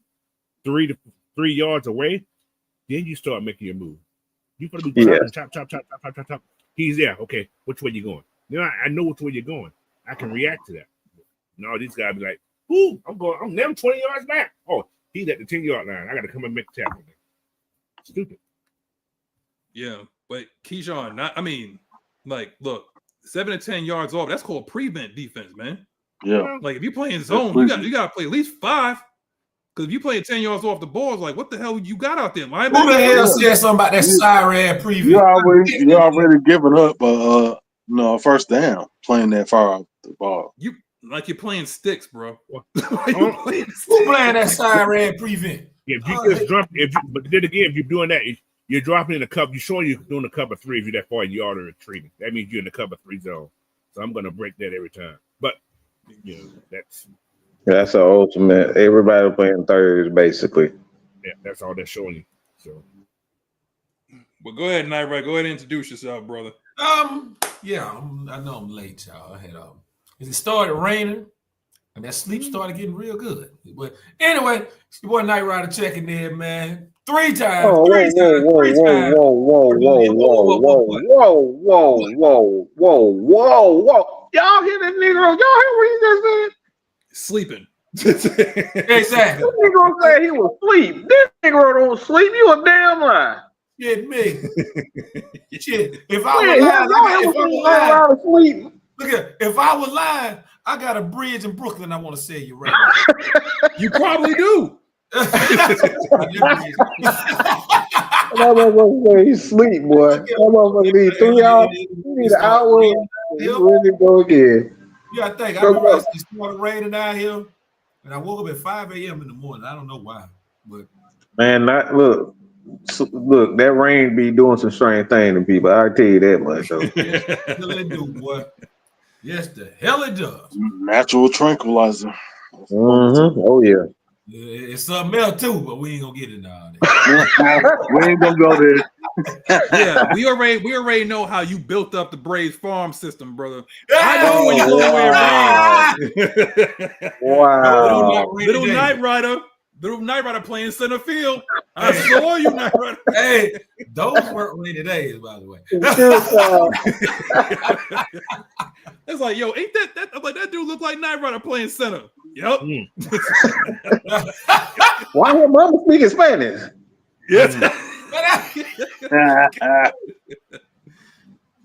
Speaker 4: 3 yards away, then you start making your move. You're going to be chopping, chop. He's there. Okay, which way you going? I know which way you're going. I can react to that. No, these guys be like, ooh, I'm never 20 yards back. Oh, he's at the 10-yard line. I got to come and make a tackle. Stupid.
Speaker 1: Yeah, but Keyshawn, look, 7 to 10 yards off, that's called prevent defense, man.
Speaker 2: Yeah.
Speaker 1: Like if you're playing zone, you got to play at least 5. Because if you play 10 yards off the ball, it's like, what the hell you got out there? Who
Speaker 7: the hell said something about that siren preview?
Speaker 2: You're already giving up a first down playing that far off the ball.
Speaker 1: You're playing sticks, bro.
Speaker 7: Who playing that siren prevent?
Speaker 4: If you just drop, but then again, if you're doing that, you're dropping in the cover. You're showing you're doing the cover 3. If you're that far, you are retreating. That means you're in the cover 3 zone. So I'm going to break that every time. But
Speaker 6: that's the ultimate. Everybody playing thirds, basically.
Speaker 4: Yeah, that's all they're showing you. So,
Speaker 1: well, go ahead, Nyght. Go ahead and introduce yourself, brother.
Speaker 7: Yeah, I know I'm late, y'all. It started raining, and that sleep started getting real good. But anyway, it's your boy Nyght Ryder checking in, man. 3 times.
Speaker 6: Whoa. Y'all hear that Negro? Y'all hear what he just said?
Speaker 1: Sleeping.
Speaker 7: Exactly.
Speaker 6: This Negro said he was asleep. This Negro don't sleep. You a damn lie.
Speaker 7: Shit, me. Shit. If I
Speaker 6: Man,
Speaker 7: was lying, look at, if I was lying, I got a bridge in Brooklyn I want to sell you right now.
Speaker 1: You probably do.
Speaker 6: That motherfucker say he sleep, boy. That motherfucker need 3 hours. He need an hour. He ready to go again.
Speaker 7: Yeah, I think I remember it started raining out here, and I woke up at 5 a.m. in the morning. I don't know why, but
Speaker 6: Man, look, that rain be doing some strange things to people. I tell you that much. Though.
Speaker 7: yes, the hell it do, boy. Yes, the hell it does.
Speaker 2: Natural tranquilizer.
Speaker 6: Mm-hmm. Oh yeah.
Speaker 7: It's something else too, but we ain't gonna get into all that.
Speaker 2: We ain't gonna go there.
Speaker 1: Yeah, we already know how you built up the Braves farm system, brother. I know when you go away.
Speaker 6: Wow.
Speaker 1: Little Nyght Ryder playing center field. I saw you, Nyght Ryder.
Speaker 7: Hey, those weren't rainy days, by the way.
Speaker 1: It's like, yo, ain't that I'm like, that dude look like Nyght Ryder playing center. Yep.
Speaker 6: Why her mama speaking Spanish?
Speaker 1: Yes.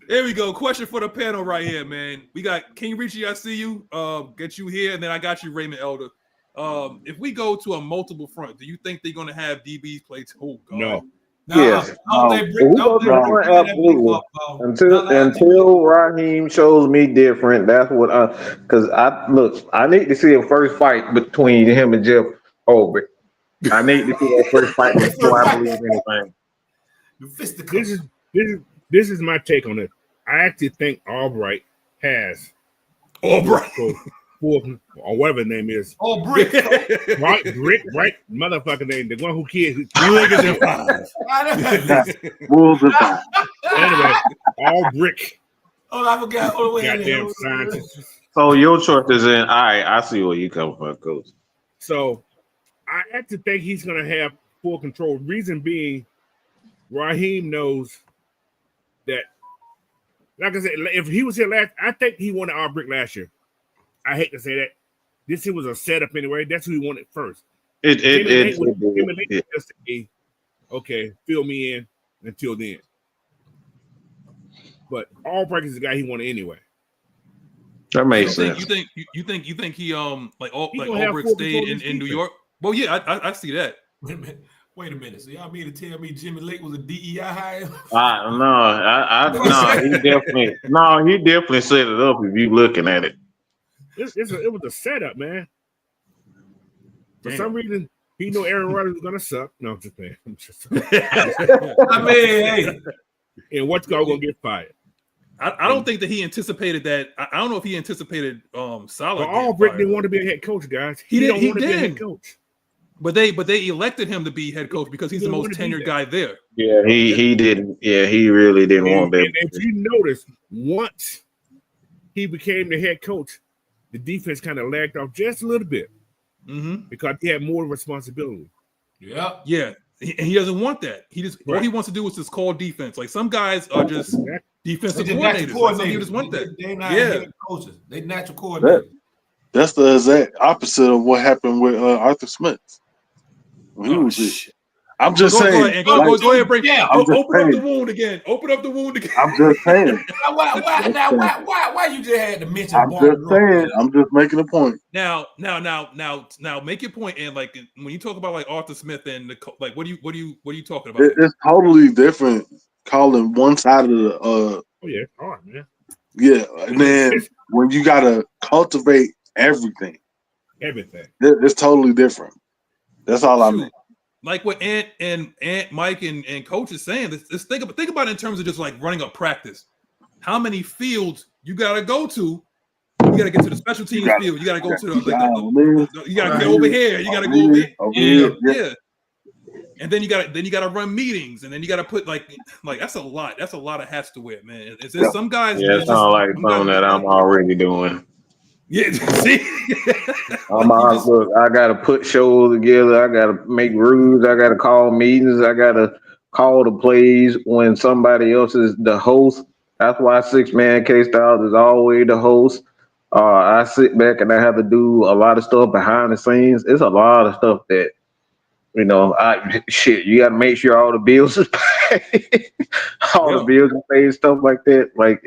Speaker 1: There we go. Question for the panel right here, man. We got King Richie. I see you. Get you here, and then I got you, Raymond Elder. If we go to a multiple front, do you think they're going to have DBs play? Oh God.
Speaker 4: No.
Speaker 6: Yes. Absolutely. Until Raheem shows me different, that's what because I need to see a first fight between him and Jeff Holbrook. I need to see that first fight before I believe anything.
Speaker 4: This is my take on it. I actually think Albright has
Speaker 1: Albright.
Speaker 4: Or whatever his name is.
Speaker 7: Oh, Brick.
Speaker 4: Right, motherfucking name. The one who killed.
Speaker 1: Niggas in five.
Speaker 2: Wolves and five.
Speaker 4: Anyway, all brick.
Speaker 7: Oh, I forgot. Oh, wait,
Speaker 4: Goddamn scientists.
Speaker 6: So your choice is in. All right, I see where you come from, Coach.
Speaker 4: So I actually think he's going to have full control. Reason being, Raheem knows that, like I said, if he was here last, I think he wanted our brick last year. I hate to say that. This was a setup anyway. That's who he wanted first. Just say, okay, fill me in until then. But Albright is the guy he wanted anyway.
Speaker 6: That makes sense.
Speaker 1: You think he Albright stayed in New York? Well, yeah, I see that.
Speaker 7: Wait a minute. So y'all mean to tell me Jimmy Lake was a DEI hire?
Speaker 6: He definitely set it up. If you looking at it.
Speaker 4: It was a setup, man. For some reason, he knew Aaron Rodgers was gonna suck. No, I'm just saying.
Speaker 7: I mean, hey.
Speaker 4: And what's gonna get fired?
Speaker 1: I don't think that he anticipated that. I don't know if he anticipated Solid.
Speaker 4: But Albright didn't want to be a head coach, guys. He don't want to be a head coach.
Speaker 1: But they elected him to be head coach because he's the most tenured guy there.
Speaker 6: Yeah, he didn't. Yeah, he really didn't want that.
Speaker 4: And if you notice, once he became the head coach, the defense kind of lagged off just a little bit because he had more responsibility.
Speaker 7: Yeah.
Speaker 1: He doesn't want that. All he wants to do is just call defense. Like some guys are just defensive coordinators. Some people just want that.
Speaker 7: They're not head coaches. They natural coordinators.
Speaker 2: That's the exact opposite of what happened with Arthur Smith. When he was here. I'm just saying.
Speaker 1: Go ahead, break. Yeah, open up the wound again. Open up the wound again.
Speaker 2: I'm just saying.
Speaker 7: Why you just had to mention?
Speaker 2: I'm just saying. I'm just making a point.
Speaker 1: Now, make your point. And like when you talk about like Arthur Smith and what are you talking about?
Speaker 2: It's totally different calling one side of the.
Speaker 4: Oh yeah, it's hard, man.
Speaker 2: Yeah, and then when you gotta cultivate everything, it's totally different. That's all I mean.
Speaker 1: Like what Ant, Mike, and Coach is saying. Let's think about it in terms of just like running a practice. How many fields you gotta go to? You gotta get to the special teams field. You gotta go to you gotta get over here. You gotta go over here. Yeah. And then you gotta run meetings, and then you gotta put like that's a lot. That's a lot of hats to wear, man. Is there some guys?
Speaker 6: Yeah, it's not like something that I'm already doing.
Speaker 1: Yeah, see,
Speaker 6: look, I gotta put shows together. I gotta make rules. I gotta call meetings. I gotta call the plays when somebody else is the host. That's why 6-man K-Styles is always the host. I sit back and I have to do a lot of stuff behind the scenes. It's a lot of stuff that You know, you got to make sure all the bills is paid, all the bills are paid, stuff like that. Like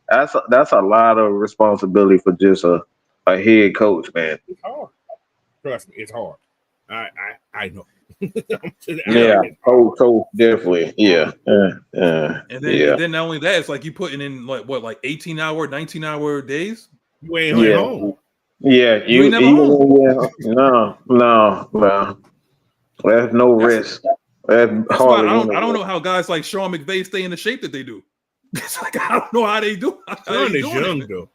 Speaker 6: that's a lot of responsibility for just a head coach, man.
Speaker 4: It's hard. Trust me, it's hard. I know.
Speaker 6: Yeah, so definitely, yeah.
Speaker 1: And then not only that, it's like you putting in like 18-hour, 19-hour days.
Speaker 4: You ain't home.
Speaker 6: Yeah,
Speaker 1: you ain't never home.
Speaker 6: No. There's no risk.
Speaker 1: That's why I don't know how guys like Sean McVay stay in the shape that they do. It's like I don't know how they do.
Speaker 4: Sean is young though.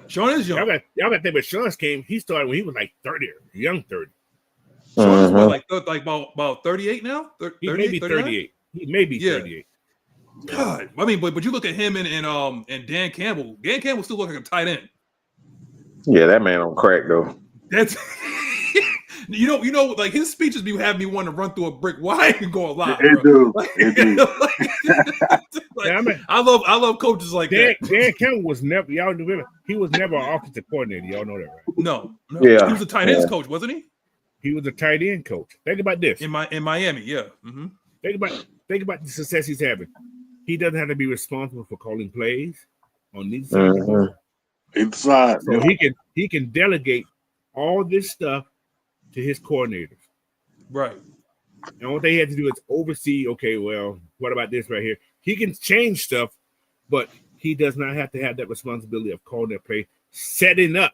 Speaker 1: Sean is young.
Speaker 4: Y'all got to think, but Sean's he started when he was like 30, young 30.
Speaker 1: Sean's like about 38 now.
Speaker 4: He may be 38. He may be 38.
Speaker 1: God, I mean, but you look at him and Dan Campbell. Dan Campbell still look like a tight end.
Speaker 6: Yeah, that man on crack though.
Speaker 1: That's you know, like his speeches be having me want to run through a brick wall and go alive.
Speaker 2: It do.
Speaker 1: I love coaches like that.
Speaker 4: Dan Campbell was never he was never an offensive coordinator. Y'all know that, right?
Speaker 1: No.
Speaker 6: Yeah.
Speaker 1: He was a tight ends coach, wasn't he?
Speaker 4: He was a tight end coach. Think about this.
Speaker 1: In Miami, yeah. Mm-hmm.
Speaker 4: Think about the success he's having. He doesn't have to be responsible for calling plays on these sides.
Speaker 2: Inside.
Speaker 4: So he can delegate all this stuff to his coordinators.
Speaker 1: Right.
Speaker 4: And what they had to do is oversee, okay, well, what about this right here? He can change stuff, but he does not have to have that responsibility of calling that play, setting up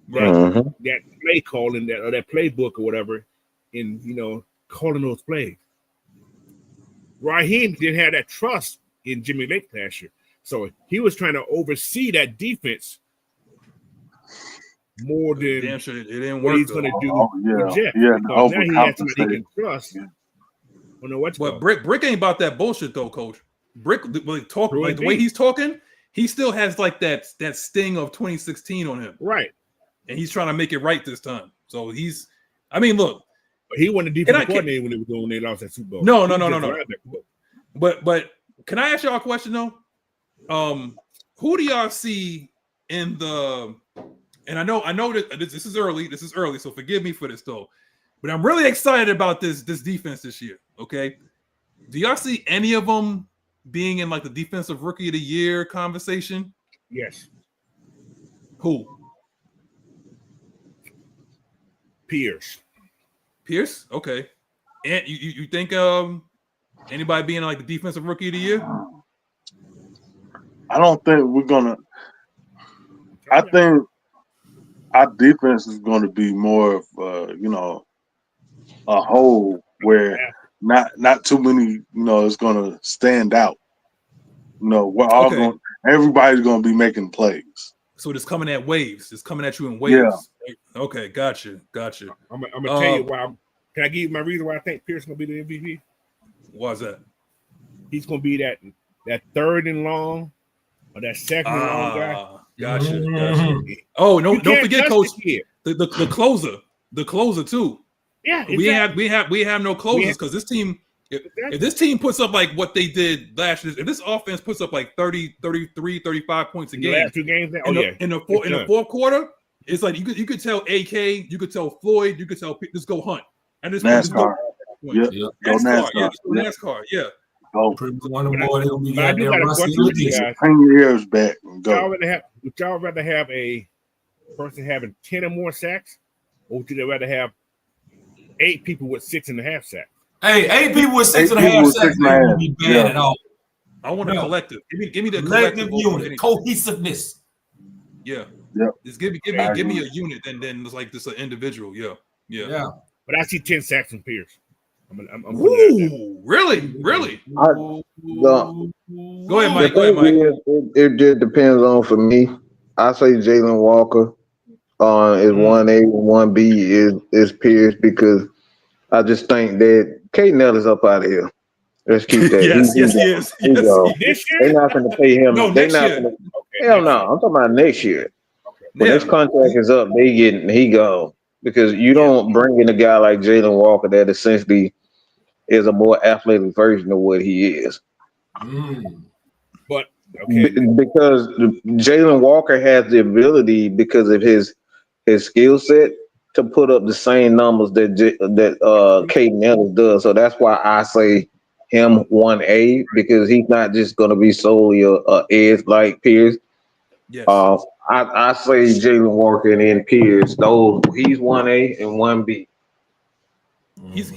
Speaker 4: that play calling or that playbook or whatever, in calling those plays. Raheem didn't have that trust in Jimmy Lake last year. So he was trying to oversee that defense more than
Speaker 1: damn sure it didn't
Speaker 4: what
Speaker 1: work.
Speaker 4: He's going to do with Jeff.
Speaker 2: Yeah,
Speaker 4: because now he has somebody he can trust.
Speaker 1: But Brick ain't about that bullshit though, Coach. Brick the way he's talking, he still has like that sting of 2016 on him.
Speaker 4: Right.
Speaker 1: And he's trying to make it right this time. So look.
Speaker 4: But he wasn't a defensive coordinator when they lost that Super Bowl.
Speaker 1: No. But can I ask y'all a question though? Who do y'all see in the? And I know that this is early. This is early, so forgive me for this though. But I'm really excited about this defense this year. Okay, do y'all see any of them being in like the defensive rookie of the year conversation?
Speaker 4: Yes.
Speaker 1: Who?
Speaker 4: Pierce.
Speaker 1: Okay. And you think anybody being like the defensive rookie of the year?
Speaker 2: I don't think we're gonna. I think our defense is going to be more of a whole where not too many is going to stand out. We're all everybody's going to be making plays.
Speaker 1: So it's coming at waves. It's coming at you in waves. Yeah. Okay, gotcha.
Speaker 4: I'm gonna tell you why. Can I give you my reason why I think Pierce is gonna be the MVP?
Speaker 1: Why is that?
Speaker 4: He's gonna be that third and long or that second and long guy.
Speaker 1: Gotcha. Oh no! Don't forget, Coach. The closer too.
Speaker 4: Yeah,
Speaker 1: exactly. we have no closers because this team. If this team puts up like what they did last year, if this offense puts up like 30, 33, 35 points a game,
Speaker 4: last 2 games,
Speaker 1: in the fourth quarter, it's like you could tell AK, you could tell Floyd, you could tell just go Hunt and just
Speaker 2: NASCAR.
Speaker 1: NASCAR. Yeah.
Speaker 2: Go.
Speaker 7: One of them boys will be out there.
Speaker 2: Bring your ears back and go.
Speaker 4: Would y'all rather have a person having 10 or more sacks, or would you rather have 8 people with 6.5 sacks?
Speaker 7: Hey, 8 people with 6.5 sacks wouldn't be bad at all.
Speaker 1: I want a collective. Give me the
Speaker 7: collective unit, cohesiveness.
Speaker 1: Yeah.
Speaker 2: Yep.
Speaker 1: Just give me a unit, and then it's like this an individual. Yeah.
Speaker 4: But I see 10 sacks from Pierce. I'm
Speaker 1: Ooh, really?
Speaker 6: Go
Speaker 1: ahead, Mike.
Speaker 6: It just depends on, for me, I say Jalen Walker is 1A and 1B is Pierce, because I just think that K-Nell is up out of here. Let's keep that.
Speaker 1: Yes, he is.
Speaker 6: They're not going to pay him.
Speaker 1: No,
Speaker 6: they're not going to. Hell no. I'm talking about next year. When his contract is up, he gone. Because you don't bring in a guy like Jalen Walker that essentially is a more athletic version of what he is.
Speaker 4: But
Speaker 6: because Jalen Walker has the ability, because of his skill set, to put up the same numbers that Caden Ellis does. So that's why I say him 1A, because he's not just going to be solely a edge like Pierce.
Speaker 1: Yes.
Speaker 6: I say Jalen Walker and then Pierce. He's 1A and 1B.
Speaker 1: He's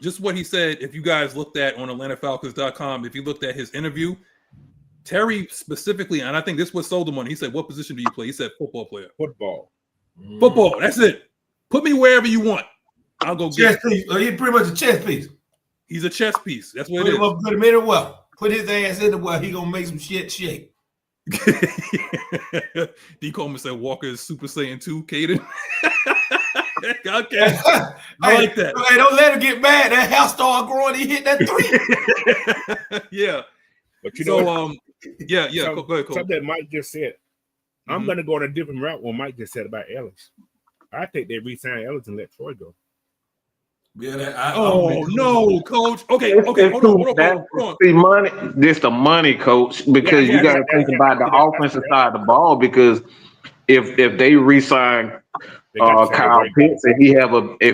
Speaker 1: just what he said. If you guys looked at on AtlantaFalcons.com, if you looked at his interview, Terry specifically, and I think this was sold him on. He said, "What position do you play?" He said, "Football player."
Speaker 4: Football.
Speaker 1: That's it. Put me wherever you want. I'll go get
Speaker 7: chess piece. He's pretty much a chess piece.
Speaker 1: He's a chess piece. That's what
Speaker 7: Put
Speaker 1: it
Speaker 7: him
Speaker 1: is.
Speaker 7: up, put him in the well. Put his ass in the well. He gonna make some shit shake.
Speaker 1: D. Coleman said Walker is Super Saiyan 2, Caden. Okay. I like that.
Speaker 7: Hey, don't let him get mad. That hair started growing. He hit that 3.
Speaker 1: Yeah.
Speaker 4: But you know,
Speaker 1: yeah. Go ahead, Cole.
Speaker 4: Something that Mike just said. I'm going to go on a different route. What Mike just said about Ellis. I think they re-sign Ellis and let Troy go.
Speaker 7: Yeah.
Speaker 1: No, Coach. Okay. Hold on.
Speaker 6: See, money. This the money, Coach, because you got to think about the offensive side of the ball. Because if they re-sign Kyle Pitts, if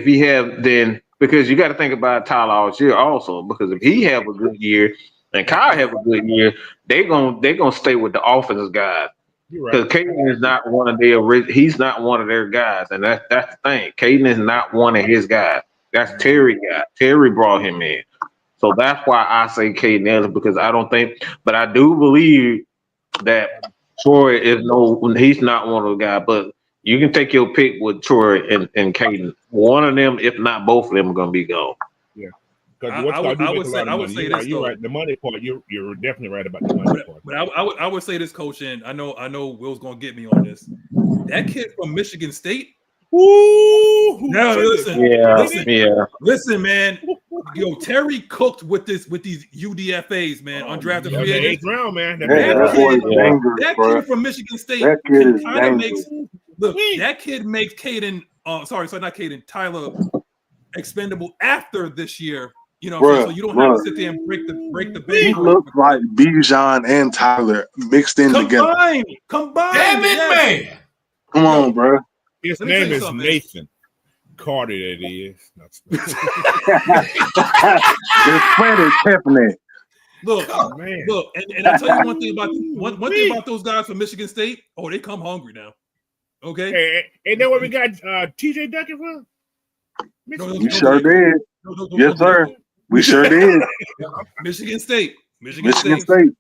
Speaker 6: he have then, because you got to think about Tyler Algier also, because if he have a good year and Kyle have a good year, they gonna stay with the offensive guys. Because Caden is not one of he's not one of their guys, and that's the thing. Caden is not one of his guys. That's Terry guy. Terry brought him in, so that's why I say Caden Ellis, because I don't think, but I do believe that Troy is he's not one of the guys, but. You can take your pick with Troy and Caden. One of them, if not both of them, are going to be gone.
Speaker 4: Yeah.
Speaker 1: I would say this.
Speaker 4: You're right. The money part, you're definitely right about the money part.
Speaker 1: But I would say this, Coach, and I know Will's going to get me on this. That kid from Michigan State. Now listen, man. Yo, Terry cooked with these UDFAs, man. Undrafted free agents.
Speaker 4: Round, man.
Speaker 1: That kid from Michigan State kind of makes. Look, that kid makes Caden, not Caden, Tyler expendable after this year. You know, so you don't have to sit there and break the bank.
Speaker 2: He looks like Bijan and Tyler mixed in together.
Speaker 1: Combined.
Speaker 7: Damn it, man.
Speaker 2: Come on, bro.
Speaker 4: His name is Nathan Carter. That is.
Speaker 2: It's funny, Tiffany.
Speaker 1: Look, and I tell you one thing about those guys from Michigan State. Oh, they come hungry now. Okay.
Speaker 4: Hey, ain't that what we got TJ Duckett from?
Speaker 2: We sure did. Yes, sir. We sure did.
Speaker 1: Michigan State.
Speaker 2: Michigan State.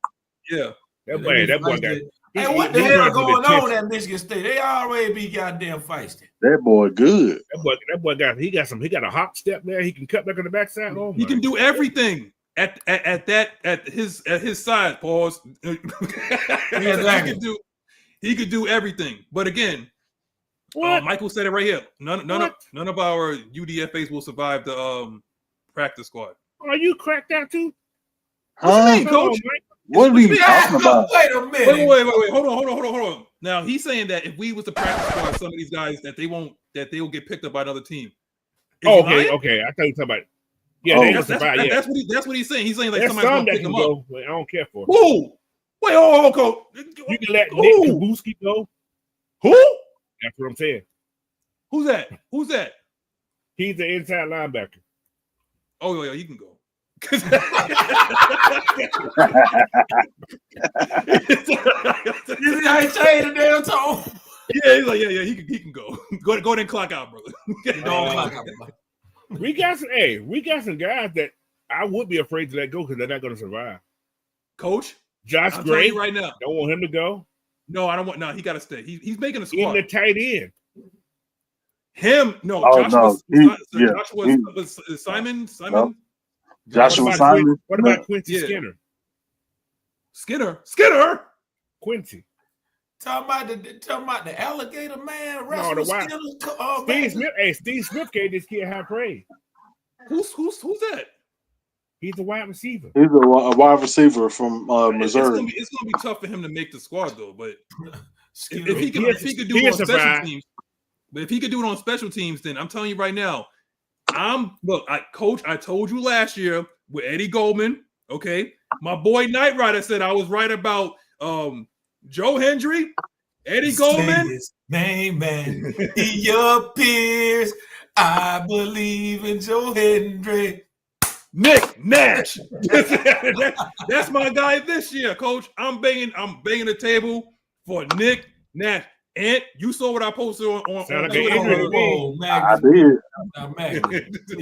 Speaker 1: Yeah.
Speaker 4: That boy got.
Speaker 7: Hey, what the hell going on at Michigan State? They already be goddamn feisty.
Speaker 2: That boy good.
Speaker 4: That boy got a hop step there. He can cut back on the backside. Oh,
Speaker 1: he can do everything at his size. Pause. He could do everything. But again, Michael said it right here. None of our UDFAs will survive the practice squad.
Speaker 4: Are you cracked out too?
Speaker 1: What you mean, Coach?
Speaker 2: What are you talking about?
Speaker 7: Wait a minute.
Speaker 1: Wait. Hold on. Now he's saying that if we was to practice squad, some of these guys that they will get picked up by another team.
Speaker 4: Okay. I thought you were talking about. Yeah,
Speaker 1: that's what he's saying. He's saying like
Speaker 4: there's
Speaker 1: somebody's gonna pick them up.
Speaker 4: I don't care for.
Speaker 1: Who? Wait, hold on, Coach.
Speaker 4: You can let Nick Kabuski go.
Speaker 1: Who?
Speaker 4: That's what I'm saying.
Speaker 1: Who's that?
Speaker 4: He's the inside linebacker.
Speaker 1: Oh yeah, he can go.
Speaker 7: You see how he changed the damn tone?
Speaker 1: Yeah, he's like, yeah, he can go. Go ahead and clock out, brother.
Speaker 4: We got some guys that I would be afraid to let go because they're not going to survive.
Speaker 1: Coach,
Speaker 4: Josh Gray,
Speaker 1: right now,
Speaker 4: don't want him to go.
Speaker 1: No, I don't want. No, he got to stay. He's making a squad.
Speaker 4: Even the tight end.
Speaker 1: Him? No, Simon.
Speaker 2: No. Joshua Simon.
Speaker 4: What about Quincy Skinner?
Speaker 1: Skinner.
Speaker 4: Quincy.
Speaker 7: Talking about the alligator man.
Speaker 4: No, the white. Steve Smith gave this kid high praise.
Speaker 1: Who's that?
Speaker 4: He's a wide receiver.
Speaker 2: He's a wide receiver from Missouri.
Speaker 1: It's gonna be tough for him to make the squad though. But if he could do it on special teams, but if he could do it on special teams, then I'm telling you right now, Coach, I told you last year with Eddie Goldman. Okay, my boy Ryder said I was right about Joe Hendry Eddie Goldman.
Speaker 7: Say his name, man. He appears. I believe in Joe Hendry.
Speaker 1: Nick Nash. That's my guy this year, Coach. I'm banging the table for Nick Nash. And you saw what I posted on
Speaker 4: Sound like
Speaker 1: Twitter.
Speaker 4: an injury to me.
Speaker 7: Oh,
Speaker 2: I
Speaker 7: Maggie.
Speaker 2: did.
Speaker 7: Maggie.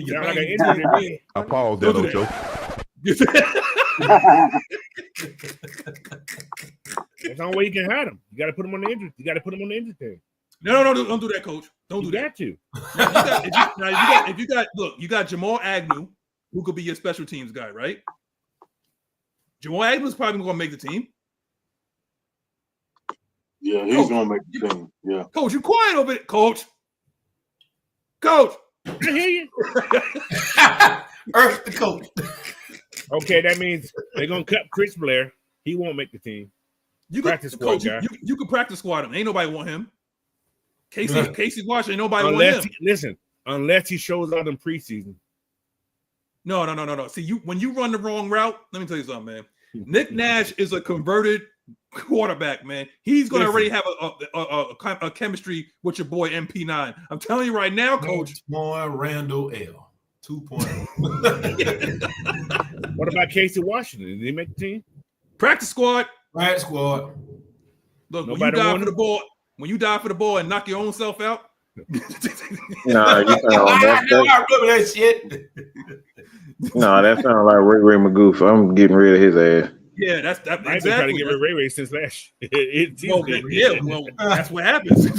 Speaker 4: Sound like an injury to me.
Speaker 8: I paused that,
Speaker 1: Don't do
Speaker 8: Ocho.
Speaker 4: That's the only way you can hide him. You got to put him on the injury. You got to put him on the injury thing.
Speaker 1: No, don't do that, Coach. Don't do that.
Speaker 4: You
Speaker 1: You got Jamal Agnew, who could be your special teams guy, right? Jamal Agnew's probably going to make the team.
Speaker 2: Yeah, he's gonna make the team. Yeah,
Speaker 1: Coach, you quiet over it, Coach. Coach.
Speaker 4: I hear you.
Speaker 7: Earth the coach.
Speaker 4: Okay, that means they're gonna cut Chris Blair. He won't make the team.
Speaker 1: You
Speaker 4: Practice
Speaker 1: could,
Speaker 4: squad
Speaker 1: Coach,
Speaker 4: guy.
Speaker 1: you could practice squad him. Ain't nobody want him. Casey's watching. Ain't nobody
Speaker 4: Unless
Speaker 1: want him.
Speaker 4: unless he shows out in preseason.
Speaker 1: No. See, when you run the wrong route, let me tell you something, man. Nick Nash is a converted quarterback, man. He's going to already have a chemistry with your boy MP9. I'm telling you right now, Coach.
Speaker 7: More Randall L. 2.0.
Speaker 4: What about Casey Washington? Did he make the team?
Speaker 1: Practice squad.
Speaker 7: Right squad.
Speaker 1: Look, when
Speaker 4: Nobody
Speaker 1: you die
Speaker 4: wanted
Speaker 1: for the ball, and knock your own self out.
Speaker 6: Nah, you
Speaker 7: I remember that shit.
Speaker 6: No, that sounds like Ray Magoo. I'm getting rid of his ass.
Speaker 1: Yeah, that's
Speaker 4: I've been
Speaker 1: exactly.
Speaker 4: trying to get rid of Ray since last year.
Speaker 1: Well, that's what happens.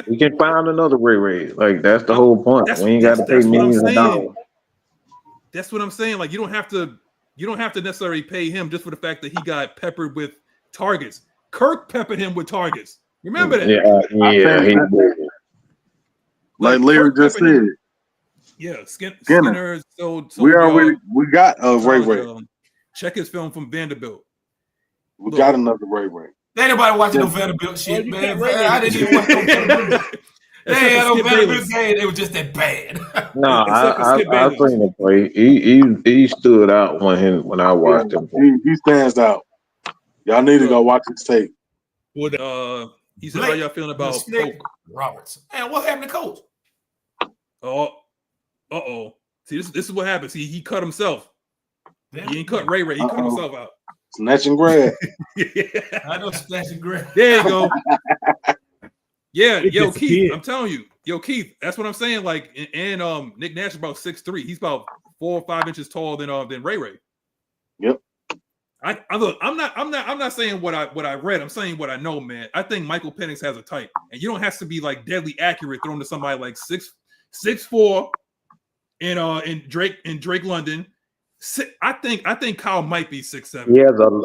Speaker 6: We can find another Ray. Like that's the whole point. We ain't got to pay
Speaker 1: that's what I'm
Speaker 6: millions of
Speaker 1: saying.
Speaker 6: dollars.
Speaker 1: That's what I'm saying. Like you don't have to necessarily pay him just for the fact that he got peppered with targets. Kirk peppered him with targets. Remember that?
Speaker 6: Yeah.
Speaker 2: like Larry just said.
Speaker 1: Yeah, Skinner. So
Speaker 2: We got Ray.
Speaker 1: Check his film from Vanderbilt.
Speaker 2: We got another Ray.
Speaker 7: Ain't nobody watching no Vanderbilt shit,
Speaker 4: you
Speaker 7: man.
Speaker 4: can't
Speaker 7: I didn't even watch no Vanderbilt. They had no
Speaker 1: Skip
Speaker 7: Vanderbilt
Speaker 1: Bayless.
Speaker 7: game. They were just that bad.
Speaker 6: No,
Speaker 1: Except for
Speaker 6: I
Speaker 1: Skip
Speaker 6: seen him play. He stood out when I watched him.
Speaker 2: He stands out. Y'all need to go watch his tape.
Speaker 1: He said, "How y'all feeling about Coke?"
Speaker 7: Roberts? Man, what happened to Coach?
Speaker 1: Oh. See, this is what happens. He cut himself.
Speaker 7: Damn.
Speaker 1: He ain't cut Ray. He cut himself out.
Speaker 2: Snatch and grab.
Speaker 7: I know Splash and Grab.
Speaker 1: There you go. Yeah,
Speaker 4: It
Speaker 1: yo, Keith,
Speaker 4: disappeared.
Speaker 1: I'm telling you. Yo, Keith, that's what I'm saying. Like, and Nick Nash is about 6'3". He's about 4 or 5 inches taller than Ray.
Speaker 2: Yep.
Speaker 1: I'm not saying what I read. I'm saying what I know, man. I think Michael Penix has a type, and you don't have to be like deadly accurate thrown to somebody like 6'4" in Drake London. I think Kyle might be 6'7".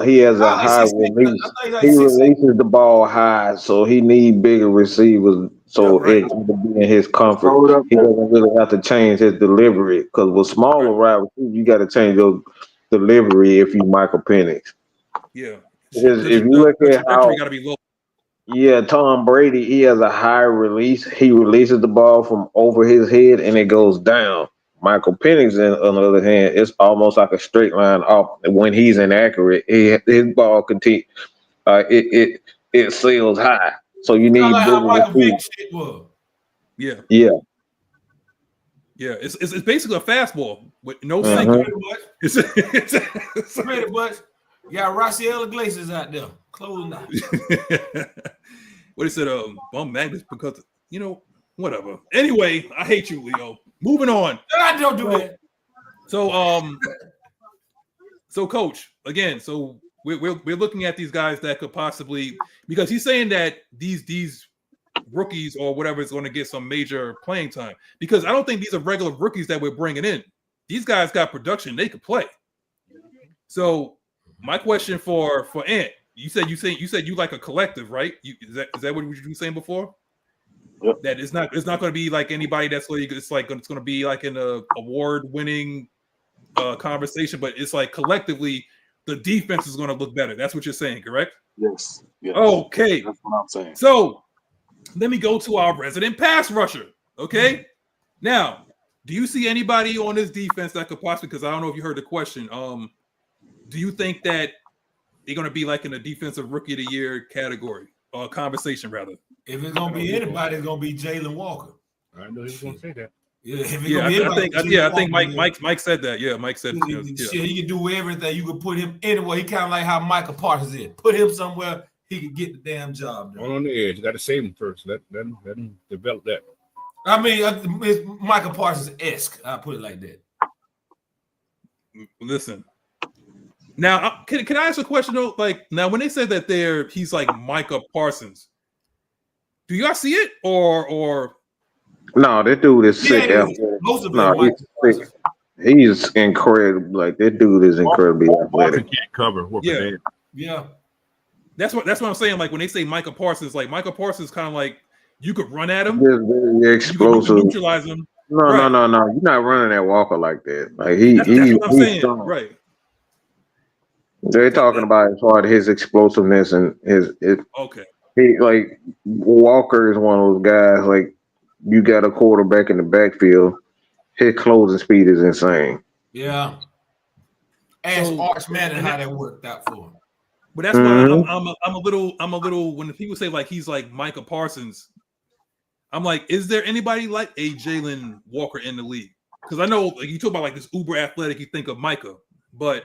Speaker 6: He has a high release. He releases the ball high, so he need bigger receivers. So it can be in his comfort. He doesn't really have to change his delivery because with smaller wide receivers, you got to change your delivery if you Michael Penix.
Speaker 1: Yeah.
Speaker 6: Because if you look at how,
Speaker 1: gotta be low.
Speaker 6: yeah, Tom Brady, he has a high release. He releases the ball from over his head and it goes down. Michael Penix, on the other hand, it's almost like a straight line up. When he's inaccurate, his ball continue. It sails high, so you need
Speaker 7: like how Michael
Speaker 6: bigger
Speaker 7: Vick shit was.
Speaker 1: Yeah. It's basically a fastball with no sinker.
Speaker 7: Pretty much. You got Raciel Iglesias out there closing out.
Speaker 1: What he said, bum Magnus because whatever. Anyway, I hate you, Leo. Moving on.
Speaker 7: I don't do that.
Speaker 1: So Coach, again, so we're looking at these guys that could possibly, because he's saying that these rookies or whatever is going to get some major playing time, because I don't think these are regular rookies that we're bringing in. These guys got production; they could play. So my question for Ant, you said you like a collective, right? Is that what you were saying before?
Speaker 2: Yep.
Speaker 1: That it's not going to be like anybody that's like it's going to be like an award-winning conversation, but it's like collectively the defense is going to look better. That's what you're saying, correct?
Speaker 2: Yes.
Speaker 1: Okay.
Speaker 2: That's what I'm saying.
Speaker 1: So let me go to our resident pass rusher. Okay. Now, do you see anybody on this defense that could possibly? Because I don't know if you heard the question. Do you think that they're gonna be like in the defensive rookie of the year category or conversation rather.
Speaker 7: If it's gonna be anybody, it's gonna be Jalen Walker.
Speaker 4: I know he was gonna say that.
Speaker 7: Yeah, if it's
Speaker 1: Yeah,
Speaker 7: gonna be anybody,
Speaker 1: I think Mike said that. Yeah, Mike said
Speaker 7: shit, he can do everything. You could put him anywhere. He kind of like how Michael Parsons is. Put him somewhere he could get the damn job done.
Speaker 4: On the edge, you got to save him first. Let him develop that.
Speaker 7: I mean, it's Michael Parsons-esque. I'll put it like that.
Speaker 1: Listen. Now, can I ask a question though? Like, now when they said that he's like Micah Parsons, do y'all see it or?
Speaker 6: No, that dude is sick.
Speaker 7: Most of
Speaker 6: No, he's sick. He's incredible. Like that dude is incredibly athletic.
Speaker 4: Can't cover.
Speaker 7: Yeah.
Speaker 1: That's what I'm saying. Like when they say Micah Parsons, like Micah Parsons, kind of like you could run at him,
Speaker 6: Just very explosive.
Speaker 1: you could neutralize him.
Speaker 6: No. You're not running that Walker like that. Like
Speaker 1: That's what I'm saying.
Speaker 6: strong.
Speaker 1: Right.
Speaker 6: They're talking about as far as his explosiveness and his.
Speaker 1: Okay.
Speaker 6: He like Walker is one of those guys. Like you got a quarterback in the backfield, his closing speed is insane.
Speaker 7: Yeah. Ask Arch Manning how that worked out for him.
Speaker 1: But that's why I'm a little when people say like he's like Micah Parsons, I'm like, is there anybody like a Jalen Walker in the league? Because I know like, you talk about like this uber athletic, you think of Micah, but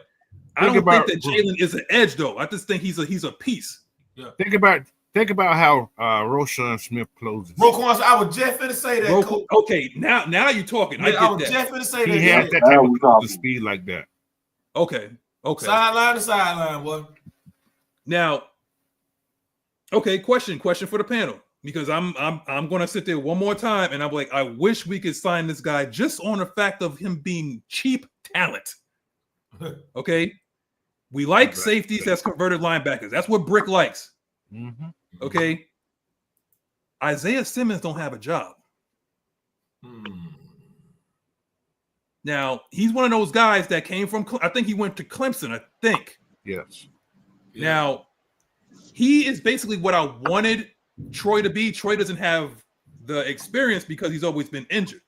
Speaker 1: I don't think that Jalen is an edge though. I just think he's a piece.
Speaker 7: Yeah.
Speaker 4: Think about how Roschon Smith closes.
Speaker 7: Roquan, I was just finna say that.
Speaker 1: Okay, now you're talking. I
Speaker 7: was
Speaker 1: get
Speaker 7: just
Speaker 1: that.
Speaker 7: finna say that.
Speaker 4: He has that type of speed like that.
Speaker 1: Okay.
Speaker 7: Sideline to sideline, boy.
Speaker 1: Now, okay, question for the panel. Because I'm gonna sit there one more time and I'm like, I wish we could sign this guy just on the fact of him being cheap talent. Okay. We like safeties that's converted linebackers. That's what Brick likes.
Speaker 4: Mm-hmm.
Speaker 1: Okay. Isaiah Simmons don't have a job. Now, he's one of those guys that came from, I think he went to Clemson, I think.
Speaker 4: Yes.
Speaker 1: Yeah. Now, he is basically what I wanted Troy to be. Troy doesn't have the experience because he's always been injured.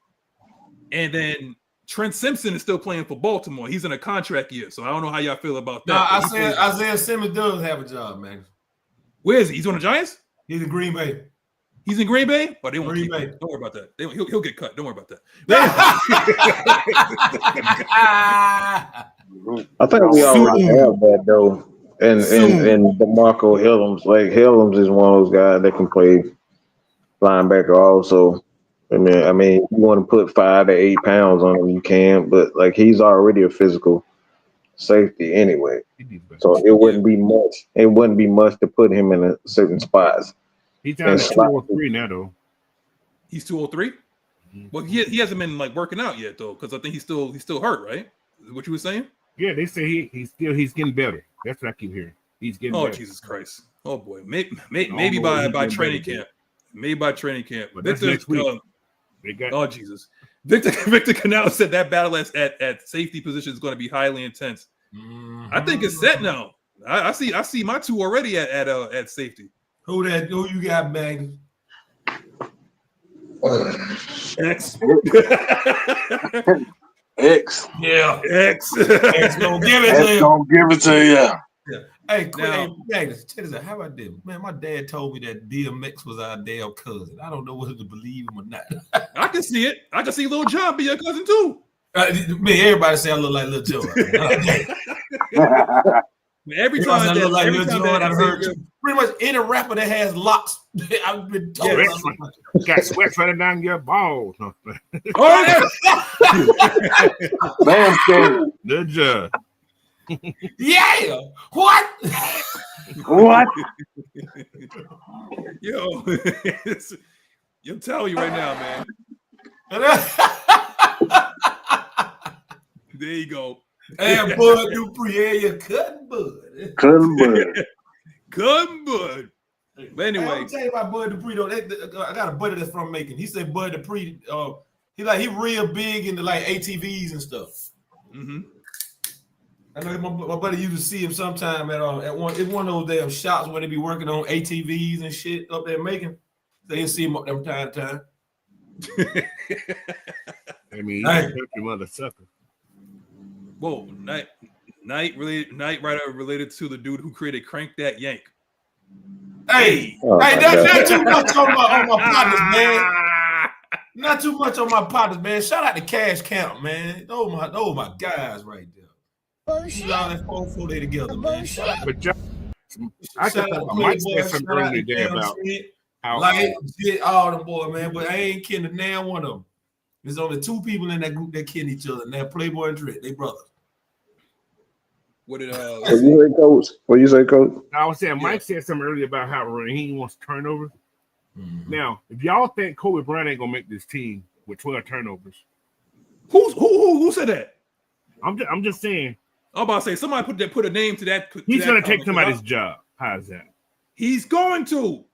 Speaker 1: And then Trent Simpson is still playing for Baltimore. He's in a contract year, so I don't know how y'all feel about that.
Speaker 7: No, I said Isaiah Simmons does have a job, man.
Speaker 1: Where is he? He's on the Giants?
Speaker 7: He's in Green Bay.
Speaker 1: He's in Green Bay? But they won't
Speaker 7: Green
Speaker 1: keep
Speaker 7: Bay.
Speaker 1: him. Don't worry about that. He'll get cut. Don't worry about that.
Speaker 6: I think we already have that though. And DeMarco Hillams. Like Hillams is one of those guys that can play linebacker also. I mean, you want to put 5 to 8 pounds on him, you can, but like he's already a physical safety anyway. So it wouldn't be much. It wouldn't be much to put him in a certain spots.
Speaker 4: He's down to 203 now, though.
Speaker 1: He's 203. Well, he hasn't been like working out yet though, because I think he's still hurt, right? Is what you were saying?
Speaker 4: Yeah, they say he's getting better. That's what I keep hearing. He's getting better.
Speaker 1: Oh Jesus Christ! Oh boy, maybe by training camp. Maybe by training camp.
Speaker 4: But that's next week.
Speaker 1: Oh Jesus! Victor Canal said that battle at safety position is going to be highly intense. I think it's set now. I see my two already at safety.
Speaker 7: Who you got, Maggie?
Speaker 1: X.
Speaker 2: X.
Speaker 7: Yeah.
Speaker 1: X.
Speaker 7: X gonna give it to you.
Speaker 2: Gonna give it to you.
Speaker 7: Yeah. Hey, Maggie, check this out. How about this? Man, my dad told me that DMX was our damn cousin. I don't know whether to believe him or not.
Speaker 1: I can see it. I can see Lil Jon be your cousin too.
Speaker 7: Everybody say I look like Lil Jon.
Speaker 1: Every time
Speaker 7: I look like Lil Jon, I've heard
Speaker 1: you.
Speaker 7: Pretty much any rapper that has locks, I've been told.
Speaker 4: Got sweat running down your balls.
Speaker 1: Oh yeah.
Speaker 2: Man,
Speaker 4: Good job.
Speaker 7: Yeah. What?
Speaker 2: what?
Speaker 1: Yo, I'm telling you right now, man. There you go.
Speaker 7: And Bud Dupree, yeah, you cutting Bud.
Speaker 1: Cutting Bud. But anyway,
Speaker 7: I'm tell you about Bud Dupree though. I got a buddy that's from Macon. He said Bud Dupree, he real big into like ATVs and stuff.
Speaker 1: Mm-hmm.
Speaker 7: I know my buddy used to see him sometime at one of those damn shops where they be working on ATVs and shit up there in Macon. So he'll see him up there from time to time.
Speaker 4: I mean, he's a country mother sucker.
Speaker 1: Whoa, Nyght Ryder related to the dude who created Crank That Yank.
Speaker 7: Hey,
Speaker 6: Oh, my
Speaker 7: that's
Speaker 6: God.
Speaker 7: not too much on my partners, man. Not too much on my partners, man. Shout out to Cash Camp, man. Oh my guys right there.
Speaker 5: Bullshit.
Speaker 7: You all that 4 they together, man. Shout out
Speaker 4: But I
Speaker 7: Shout
Speaker 4: can
Speaker 7: out to
Speaker 4: Mike
Speaker 7: Playboy,
Speaker 4: said something
Speaker 7: shout out
Speaker 4: earlier
Speaker 7: to
Speaker 4: today
Speaker 7: Cam
Speaker 4: about
Speaker 7: Smith,
Speaker 4: how
Speaker 7: Light, Jit, all the boy, man. But I ain't kidding now one of them. There's only 2 people in that group that kill each other, and that Playboy and Drit, they brothers.
Speaker 1: What did
Speaker 6: What you say, Coach? What you say, Coach?
Speaker 4: I was saying, Mike said something earlier about how Raheem wants turnovers.
Speaker 7: Mm-hmm.
Speaker 4: Now, if y'all think Kobe Bryant ain't gonna make this team with 12 turnovers,
Speaker 1: who said that?
Speaker 4: I'm just saying.
Speaker 1: I'm about to say somebody put a name to that.
Speaker 4: He's gonna take
Speaker 1: comment,
Speaker 4: somebody's job. How's that?
Speaker 1: He's going to.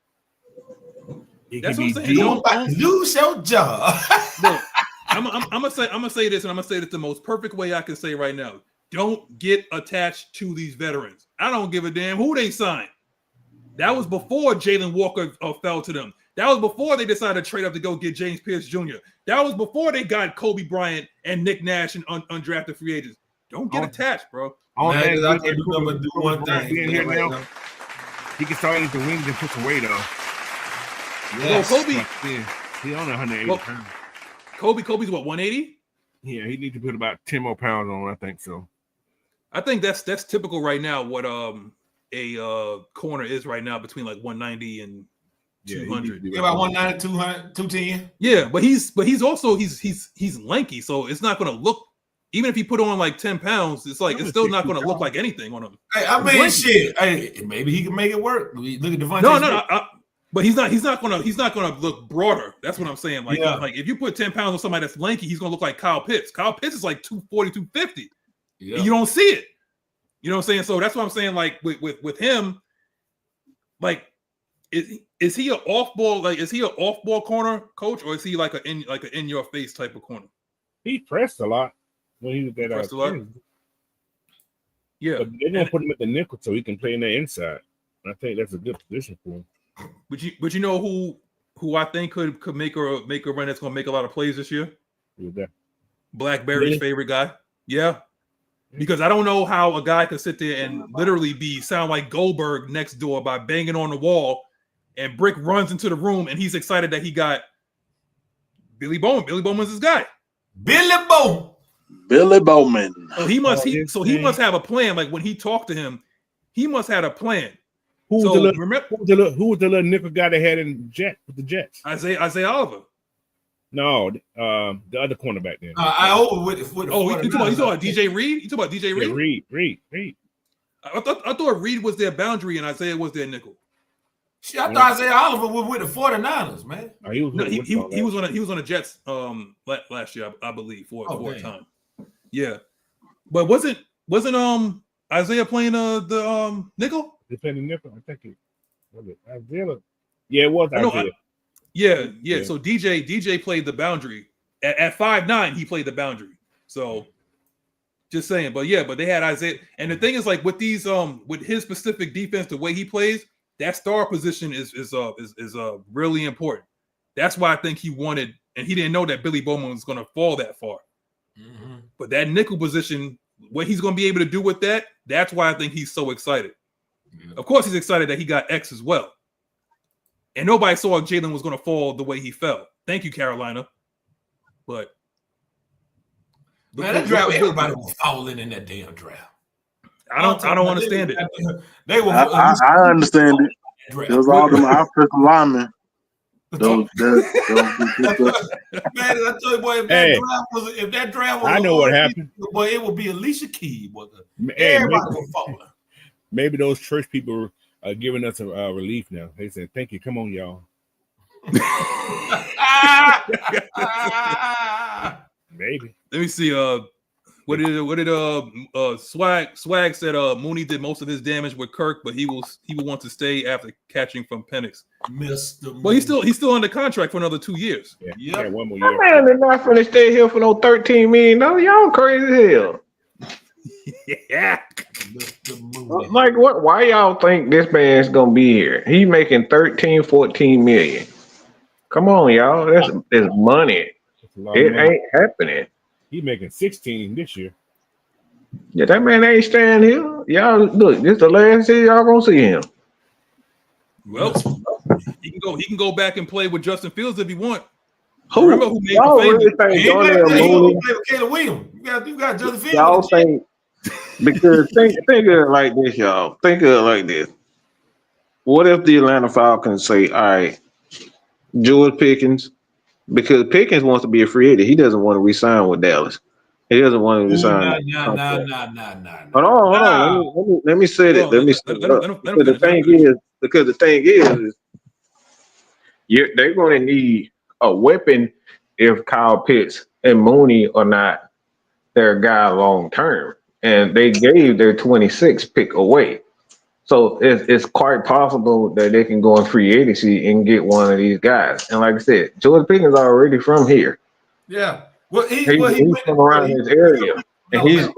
Speaker 4: He
Speaker 1: That's
Speaker 4: can
Speaker 1: what I'm
Speaker 4: be
Speaker 1: saying.
Speaker 7: Don't lose your job.
Speaker 1: Look, I'm gonna say this, and I'm gonna say this the most perfect way I can say right now. Don't get attached to these veterans. I don't give a damn who they signed. That was before Jalen Walker fell to them. That was before they decided to trade up to go get James Pierce Jr. That was before they got Kobe Bryant and Nick Nash and undrafted free agents. Don't get attached, bro.
Speaker 4: Man,
Speaker 7: I can do one thing.
Speaker 4: Being here now, he can start eating the wings and put some weight on.
Speaker 7: Yes.
Speaker 1: Well, Kobe,
Speaker 4: He only 180 pounds.
Speaker 1: Kobe's what, 180?
Speaker 4: Yeah, he needs to put about 10 more pounds on. I think so.
Speaker 1: I think that's typical right now. What a corner is right now between like 190 and 200.
Speaker 7: Yeah, about 190, 200, 210.
Speaker 1: Yeah, but he's also he's lanky, so it's not going to look. Even if he put on like 10 pounds, it's still not going to look like anything on him.
Speaker 7: Hey, I mean, shit. Hey, maybe he can make it work. Look at Devontae.
Speaker 1: No. But he's not gonna look broader. That's what I'm saying. Like if you put 10 pounds on somebody that's lanky, he's gonna look like Kyle Pitts. Kyle Pitts is like 240, 250. Yeah. You don't see it. You know what I'm saying? So that's what I'm saying. Like with him, like is he an off ball? Like is he an off ball corner coach, or is he like an in your face type of corner?
Speaker 4: He pressed a lot when he was that
Speaker 1: Pressed a lot. Yeah,
Speaker 4: but they're gonna put him at the nickel so he can play in the inside. I think that's a good position for him.
Speaker 1: But you know who I think could make a run that's gonna make a lot of plays this year?
Speaker 4: Who's that?
Speaker 1: Blackberry's favorite guy. Yeah. Because I don't know how a guy could sit there and literally sound like Goldberg next door by banging on the wall, and Brick runs into the room and he's excited that he got Billy Bowman. Billy Bowman's his guy.
Speaker 7: Billy Bowman.
Speaker 1: So he must have a plan. Like when he talked to him, he must have a plan.
Speaker 4: Who was the little nickel guy they had with the Jets?
Speaker 1: Isaiah Oliver.
Speaker 4: No, the other cornerback then.
Speaker 1: You talking about DJ Reed? You talking about DJ Reed?
Speaker 4: Yeah, Reed.
Speaker 1: I thought Reed was their boundary and Isaiah was their nickel.
Speaker 7: Shit, I thought Isaiah Oliver was with the 49ers, man.
Speaker 4: Oh, he
Speaker 1: was on the Jets last year, I believe, for a time. Yeah. But wasn't Isaiah playing the nickel?
Speaker 4: They played the nickel. I think it was Isaiah. Yeah, it was Isaiah.
Speaker 1: Yeah. So DJ played the boundary at 5'9". He played the boundary. So just saying, but they had Isaiah. And the thing is, like with these, with his specific defense, the way he plays, that star position is really important. That's why I think he wanted, and he didn't know that Billy Bowman was going to fall that far. Mm-hmm. But that nickel position, what he's going to be able to do with that, that's why I think he's so excited. Yeah. Of course, he's excited that he got X as well. And nobody saw Jalen was going to fall the way he fell. Thank you, Carolina. But
Speaker 7: man, that draft, everybody was falling in that damn draft.
Speaker 1: I don't understand it.
Speaker 2: I understand it. It was all them offensive linemen. Man,
Speaker 7: I tell you, boy, if that draft was,
Speaker 4: I know what happened.
Speaker 7: Boy, it would be Alicia Keys. Everybody was falling.
Speaker 4: Maybe those church people are giving us a relief now. They said, "Thank you, come on, y'all." Maybe.
Speaker 1: Let me see. What did Swag said? Mooney did most of his damage with Kirk, but he will want to stay after catching from Penix.
Speaker 7: Mr.
Speaker 1: Well, he's still under contract for another 2 years.
Speaker 6: Yeah, one more year. Man, they're not finna stay here for no $13 million. Y'all crazy as hell.
Speaker 1: Yeah.
Speaker 6: Like what? Why y'all think this man's gonna be here? He making 13-14 million. Come on, y'all. That's money. It ain't happening.
Speaker 4: He's making 16 this year.
Speaker 6: Yeah, that man ain't staying here. Y'all look, this the last year y'all gonna see him.
Speaker 1: Well, he can go back and play with Justin Fields if he want.
Speaker 6: Who?
Speaker 1: Remember who made
Speaker 6: Y'all
Speaker 1: the famous?
Speaker 6: really think
Speaker 7: He ain't
Speaker 6: Darnell
Speaker 7: gonna
Speaker 6: Mooney?
Speaker 7: play with Caleb Williams. You got Justin Fields.
Speaker 6: Y'all think because think of it like this, y'all. Think of it like this. What if the Atlanta Falcons say, all right, George Pickens, because Pickens wants to be a free agent. He doesn't want to resign with Dallas. He doesn't want to resign.
Speaker 7: Nah.
Speaker 6: Hold on. Let me say that. Let me say that. Because the thing is they're going to need a weapon if Kyle Pitts and Mooney are not their guy long term, and they gave their 26 pick away. So it's quite possible that they can go in free agency and get one of these guys. And like I said, George Pickens is already from here.
Speaker 7: Yeah. Well, he's
Speaker 6: from around his area. And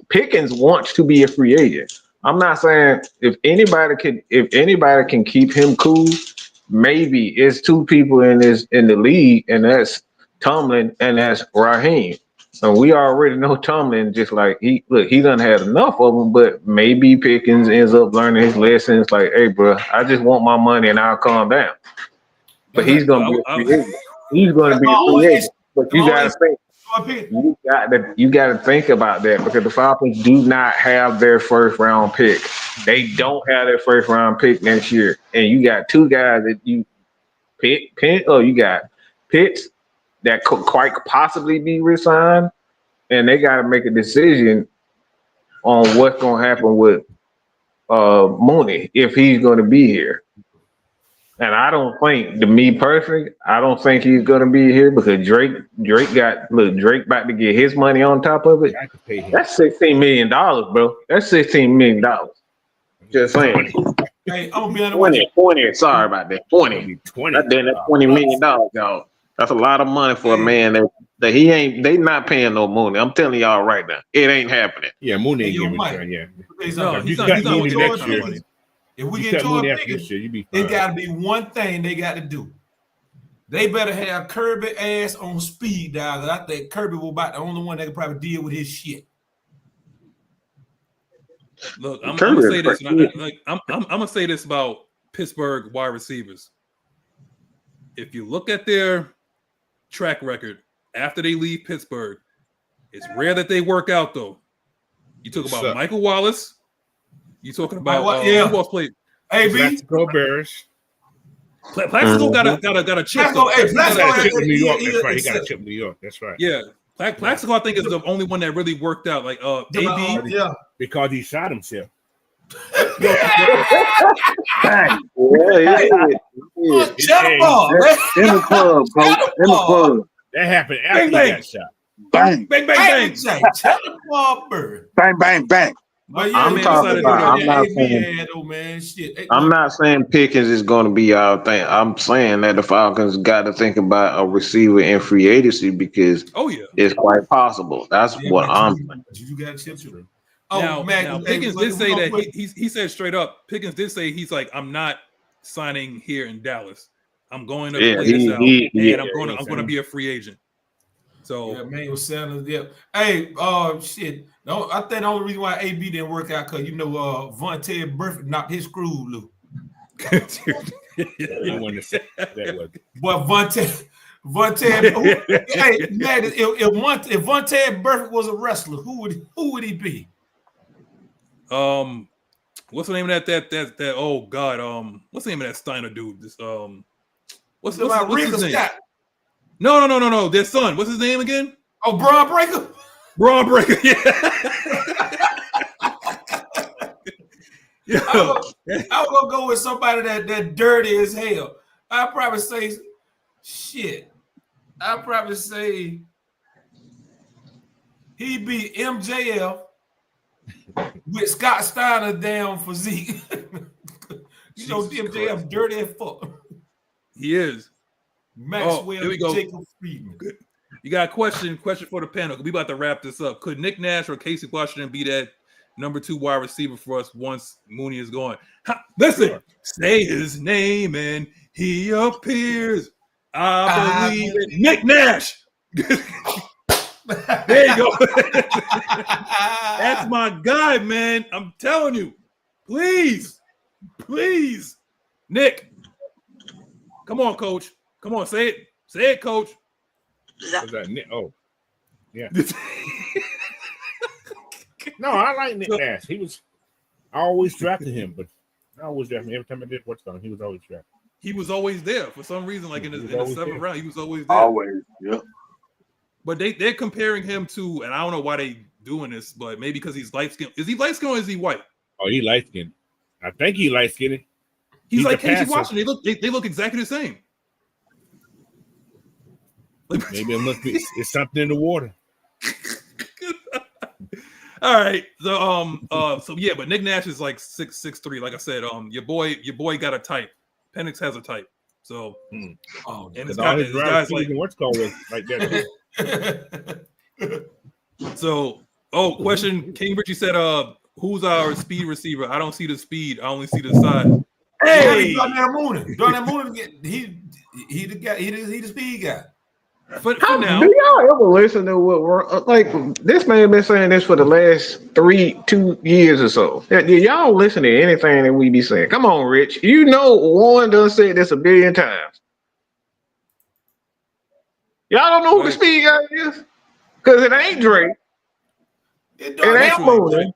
Speaker 6: Pickens wants to be a free agent. I'm not saying if anybody can keep him cool, maybe it's two people in the league, and that's Tomlin and that's Raheem. And we already know Tomlin, just like he done had enough of them, but maybe Pickens ends up learning his lessons. Like, hey, bro, I just want my money and I'll calm down. But he's gonna be a free agent. He's gonna be a free agent. But you gotta think. You gotta think about that because the Falcons do not have their first round pick. They don't have their first round pick next year, and you got two guys that you you got Pitts that could quite possibly be resigned, and they got to make a decision on what's going to happen with Mooney if he's going to be here. And I don't think, to me personally, I don't think he's going to be here because Drake about to get his money on top of it. That's $16 million, bro. That's $16 million. Just saying.
Speaker 7: Hey, I'm gonna be
Speaker 6: 20. Sorry about that. 20. That's $20 million, y'all. That's a lot of money for a man that he ain't. They not paying no Mooney. I'm telling y'all right now, it ain't happening.
Speaker 4: Yeah, Mooney ain't getting returned. Yeah,
Speaker 1: no,
Speaker 4: he's not Mooney next year.
Speaker 7: If we get George Pickens, it got to be one thing they got to do. They better have Kirby ass on speed dial. I think Kirby will about the only one that can probably deal with his shit.
Speaker 1: Look, I'm gonna say this. I'm gonna say this about Pittsburgh wide receivers. If you look at their track record after they leave Pittsburgh, it's rare that they work out. Though you talk about Michael Wallace, you talking about who else played?
Speaker 7: AB
Speaker 4: Plaxico Bears.
Speaker 1: Plaxico got a chip.
Speaker 4: He got a chip in New York. That's right. He got a chip in New York. That's right.
Speaker 1: Yeah. Plaxico, I think, is the only one that really worked out. Like AB,
Speaker 4: because he shot himself.
Speaker 2: Bang.
Speaker 7: In
Speaker 2: the club, coach. In the club.
Speaker 4: That happened after he got shot.
Speaker 2: Bang.
Speaker 1: Bang, bang, bang.
Speaker 2: Bang, bang, bang.
Speaker 6: I'm not saying Pickens is going to be our thing. I'm saying that the Falcons got to think about a receiver in free agency because it's quite possible. That's what I'm saying.
Speaker 7: You got chips.
Speaker 1: Now, Pickens did say that he said straight up. Pickens did say he's like, I'm not signing here in Dallas. I'm going to play this out, and I'm going to be a free agent. So
Speaker 7: Emmanuel Sanders. Yeah. Hey, shit. No, I think the only reason why AB didn't work out because Vontae Burfict knocked his screw loose.
Speaker 4: I want to say that was.
Speaker 7: But Vontae. Hey, man, if Vontae Burfict was a wrestler, who would he be?
Speaker 1: What's the name of that? Oh God, what's the name of that Steiner dude? This what's his name?
Speaker 7: Scott.
Speaker 1: No. Their son. What's his name again?
Speaker 7: Oh, Braun Breaker.
Speaker 1: Braun Breaker. Yeah.
Speaker 7: I was gonna go with somebody that dirty as hell. I'd probably say shit. I'd probably say he'd be MJF with Scott Steiner down physique. You know, MJF dirty as fuck.
Speaker 1: He is.
Speaker 7: Maxwell,
Speaker 1: here we go.
Speaker 7: Jacob Friedman.
Speaker 1: Good. You got a question for the panel. We about to wrap this up. Could Nick Nash or Casey Washington be that number 2 wide receiver for us once Mooney is gone? Listen, say his name and he appears. I believe it. Nick Nash. There you go. That's my guy, man. I'm telling you. Please. Nick. Come on, coach. Come on, say it. Say it, coach.
Speaker 4: Was that Nick? Oh, yeah. No, I like Nick Nash. I always drafted him, but I always drafted him. Every time I did what's on, he was always drafted.
Speaker 1: He was always there for some reason, like in the 7th round. He was always there.
Speaker 2: Always, yep.
Speaker 1: But they're comparing him to, and I don't know why they doing this, but maybe because he's light skinned. Is he light skinned or is he white?
Speaker 4: Oh, he light skinned. I think he light skinned.
Speaker 1: He's like Casey Washington. They look exactly the same.
Speaker 4: Maybe it must be it's something in the water.
Speaker 1: All right. So yeah, but Nick Nash is like 6'3". Like I said, your boy got a type. Penix has a type. So
Speaker 7: oh,
Speaker 1: and this guy's like
Speaker 4: what's called like that.
Speaker 1: So question, King Richie said, who's our speed receiver? I don't see the speed, I only see the size. Hey,
Speaker 7: Darnell Mooney, he the guy, he the speed guy.
Speaker 1: For now,
Speaker 6: do y'all ever listen to what like this man been saying this for the last 2 years or so? Y'all listen to anything that we be saying? Come on, Rich. You know Warren done said this 1 billion times. Y'all don't know who the speed guy is? Because it ain't Drake. It ain't Mooney.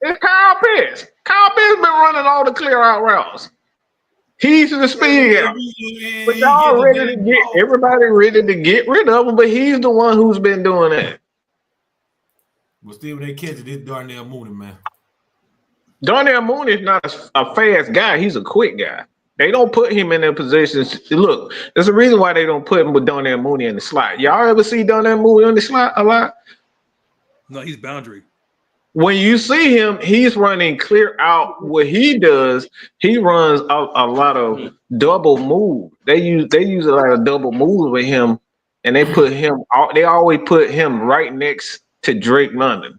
Speaker 6: It's Kyle Pitts. Kyle Pitts been running all the clear out routes. He's the speed guy. But y'all everybody ready to get rid of him, but he's the one who's been doing that.
Speaker 7: Well, still, when they catch it, this Darnell Mooney, man.
Speaker 6: Darnell Mooney is not a fast guy. He's a quick guy. They don't put him in their positions. Look, there's a reason why they don't put him with Darnell Mooney in the slot. Y'all ever see Darnell Mooney on the slot a lot?
Speaker 1: No, he's boundary.
Speaker 6: When you see him, he's running clear out. What he does, he runs a lot of double move. They use a lot of double moves with him, and they put him. They always put him right next to Drake London.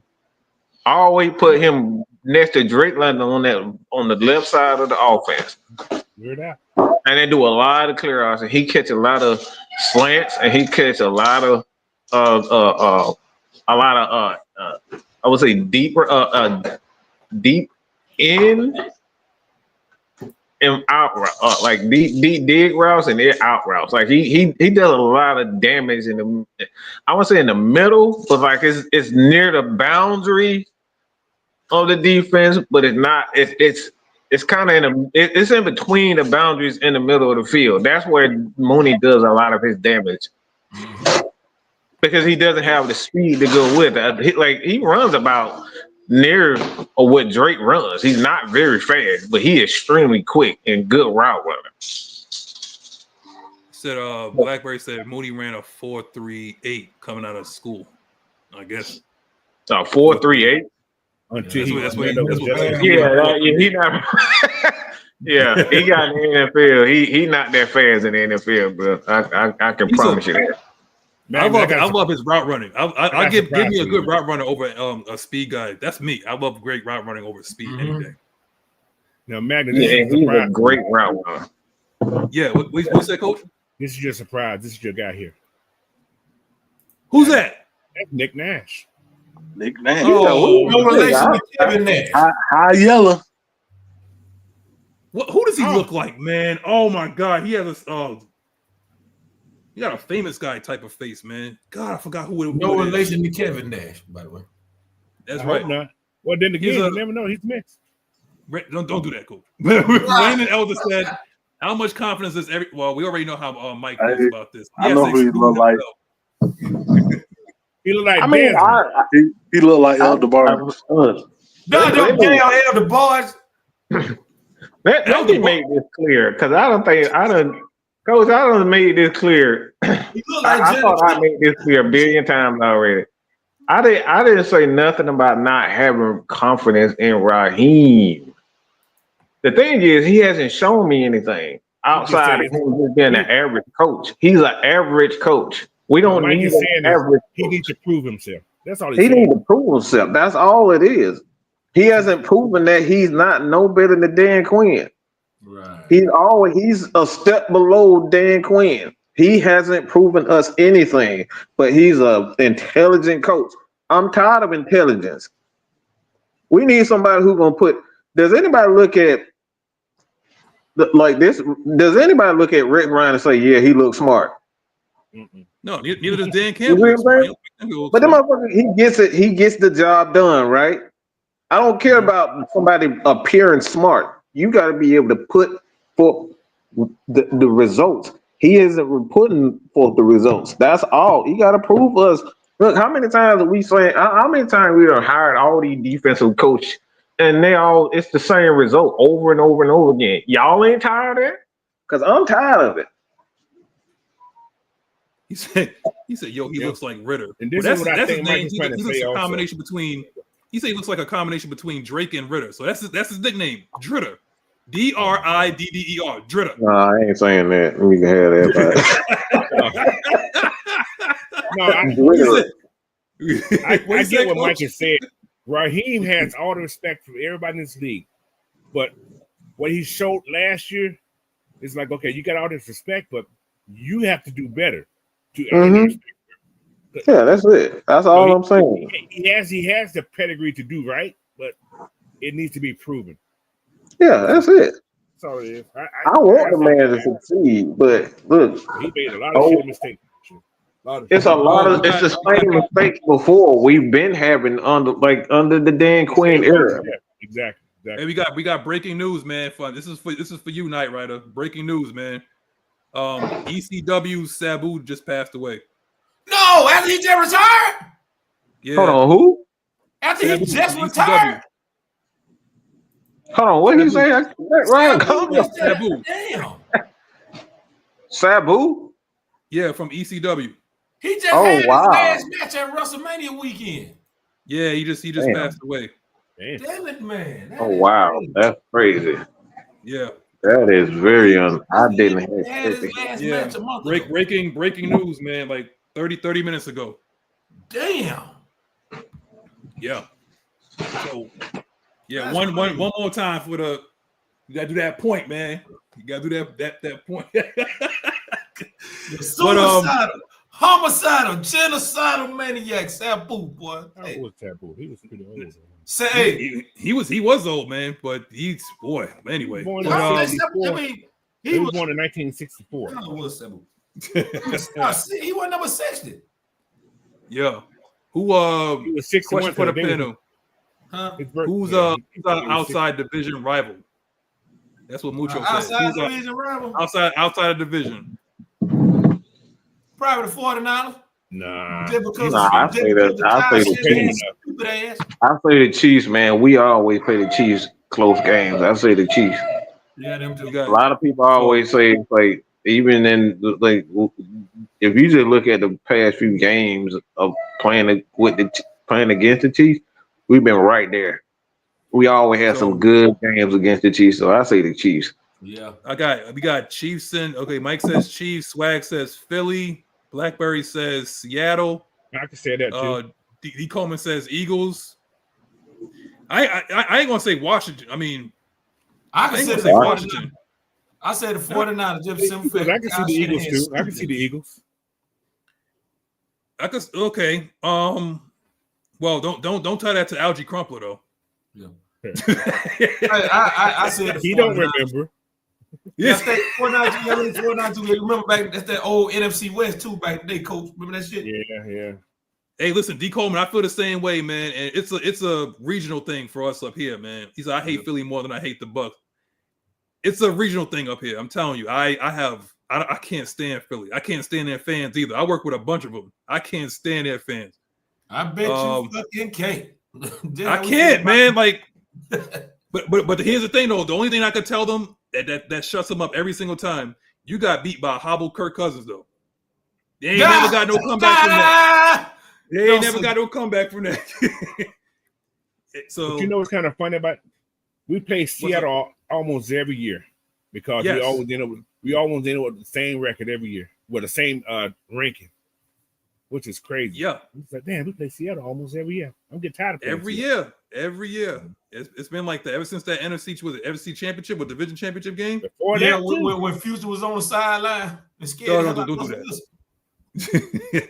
Speaker 6: Always put him next to Drake London on the left side of the offense.
Speaker 4: Weird out.
Speaker 6: And they do a lot of clear outs, and he catch a lot of slants, and he catch a lot of I would say deep in and out, like deep dig routes and out routes. Like he does a lot of damage in the, I wouldn't say in the middle, but like it's near the boundary of the defense, but it's not. It's kind of it's in between the boundaries in the middle of the field. That's where Mooney does a lot of his damage. Because he doesn't have the speed to go with it. He runs about near what Drake runs. He's not very fast, but he is extremely quick and good route runner.
Speaker 1: Said Blackberry said Mooney ran a 4.38 coming out of school. I guess.
Speaker 6: 4.38. He not. Yeah, he got in the NFL. He not that fast in the NFL, bro. I can promise you that.
Speaker 1: Man, I love his route running. I give me a good route runner over a speed guy. That's me. I love great route running over speed any day.
Speaker 4: Now, Magna,
Speaker 6: he's a great route runner.
Speaker 1: Yeah, what said, Coach?
Speaker 4: This is your surprise. This is your guy here.
Speaker 1: Who's that?
Speaker 4: That's Nick Nash.
Speaker 2: Nick Nash.
Speaker 7: Oh, no relation to Kevin Nash.
Speaker 2: High yellow.
Speaker 1: Who does he look like, man? Oh my God, he has a. You got a famous guy type of face, man. God, I forgot who it was.
Speaker 7: No relation to Kevin Nash, by the way.
Speaker 1: That's right.
Speaker 4: Not. Well, then again, you never know. He's mixed.
Speaker 1: Don't do that, Coach. Raymond Elder said, "How much confidence is every?" Well, we already know how Mike feels about this.
Speaker 2: I know who he look like.
Speaker 4: He look like.
Speaker 2: He look like Elder Barnes.
Speaker 7: Don't tell Elder Barnes.
Speaker 6: Let me make this clear, because Coach, I done made this clear. I thought I made this clear 1 billion times already. I didn't say nothing about not having confidence in Raheem. The thing is, he hasn't shown me anything outside of him just being an average coach. He's an average coach. We don't need an average.
Speaker 4: He needs to prove himself. That's all
Speaker 6: he needs to prove himself. That's all it is. He hasn't proven that he's not no better than Dan Quinn.
Speaker 7: Right.
Speaker 6: He's a step below Dan Quinn. He hasn't proven us anything, but he's an intelligent coach. I'm tired of intelligence. We need somebody who's gonna put. Does anybody look at like this? Does anybody look at Rick Ryan and say, "Yeah, he looks smart"?
Speaker 1: No, neither does Dan
Speaker 6: You
Speaker 1: Campbell.
Speaker 6: see
Speaker 1: Look
Speaker 6: what I'm
Speaker 1: smart.
Speaker 6: saying?
Speaker 1: He looks
Speaker 6: But the
Speaker 1: smart.
Speaker 6: motherfucker, he gets it. He gets the job done, right? I don't care about somebody appearing smart. You got to be able to put forth the results. He isn't putting forth the results. That's all. You got to prove us. Look, how many times are we saying? How many times we have hired all these defensive coach, and it's the same result over and over and over again. Y'all ain't tired of it? Because I'm tired of it.
Speaker 1: He said, yo, he looks like Ritter.
Speaker 4: And
Speaker 1: Well,
Speaker 4: this is what I
Speaker 1: that's
Speaker 4: think
Speaker 1: his name.
Speaker 4: Mike is
Speaker 1: He
Speaker 4: trying to
Speaker 1: looks
Speaker 4: say
Speaker 1: a
Speaker 4: also.
Speaker 1: combination between. He said he looks like a combination between Drake and Ritter. So that's his nickname, Dritter. Dridder. Dritter.
Speaker 6: No, I ain't saying that. We can have that.
Speaker 4: I get what Mike is saying. Raheem has all the respect from everybody in this league, but what he showed last year is like, okay, you got all this respect, but you have to do better to earn the respect.
Speaker 6: Yeah, that's it. That's all I'm saying.
Speaker 4: He has the pedigree to do right, but it needs to be proven.
Speaker 6: Yeah, that's it.
Speaker 4: That's all it is.
Speaker 6: I want the man to succeed, but look,
Speaker 4: he made a lot of shit mistakes.
Speaker 6: It's the same mistakes before we've been having under the Dan Quinn era.
Speaker 4: Yeah, exactly.
Speaker 1: Hey, we got breaking news, man. This is for you, Nyght, Ryder. Breaking news, man. ECW Sabu just passed away.
Speaker 7: No, after he just retired?
Speaker 1: Yeah.
Speaker 6: Hold on, who?
Speaker 7: After he just
Speaker 1: ECW.
Speaker 7: retired?
Speaker 6: Hold on, what he say? Ryan, calm down.
Speaker 1: Sabu.
Speaker 7: Damn.
Speaker 6: Sabu?
Speaker 1: Yeah, from ECW.
Speaker 7: He just had his
Speaker 6: wow.
Speaker 7: last match at WrestleMania weekend.
Speaker 1: Yeah, he just
Speaker 6: Damn.
Speaker 1: passed away.
Speaker 7: Damn it, man. That
Speaker 6: Oh
Speaker 7: is
Speaker 6: wow,
Speaker 7: crazy.
Speaker 6: that's crazy.
Speaker 1: Yeah.
Speaker 6: That is very I didn't
Speaker 7: He had his last
Speaker 1: Yeah.
Speaker 7: match a month ago.
Speaker 1: Breaking news, man. Like 30 minutes ago.
Speaker 7: Damn.
Speaker 1: Yeah. So yeah,
Speaker 7: That's
Speaker 1: one
Speaker 7: crazy.
Speaker 1: more time for the. You gotta do that point, man. You gotta do that point.
Speaker 7: The suicidal, homicidal, genocidal maniac, Sabu, boy.
Speaker 4: Hey. Was Sabu. He was pretty old.
Speaker 7: Say,
Speaker 1: he was old, man, but he's boy. Anyway,
Speaker 4: He was born in 1964.
Speaker 7: How old was Sabu? He was number 60.
Speaker 1: Yeah. Who
Speaker 4: He was 61
Speaker 1: question for the panel?
Speaker 7: Huh?
Speaker 1: Who's outside division rival? That's what Mucho said.
Speaker 7: Outside division rival?
Speaker 1: Outside of division.
Speaker 7: Probably the 49ers.
Speaker 4: Nah.
Speaker 6: I say the Chiefs, man. We always play the Chiefs close games. I say the Chiefs.
Speaker 7: Yeah, them two.
Speaker 6: A lot of people always say, like, even in like, if you just look at the past few games of playing against the Chiefs, we've been right there. We always have some good games against the Chiefs, so I say the Chiefs.
Speaker 7: Yeah,
Speaker 1: we got Chiefs and Mike says Chiefs, Swag says Philly, Blackberry says Seattle.
Speaker 4: I can say that too.
Speaker 1: D. Coleman says Eagles. I ain't gonna say Washington. I mean,
Speaker 7: I can say
Speaker 1: Washington.
Speaker 7: I say the 49ers.
Speaker 4: I can see the Eagles too. I can see the Eagles.
Speaker 1: Okay. Well, don't tie that to Algie Crumpler though.
Speaker 7: Yeah. I said
Speaker 4: he don't remember.
Speaker 7: Yes, that 49. Remember back? That's that old NFC West too. Back then, coach. Remember that shit?
Speaker 4: Yeah.
Speaker 1: Hey, listen, D. Coleman, I feel the same way, man. And it's a regional thing for us up here, man. He said, I hate Philly more than I hate the Bucs. It's a regional thing up here. I'm telling you, I can't stand Philly. I can't stand their fans either. I work with a bunch of them. I can't stand their fans.
Speaker 7: I bet you fucking can't.
Speaker 1: I can't, man. Like, but here's the thing, though. The only thing I could tell them that shuts them up every single time. You got beat by a hobbled Kirk Cousins, though. They ain't never got no comeback from that. They ain't never got no comeback from that. So
Speaker 4: but you know what's kind of funny about? We play Seattle almost every year because we always end up with the same record every year with the same ranking. which is crazy.
Speaker 1: Yeah.
Speaker 4: It's like, damn, we play Seattle almost every year. I'm getting tired of playing
Speaker 1: Every
Speaker 4: Seattle.
Speaker 1: year. It's been like that ever since that NFC Championship or Division Championship game.
Speaker 4: Before
Speaker 7: Yeah,
Speaker 4: that, too.
Speaker 7: when Future was on the sideline and scared.
Speaker 1: No,
Speaker 7: the hell
Speaker 1: don't
Speaker 7: out
Speaker 1: do
Speaker 7: of us.
Speaker 1: that.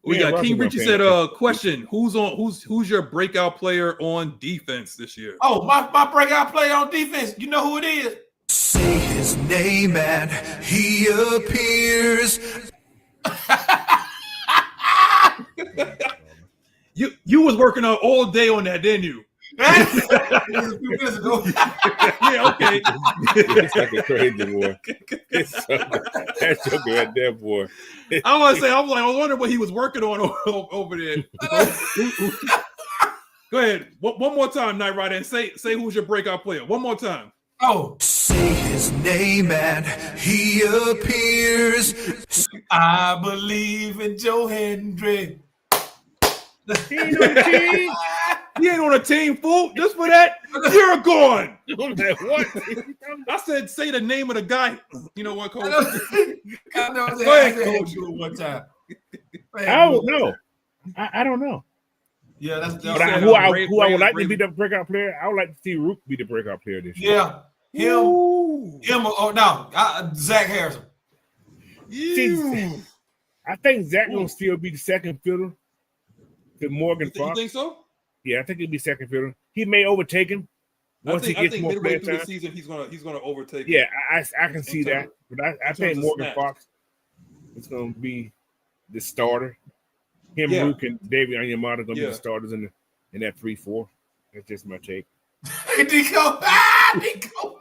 Speaker 1: We
Speaker 4: Yeah,
Speaker 1: got King
Speaker 4: Russell
Speaker 1: Richie
Speaker 4: gonna
Speaker 1: said, question: Who's your breakout player on defense this year?
Speaker 7: Oh, my breakout player on defense. You know who it is?
Speaker 8: Say his name and he appears.
Speaker 1: You was working out all day on that, didn't you?
Speaker 7: A few minutes ago.
Speaker 1: Yeah, okay.
Speaker 4: It's like a crazy boy. That's joke right there, boy.
Speaker 1: I want to say, I was wondering what he was working on over there. Go ahead, one more time, Nyght Ryder, and say who's your breakout player. One more time.
Speaker 7: Oh,
Speaker 8: Say his name and he appears.
Speaker 7: I believe in Joe Hendrick.
Speaker 1: He ain't on the team. He ain't on a team, fool. Just for that, you're gone.
Speaker 4: What?
Speaker 1: I said, say the name of the guy. You know what, Coach?
Speaker 7: I know.
Speaker 1: Go ahead,
Speaker 7: I
Speaker 1: Coach.
Speaker 7: do it one time.
Speaker 4: I don't know. I don't know.
Speaker 7: Yeah, that's
Speaker 4: But
Speaker 1: said,
Speaker 4: who I
Speaker 1: Ray-
Speaker 4: would like
Speaker 1: Ray-
Speaker 4: to be the breakout player, I would like to see Rook be the breakout player this year.
Speaker 7: yeah. Him. Oh no, Zach Harrison.
Speaker 4: I think Zach will still be the second fiddle to Morgan
Speaker 1: You
Speaker 4: Fox.
Speaker 1: think so?
Speaker 4: Yeah, I think he'll be second fiddle. He may overtake him once he
Speaker 1: I
Speaker 4: gets
Speaker 1: think
Speaker 4: more
Speaker 1: midway
Speaker 4: play
Speaker 1: through the
Speaker 4: time.
Speaker 1: season he's gonna overtake.
Speaker 4: Yeah, I can see that. But I
Speaker 1: in
Speaker 4: think
Speaker 1: terms of
Speaker 4: Morgan
Speaker 1: snaps.
Speaker 4: Fox is going to be the starter. Him,
Speaker 1: Yeah.
Speaker 4: Luke, and David Onyemata are going to be
Speaker 1: Yeah.
Speaker 4: the starters in that 3-4. That's just my take.
Speaker 7: Nico. Nico.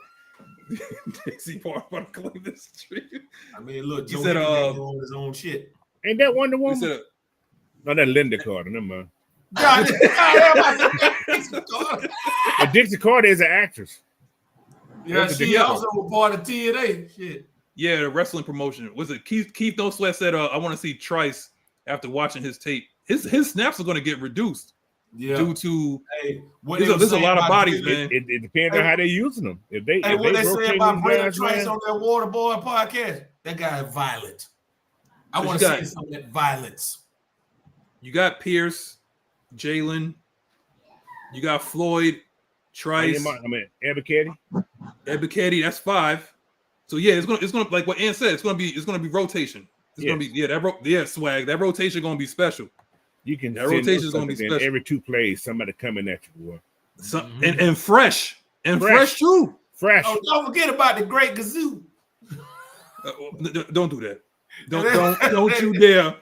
Speaker 1: Dixie Park about to claim this street.
Speaker 7: I mean, look,
Speaker 1: He
Speaker 7: Joe
Speaker 1: said,
Speaker 7: Hendrick doing his own shit.
Speaker 4: Ain't that Wonder
Speaker 1: He
Speaker 4: Woman?
Speaker 1: said,
Speaker 4: No, that's Linda Carter. Never mind.
Speaker 7: God,
Speaker 4: But Dixie Carter is an actress.
Speaker 7: yeah,
Speaker 4: What's the
Speaker 7: she
Speaker 4: deal?
Speaker 7: also was part of TNA. Shit.
Speaker 1: yeah, the wrestling promotion. Was it Keith No Sweat said, I want to see Trice after watching his tape. His snaps are going to get reduced
Speaker 7: Yeah.
Speaker 1: due to
Speaker 7: Hey, what
Speaker 1: there's
Speaker 7: they
Speaker 1: a
Speaker 7: was saying
Speaker 1: lot of
Speaker 7: about
Speaker 1: bodies,
Speaker 7: Brandon-
Speaker 1: man.
Speaker 4: It depends on how they're using them. If they
Speaker 7: What they say
Speaker 4: rotate
Speaker 7: about
Speaker 4: these
Speaker 7: Brandon
Speaker 4: guys,
Speaker 7: Trice
Speaker 4: man,
Speaker 7: on that Water Boy podcast? That guy is violent. I
Speaker 1: But
Speaker 7: want
Speaker 1: you
Speaker 7: to
Speaker 1: got-
Speaker 7: see some of that violence.
Speaker 1: You got Pierce, Jalen, you got Floyd, Trice,
Speaker 4: I mean, Ebiketie.
Speaker 1: Ebiketie. That's 5. So yeah, it's gonna like what Ann said. It's gonna be rotation. It's gonna be swag. That rotation gonna be special.
Speaker 4: You can
Speaker 1: That
Speaker 4: send
Speaker 1: rotation
Speaker 4: those
Speaker 1: is gonna be
Speaker 4: suckers in
Speaker 1: special.
Speaker 4: every 2 plays. Somebody coming at you, boy.
Speaker 1: So, and fresh too.
Speaker 4: Fresh.
Speaker 7: Oh, don't forget about the Great Gazoo.
Speaker 1: Don't do that. Don't you dare.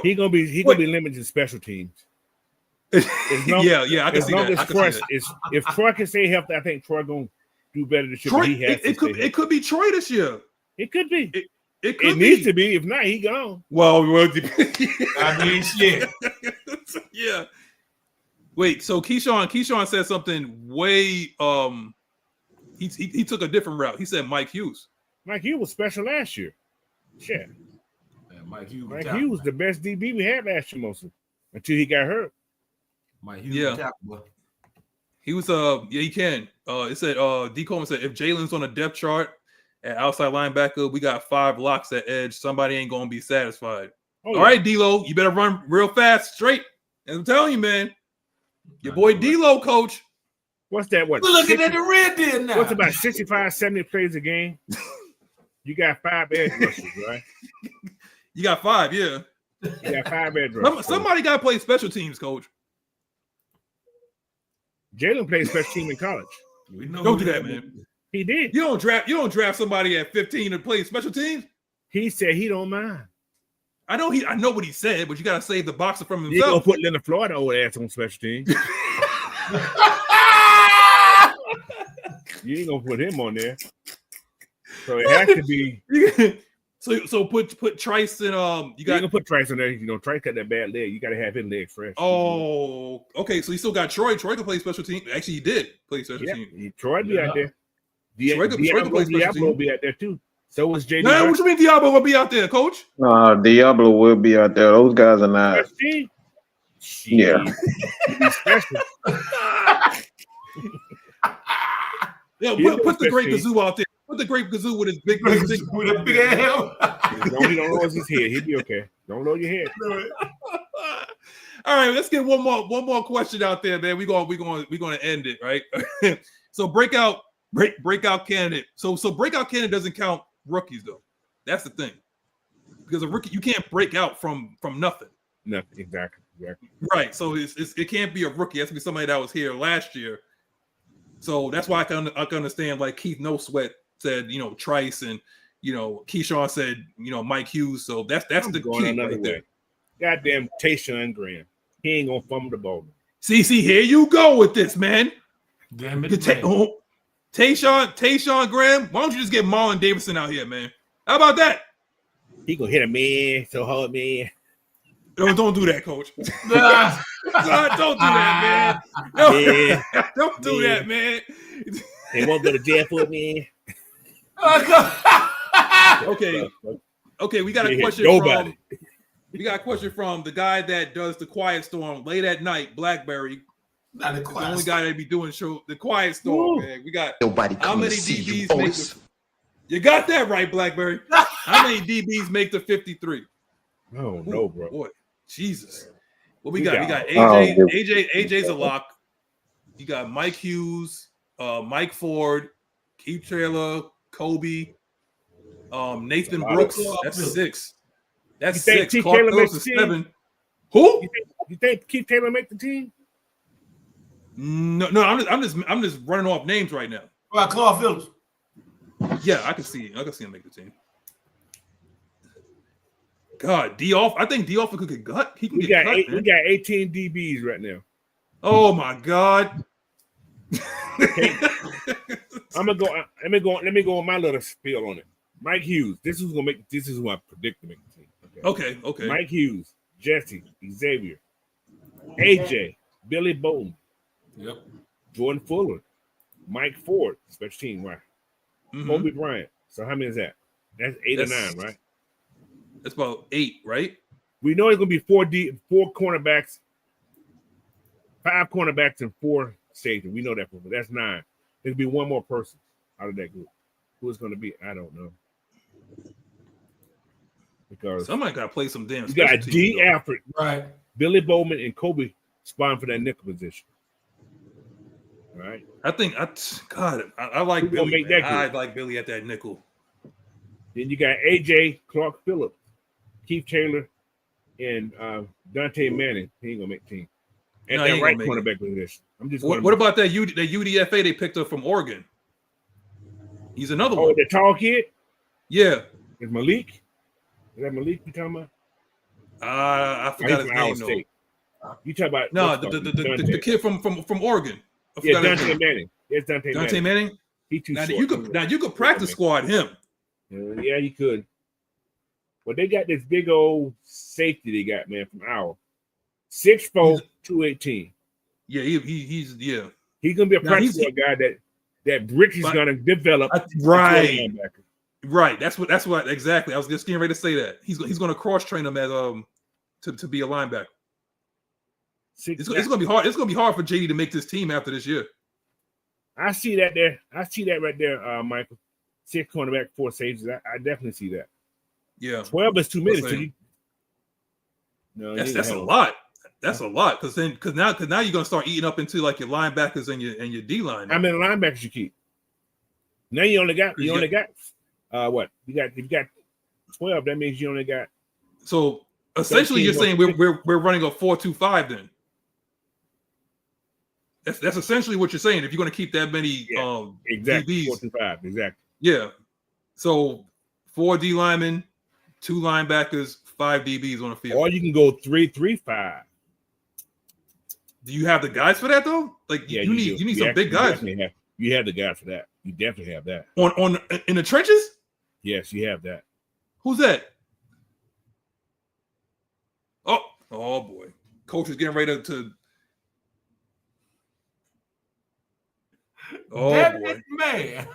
Speaker 4: He gonna be limited to special teams. As long-
Speaker 1: Yeah, I can
Speaker 4: as
Speaker 1: see
Speaker 4: long
Speaker 1: that.
Speaker 4: as
Speaker 1: I can
Speaker 4: Troy
Speaker 1: see that.
Speaker 4: if Troy can stay healthy, I think Troy gonna do better this year.
Speaker 1: Troy,
Speaker 4: but he has
Speaker 1: it could be Troy this year.
Speaker 4: It could be.
Speaker 1: It could
Speaker 4: It needs to be. If not, he gone.
Speaker 1: Well,
Speaker 7: I mean, shit.
Speaker 1: yeah. Wait, so Keyshawn said something way he took a different route. He said Mike Hughes.
Speaker 4: Mike Hughes was special last year. Shit.
Speaker 7: Man, Mike Hughes
Speaker 4: was the best DB we had last year mostly. Until he got hurt.
Speaker 7: Mike Hughes,
Speaker 1: Yeah. He was he can. It said D. Coleman said if Jalen's on a depth chart at outside linebacker, we got 5 locks at edge. Somebody ain't gonna be satisfied.
Speaker 4: Oh,
Speaker 1: All right, D-Lo, you better run real fast, straight. And I'm telling you, man, your boy D-Lo, coach.
Speaker 4: What's that? What?
Speaker 7: We're looking at the red deal now.
Speaker 4: What's about 65, 70 plays a game? You got 5 edge rushers, right?
Speaker 1: You got 5, yeah.
Speaker 4: You got 5 edge rushers.
Speaker 1: Somebody got to play special teams, coach.
Speaker 4: Jalen played special team in college.
Speaker 7: We know
Speaker 1: Don't
Speaker 7: who
Speaker 1: do that, man.
Speaker 4: He did.
Speaker 1: You don't draft somebody at 15 to play special teams.
Speaker 4: He said he don't mind.
Speaker 1: I know what he said, but you got to save the boxer from
Speaker 4: You gonna
Speaker 1: himself.
Speaker 4: put Leonard Floyd old ass on special teams. You ain't gonna put him on there. So it has to be.
Speaker 1: so put Trice in. You
Speaker 4: Gonna
Speaker 1: got.
Speaker 4: put Trice on there. You know, Trice got that bad leg. You got to have his leg fresh.
Speaker 1: Oh, okay. So you still got Troy. Troy can play special team. Actually, he did play special
Speaker 4: yeah.
Speaker 1: team.
Speaker 4: Troy be out there.
Speaker 1: Troy can play special
Speaker 4: Diablo
Speaker 1: team.
Speaker 4: be out there too. So was JD.
Speaker 1: No, what you mean Diablo will be out there, coach?
Speaker 6: Diablo will be out there. Those guys are not. Yeah.
Speaker 4: Special.
Speaker 1: Yeah,
Speaker 4: He
Speaker 1: put the great
Speaker 4: special.
Speaker 1: Gazoo out there. Put the great Gazoo with his big
Speaker 7: with a big ass helmet.
Speaker 4: Don't load his head. He'll be okay. Don't load your head.
Speaker 1: All right, let's get one more question out there, man. We're gonna end it, right? So breakout candidate. So breakout candidate doesn't count rookies though. That's the thing. Because a rookie, you can't break out from nothing.
Speaker 4: Nothing, exactly.
Speaker 1: Right. So it can't be a rookie. It has to be somebody that was here last year. So that's why I can understand. Like Keith No Sweat said, Trice, and Keyshawn said, Mike Hughes. So that's the
Speaker 4: going
Speaker 1: key
Speaker 4: another
Speaker 1: right there.
Speaker 4: way. Goddamn Tayshaun Graham. He ain't gonna fumble the ball.
Speaker 1: See, here you go with this, man.
Speaker 7: Damn it,
Speaker 1: Tayshaun Graham. Why don't you just get Marlon Davidson out here, man? How about that?
Speaker 4: He gonna hit a man so hard, man.
Speaker 1: Don't do that, coach. Don't do that, man. Don't do that, man.
Speaker 4: They won't go to jail for it, man.
Speaker 1: Okay. We got a question from the guy that does the Quiet Storm late at night. Blackberry.
Speaker 7: Not the
Speaker 1: only guy that be doing the Quiet Storm. Man. We got
Speaker 9: nobody.
Speaker 1: How many DBs make the, you got that right, Blackberry? How many DBs make the 53?
Speaker 4: Oh no, bro.
Speaker 1: Boy, Jesus. What we got? We got AJ. AJ's a lock. You got Mike Hughes, Mike Ford, Keith Taylor, Kobe, Nathan Brooks. That's 6. That's 6. Clark Phillips is 7. Who?
Speaker 4: You think Keith Taylor make the team?
Speaker 1: No. I'm just running off names right now.
Speaker 7: What about Clark Phillips?
Speaker 1: Yeah, I can see him make the team. God, I think D could get cut. He can
Speaker 4: We
Speaker 1: get
Speaker 4: got
Speaker 1: cut.
Speaker 4: we got 18 DBs right now.
Speaker 1: Oh my God.
Speaker 4: Let me go on my little spiel on it. Mike Hughes. This is who I predict to make the team.
Speaker 1: Okay.
Speaker 4: Mike Hughes, Jesse, Xavier, AJ, Billy Bolton,
Speaker 7: Yep.
Speaker 4: Jordan Fuller, Mike Ford, special team, right?
Speaker 1: Mm-hmm.
Speaker 4: Kobe Bryant. So how many is that? That's 8 or 9, right?
Speaker 1: That's about 8, right?
Speaker 4: We know it's gonna be 4 cornerbacks, 5 cornerbacks, and 4 safety. We know that, but that's 9. There'll be one more person out of that group. Who it's gonna be? I don't know. Because
Speaker 1: somebody gotta play some damn.
Speaker 4: You got D. Alfred,
Speaker 7: right?
Speaker 4: Billy Bowman and Kobe spawning for that nickel position. All right.
Speaker 1: I like Billy. I like Billy at that nickel.
Speaker 4: Then you got AJ, Clark Phillips, Keith Taylor, and Dante Manning. He ain't gonna make the team. And that right cornerback position. I'm just.
Speaker 1: What about that UDFA they picked up from Oregon? He's another one.
Speaker 4: Oh, the tall kid.
Speaker 1: Yeah.
Speaker 4: Is Malik? Is that Malik you talking about?
Speaker 1: I forgot his name. Though.
Speaker 4: You talking about
Speaker 1: the kid from Oregon?
Speaker 4: Yeah, Dante Manning. Yes, Dante
Speaker 1: Manning.
Speaker 4: He too short.
Speaker 1: You could practice squad him.
Speaker 4: Yeah, you could. But they got this big old safety they got, man, from Iowa. 6'4", 218.
Speaker 1: Yeah, he's
Speaker 4: He's gonna be a practice squad guy that Brick is gonna develop.
Speaker 1: Right. Right. That's what exactly. I was just getting ready to say that. He's gonna cross train him as to be a linebacker. It's gonna be hard. It's gonna be hard for JD to make this team after this year.
Speaker 4: I see that there. I see that right there, Michael. 6 cornerback, 4 safeties. I definitely see that.
Speaker 1: Yeah.
Speaker 4: 12 is too many. No,
Speaker 1: that's a lot. That's a lot because now you're gonna start eating up into like your linebackers and your D line.
Speaker 4: How many linebackers you keep? Now you only got what? You got 12. That means you only got.
Speaker 1: So essentially, you're saying we're running a 4-2-5 then. That's essentially what you're saying. If you're going to keep that many
Speaker 4: exactly
Speaker 1: DBs.
Speaker 4: 4-5, exactly.
Speaker 1: Yeah. So 4 D linemen, 2 linebackers, 5 DBs on the field.
Speaker 4: Or you can go 3-3-5. Do
Speaker 1: you have the guys for that though? Like you need some big guys.
Speaker 4: You have the guys for that. You definitely have that.
Speaker 1: On in the trenches?
Speaker 4: Yes, you have that.
Speaker 1: Who's that? Oh boy. Coach is getting ready to boy.
Speaker 7: Man.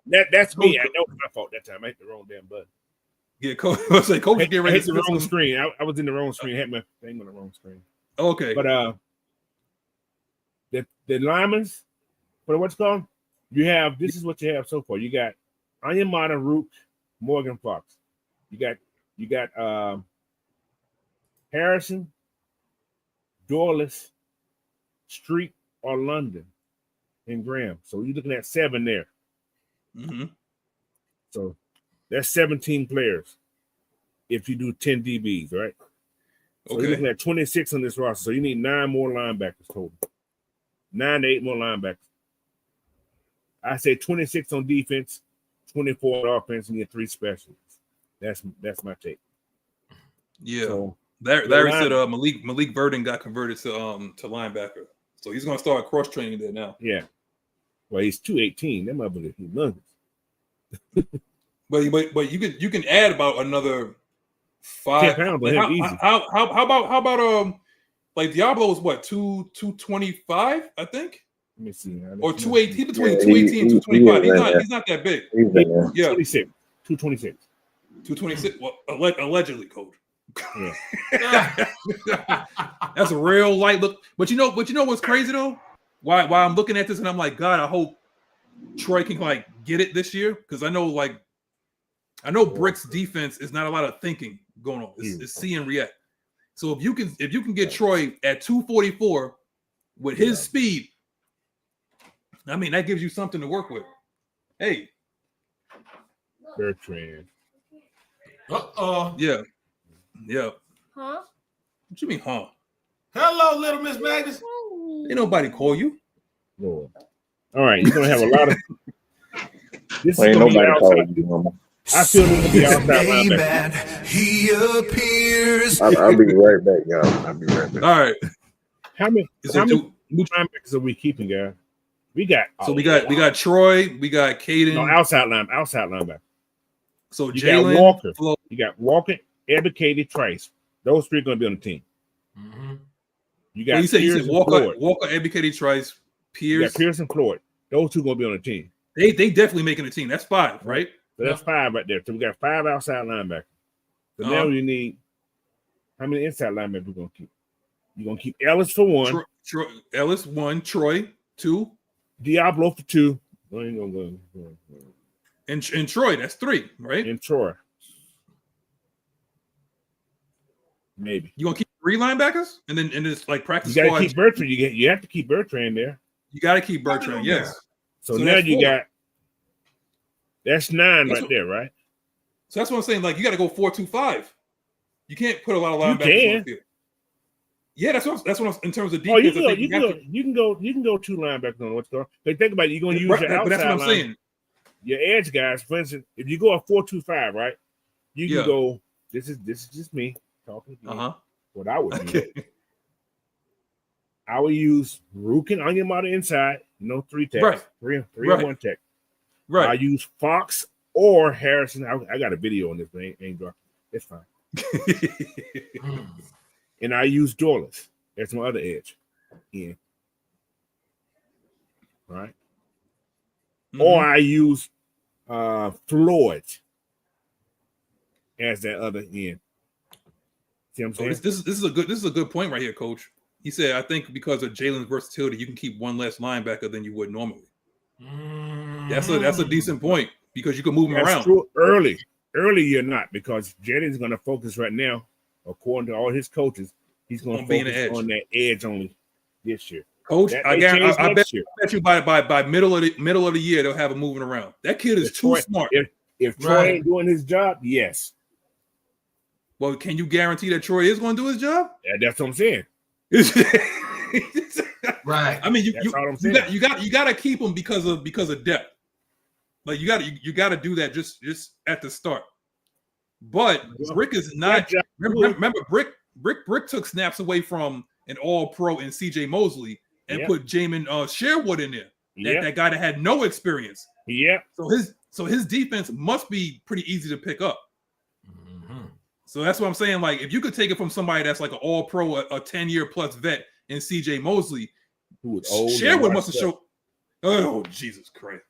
Speaker 4: That's me. I know it's my fault that time. I hit the wrong damn button.
Speaker 1: Yeah, Coach is getting ready
Speaker 4: to hit the wrong screen. I was in the wrong screen. I had my thing on the wrong screen.
Speaker 1: Okay.
Speaker 4: But the linemen, for what's called, you have this is what you have so far. You got Onyemata, Rook, Morgan Fox. You got Harrison, Dorless, Street, or London, and Graham. So you're looking at 7 there.
Speaker 1: Mm-hmm.
Speaker 4: So that's 17 players if you do 10 DBs, right? So you're looking at 26 on this roster. So you need 9 more linebackers total. 9 to 8 more linebackers. I say 26 on defense, 24 on offense, and you get 3 specialists. That's my take.
Speaker 1: Yeah.
Speaker 4: So,
Speaker 1: Larry said Malik Burden got converted to linebacker. So he's gonna start cross training there now.
Speaker 4: Yeah. Well, he's 218. That motherfucker, he's humongous.
Speaker 1: But you can add about another 5
Speaker 4: pounds.
Speaker 1: Like how about like Diablo is what 225, I think.
Speaker 4: Let me see.
Speaker 1: Or 280. He's between 218 and 225. He's not that big.
Speaker 4: Yeah, 226.
Speaker 1: 226. Well, allegedly, coach.
Speaker 4: Yeah.
Speaker 1: That's a real light look. But you know what's crazy though? Why I'm looking at this and I'm like, God, I hope Troy can like get it this year, because I know Brick's defense is not a lot of thinking going on. It's see and react. So if you can get Troy at 244 with his speed, I mean that gives you something to work with. Hey,
Speaker 4: Bertrand.
Speaker 1: Yeah.
Speaker 5: Huh?
Speaker 1: What you mean, huh?
Speaker 7: Hello, little Ms Maggie.
Speaker 1: Ain't nobody call you.
Speaker 4: Lord. All right, you're gonna have a lot of. This
Speaker 6: Ain't
Speaker 4: is gonna be
Speaker 6: nobody
Speaker 4: outside.
Speaker 6: calling you, mama.
Speaker 4: I feel it's gonna be outside
Speaker 8: Amen.
Speaker 4: linebacker.
Speaker 8: He appears.
Speaker 6: I'll be right back, y'all. I'll be right back.
Speaker 1: All right.
Speaker 4: How many linebackers are we keeping, guys? We got
Speaker 1: Troy, we got Caden.
Speaker 4: No, outside linebacker.
Speaker 1: So
Speaker 4: You
Speaker 1: Jalen,
Speaker 4: got Walker.
Speaker 1: Flo.
Speaker 4: You got Walker, Educated, Trice. Those 3 are gonna be on the team.
Speaker 7: Mm-hmm.
Speaker 4: You got
Speaker 1: You said
Speaker 4: Walker,
Speaker 1: Walker, Educated, Trice, Pierce.
Speaker 4: You got Pierce and Floyd. Those 2 gonna be on the team.
Speaker 1: They definitely making a team. That's 5, right?
Speaker 4: So that's 5 right there. So we got 5 outside linebackers. So now you need how many inside linebackers we gonna keep? You're gonna keep Ellis for 1.
Speaker 1: Ellis 1, Troy 2,
Speaker 4: Diablo for 2.
Speaker 1: and Troy, that's 3, right?
Speaker 4: And Troy. Maybe.
Speaker 1: You gonna keep 3 linebackers and then just like practice
Speaker 4: You gotta
Speaker 1: squad.
Speaker 4: keep Bertrand. You have to keep Bertrand there.
Speaker 1: You gotta keep Bertrand, yes.
Speaker 4: So now
Speaker 1: that's
Speaker 4: you
Speaker 1: 4.
Speaker 4: got that's 9
Speaker 1: That's
Speaker 4: right there, right?
Speaker 1: So that's what I'm saying. Like you got to go 4-2-5. You can't put a lot of
Speaker 4: You
Speaker 1: linebackers
Speaker 4: can.
Speaker 1: on the field. Yeah, that's what I'm in terms of
Speaker 4: Oh,
Speaker 1: defense.
Speaker 4: you can go 2 linebackers on what's going. But think about it, you're going to use your outside
Speaker 1: but that's what I'm
Speaker 4: line,
Speaker 1: saying.
Speaker 4: your edge guys. For instance, if you go a 4-2-5, right? You can go. This is just me talking. What I would do. I would use Rukin on your model inside. 3 techs,
Speaker 1: Right.
Speaker 4: 3
Speaker 1: Right.
Speaker 4: and 1 tech.
Speaker 1: Right.
Speaker 4: I use Fox or Harrison. I got a video on this, but ain't dark. It's fine. And I use Dorless. That's my other edge. Yeah. Right.
Speaker 1: Mm-hmm.
Speaker 4: Or I use Floyd as that other end. See what I'm saying?
Speaker 1: This is a good point right here, Coach. He said, I think because of Jalen's versatility, you can keep 1 less linebacker than you would normally. That's a decent point because you can move him around.
Speaker 4: True. Early you're not, because Jalen's going to focus right now, according to all his coaches. He's going to focus on that edge only this year.
Speaker 1: Coach, I bet you by middle of the year they'll have him moving around. That kid is too smart.
Speaker 4: If Troy ain't doing his job, yes.
Speaker 1: Well, can you guarantee that Troy is going to do his job?
Speaker 4: Yeah, that's what I'm saying.
Speaker 7: Right.
Speaker 1: I mean, you got to keep him because of depth. Like you got to do that just at the start. But Brick is not. Remember, Brick took snaps away from an All-Pro and C.J. Mosley and put Jamin Sherwood in there. That guy that had no experience.
Speaker 4: Yeah.
Speaker 1: So his defense must be pretty easy to pick up.
Speaker 7: Mm-hmm.
Speaker 1: So that's what I'm saying. Like, if you could take it from somebody that's like an All-Pro, a 10-year plus vet in C.J. Mosley,
Speaker 4: who was old,
Speaker 1: Sherwood must have showed. Oh, Jesus Christ!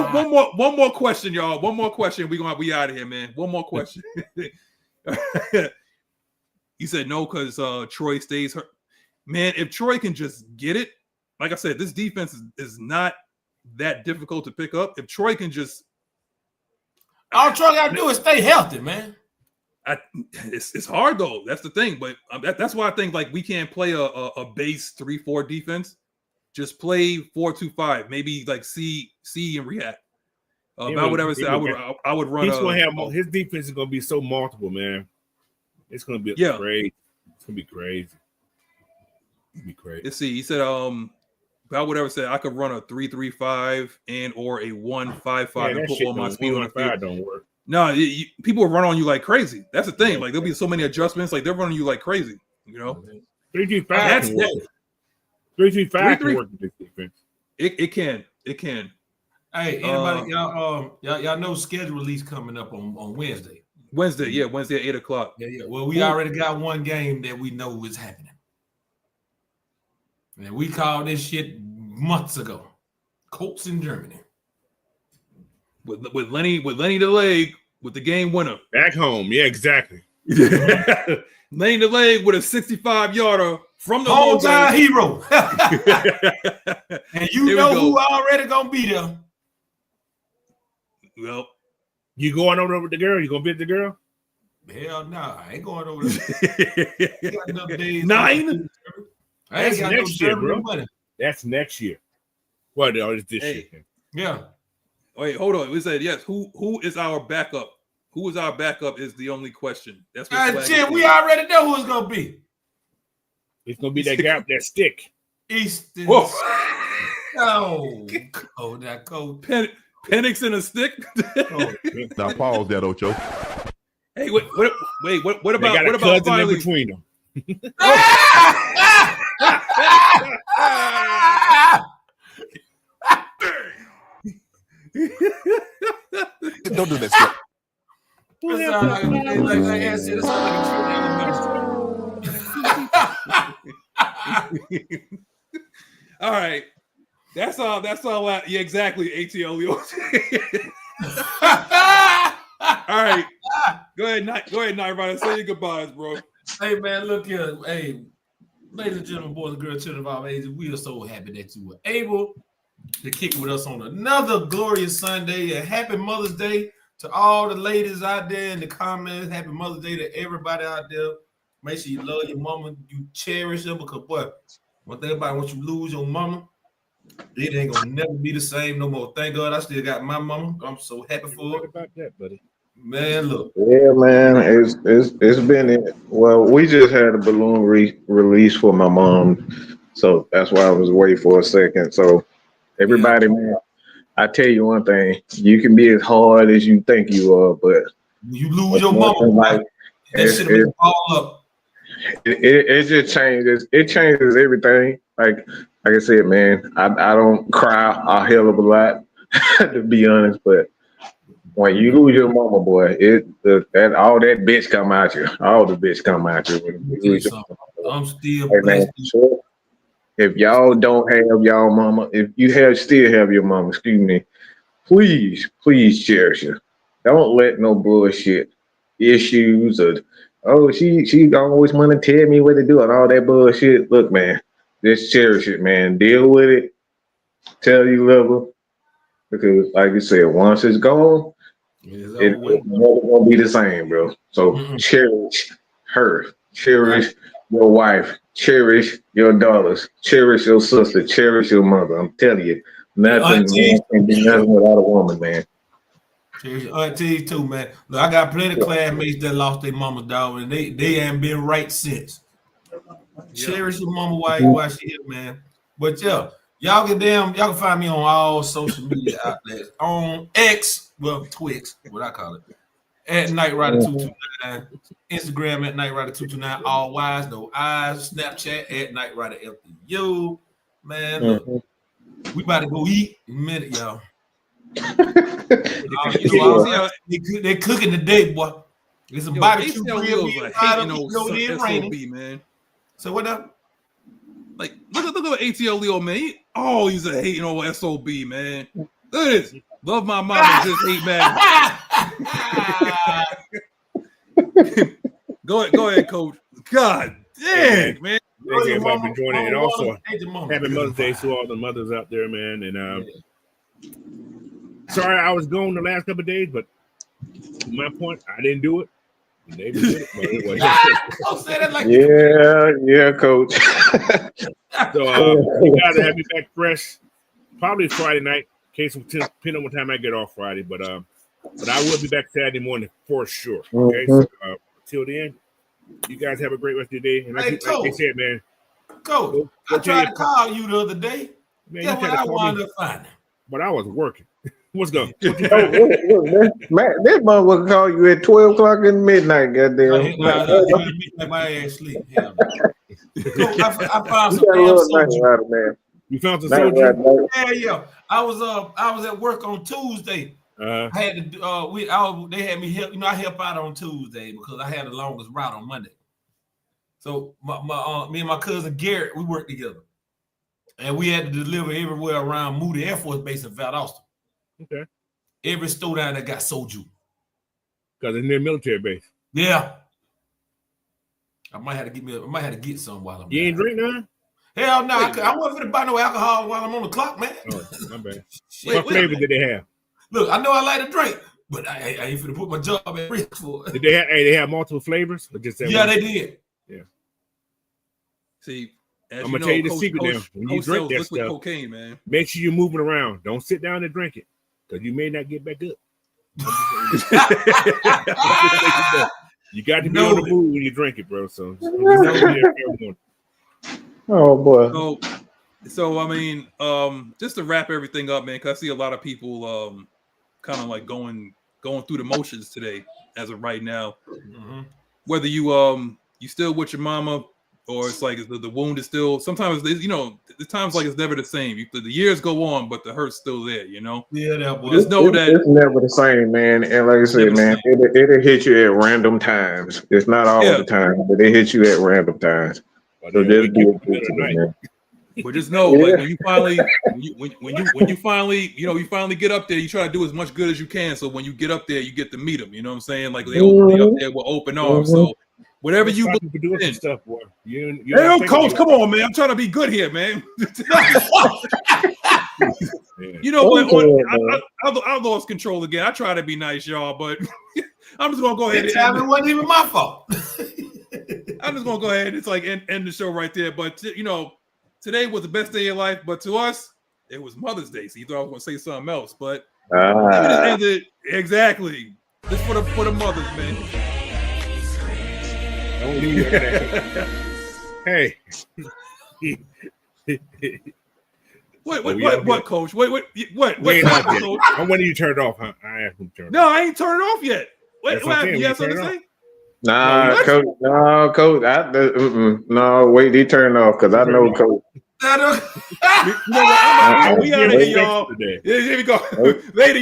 Speaker 1: one more question, y'all. One more question. We out of here, man. One more question. He said no because Troy stays hurt. Man, if Troy can just get it, like I said, this defense is not that difficult to pick up. If Troy can just,
Speaker 7: all Troy got to do is stay healthy, man.
Speaker 1: It's hard though. That's the thing. But that's why I think like we can't play a base 3-4 defense. Just play 4-2-5. Maybe like see and react. I would ever say I would run.
Speaker 4: He's gonna have his defense is gonna be so multiple, man. It's gonna be crazy. It's gonna be crazy. It'll be crazy.
Speaker 1: Let's see. He said, I would ever say I could run a 3-3-5 and or a 1-5-5 and put all my speed on the field.
Speaker 4: Don't work.
Speaker 1: No, people will run on you like crazy. That's the thing. Like there'll be so many adjustments. Like they're running you like crazy. You know,
Speaker 4: 3-3-5 can work. 3-3-5 can work with this defense.
Speaker 1: It can.
Speaker 7: Hey, anybody, y'all know schedule release coming up on Wednesday.
Speaker 1: Wednesday at 8:00.
Speaker 7: Yeah. Well, we already got one game that we know is happening. And we called this shit months ago. Colts in Germany.
Speaker 1: With Lenny the leg with the game winner.
Speaker 4: Back home. Yeah, exactly.
Speaker 1: Lenny the leg with a 65-yarder from the
Speaker 7: hometown hero. And you know who already gonna be there.
Speaker 1: Well,
Speaker 4: you going over with the girl? You gonna visit the girl?
Speaker 7: Hell no, I ain't going over there. Got enough days
Speaker 1: 9?
Speaker 4: That's next year, bro. That's next year. What? It's this year.
Speaker 7: Yeah.
Speaker 1: Wait, hold on. We said yes. Who is our backup? Who is our backup is the only question. That's what
Speaker 7: shit, we already know who it's gonna be.
Speaker 4: It's gonna be that guy with that stick.
Speaker 7: Easton.
Speaker 1: Whoa.
Speaker 7: Oh, that cold.
Speaker 1: Penix and a stick.
Speaker 9: Now pause that, Ocho.
Speaker 1: Hey, what about
Speaker 4: Filey between them?
Speaker 9: Don't do that stuff.
Speaker 1: All right. That's all. Yeah, exactly. ATL. All right. Go ahead, Nyght. Ryder. Say your goodbyes, bro.
Speaker 7: Hey, man, look here. Hey, ladies and gentlemen, boys and girls, children of all ages, we are so happy that you were able to kick it with us on another glorious Sunday. And happy Mother's Day to all the ladies out there in the comments. Happy Mother's Day to everybody out there. Make sure you love your mama. You cherish her because, boy, one thing about it, once you lose your mama, it ain't gonna never be the same no more. Thank God I still got my mama. I'm so happy for it.
Speaker 4: About that, buddy.
Speaker 7: Man, look.
Speaker 6: Yeah, man, it's been. Well, we just had a balloon release for my mom, so that's why I was away for a second. So, everybody, man, I tell you one thing: you can be as hard as you think you are, but
Speaker 7: you lose your mama, like, that should have been all up.
Speaker 6: It just changes. It changes everything. Like I said, man, I don't cry a hell of a lot, to be honest, but when you lose your mama, boy, that all that bitch come out you. All the bitch come out you.
Speaker 7: I'm still
Speaker 6: man, so if y'all don't have y'all mama, if you still have your mama, excuse me, please cherish her. Don't let no bullshit issues or she always want to tell me what to do and all that bullshit. Look, man, just cherish it, man. Deal with it. Tell you love her. Because like you said, once it's gone, it's never gonna be the same, bro. So cherish her, cherish your wife, cherish your daughters, cherish your sister, cherish your mother. I'm telling you, nothing can be nothing without a woman, man.
Speaker 7: Cherish your aunties too, man. Look, I got plenty of classmates that lost their mama, dog, and they ain't been right since. Cherish your mama while she here, man. But y'all can find me on all social media outlets. On X, well, Twix, what I call it. At Nyght Ryder 229. Instagram at Nyght Ryder 229. All Y's, no I's. Snapchat at Nyght Ryder LPU. Man, look, we about to go eat in a minute, y'all. They cooking today, boy. It's a barbecue grill.
Speaker 1: SOB, man.
Speaker 7: So what up?
Speaker 1: Like, look at ATL Leo, man. He's a hating over SOB, man. Look at this. Love my mama, just hate Maggie. Go ahead, Coach. God dang, man.
Speaker 4: Thank you everybody for joining. And also, happy Mother's Day to all the mothers out there, man. And sorry I was gone the last couple of days, but to my point, I didn't do it.
Speaker 6: Yeah, coach.
Speaker 4: So you guys have me back fresh. Probably Friday night. In case depending on what time I get off Friday, but I will be back Saturday morning for sure. Okay, so till then, you guys have a great rest of your day. And like I said, man,
Speaker 7: Coach, I tried to call you the other day.
Speaker 4: Man,
Speaker 7: That's what I wound up finding.
Speaker 4: But I was working. What's going?
Speaker 6: This motherfucker call you at 12 o'clock in midnight. Goddamn.
Speaker 7: My ass sleep. I found some damn soju.
Speaker 6: Man.
Speaker 4: You found some soju?
Speaker 7: Yeah. I was at work on Tuesday. I had to they had me help. You know, I help out on Tuesday because I had the longest route on Monday. So me and my cousin Garrett, we worked together, and we had to deliver everywhere around Moody Air Force Base in Valdosta.
Speaker 4: Okay.
Speaker 7: Every store down there got soju.
Speaker 4: Because it's near military base.
Speaker 7: Yeah. I might have to get some while I'm.
Speaker 4: You ain't drink none?
Speaker 7: Hell no, I wasn't going to buy no alcohol while I'm on the clock, man.
Speaker 4: Oh, my bad. What flavor did they have?
Speaker 7: Look, I know I like to drink, but I ain't finna put my job at risk for it.
Speaker 4: Did they have multiple flavors? Or just
Speaker 7: yeah, they did.
Speaker 4: Yeah.
Speaker 1: See,
Speaker 4: I'm gonna tell you the secret now. When you drink that stuff,
Speaker 1: cocaine, man.
Speaker 4: Make sure you're moving around. Don't sit down and drink it, because you may not get back up. You got to be on the move when you drink it, bro. So,
Speaker 6: oh boy.
Speaker 1: So I mean, just to wrap everything up, man, because I see a lot of people kind of like going through the motions today as of right now. Mm-hmm. Whether you still with your mama, or it's like the wound is still. Sometimes the times like it's never the same. The years go on, but the hurt's still there. You know.
Speaker 7: Yeah, that was.
Speaker 1: Just know that
Speaker 6: it's never the same, man. And like I said, man, it'll hit you at random times. It's not all the time, but it hits you at random times. So just do it man.
Speaker 1: But just know, like when you finally get up there, you try to do as much good as you can. So when you get up there, you get to meet them. You know what I'm saying? Like they up there with open arms. So whatever you
Speaker 4: do some stuff, boy.
Speaker 1: Coach, come on, man. I'm trying to be good here, man. You know what? I lost control again. I try to be nice, y'all, but I'm just gonna go ahead.
Speaker 7: It wasn't even my fault.
Speaker 1: I'm just gonna go ahead and it's like end the show right there. But today was the best day of your life, but to us, it was Mother's Day. So you thought I was going to say something else, but it ended exactly. This for the mothers, man.
Speaker 4: Don't leave that. Hey.
Speaker 1: What, Coach? What?
Speaker 4: And when you turned off, huh? I asked him to turn.
Speaker 1: No, I ain't turned off yet. What happened? You have something to say?
Speaker 6: Nah, Coach. No, Coach. No, wait. He turned off because I know Coach.
Speaker 1: We out of here, y'all. Here we go. Later.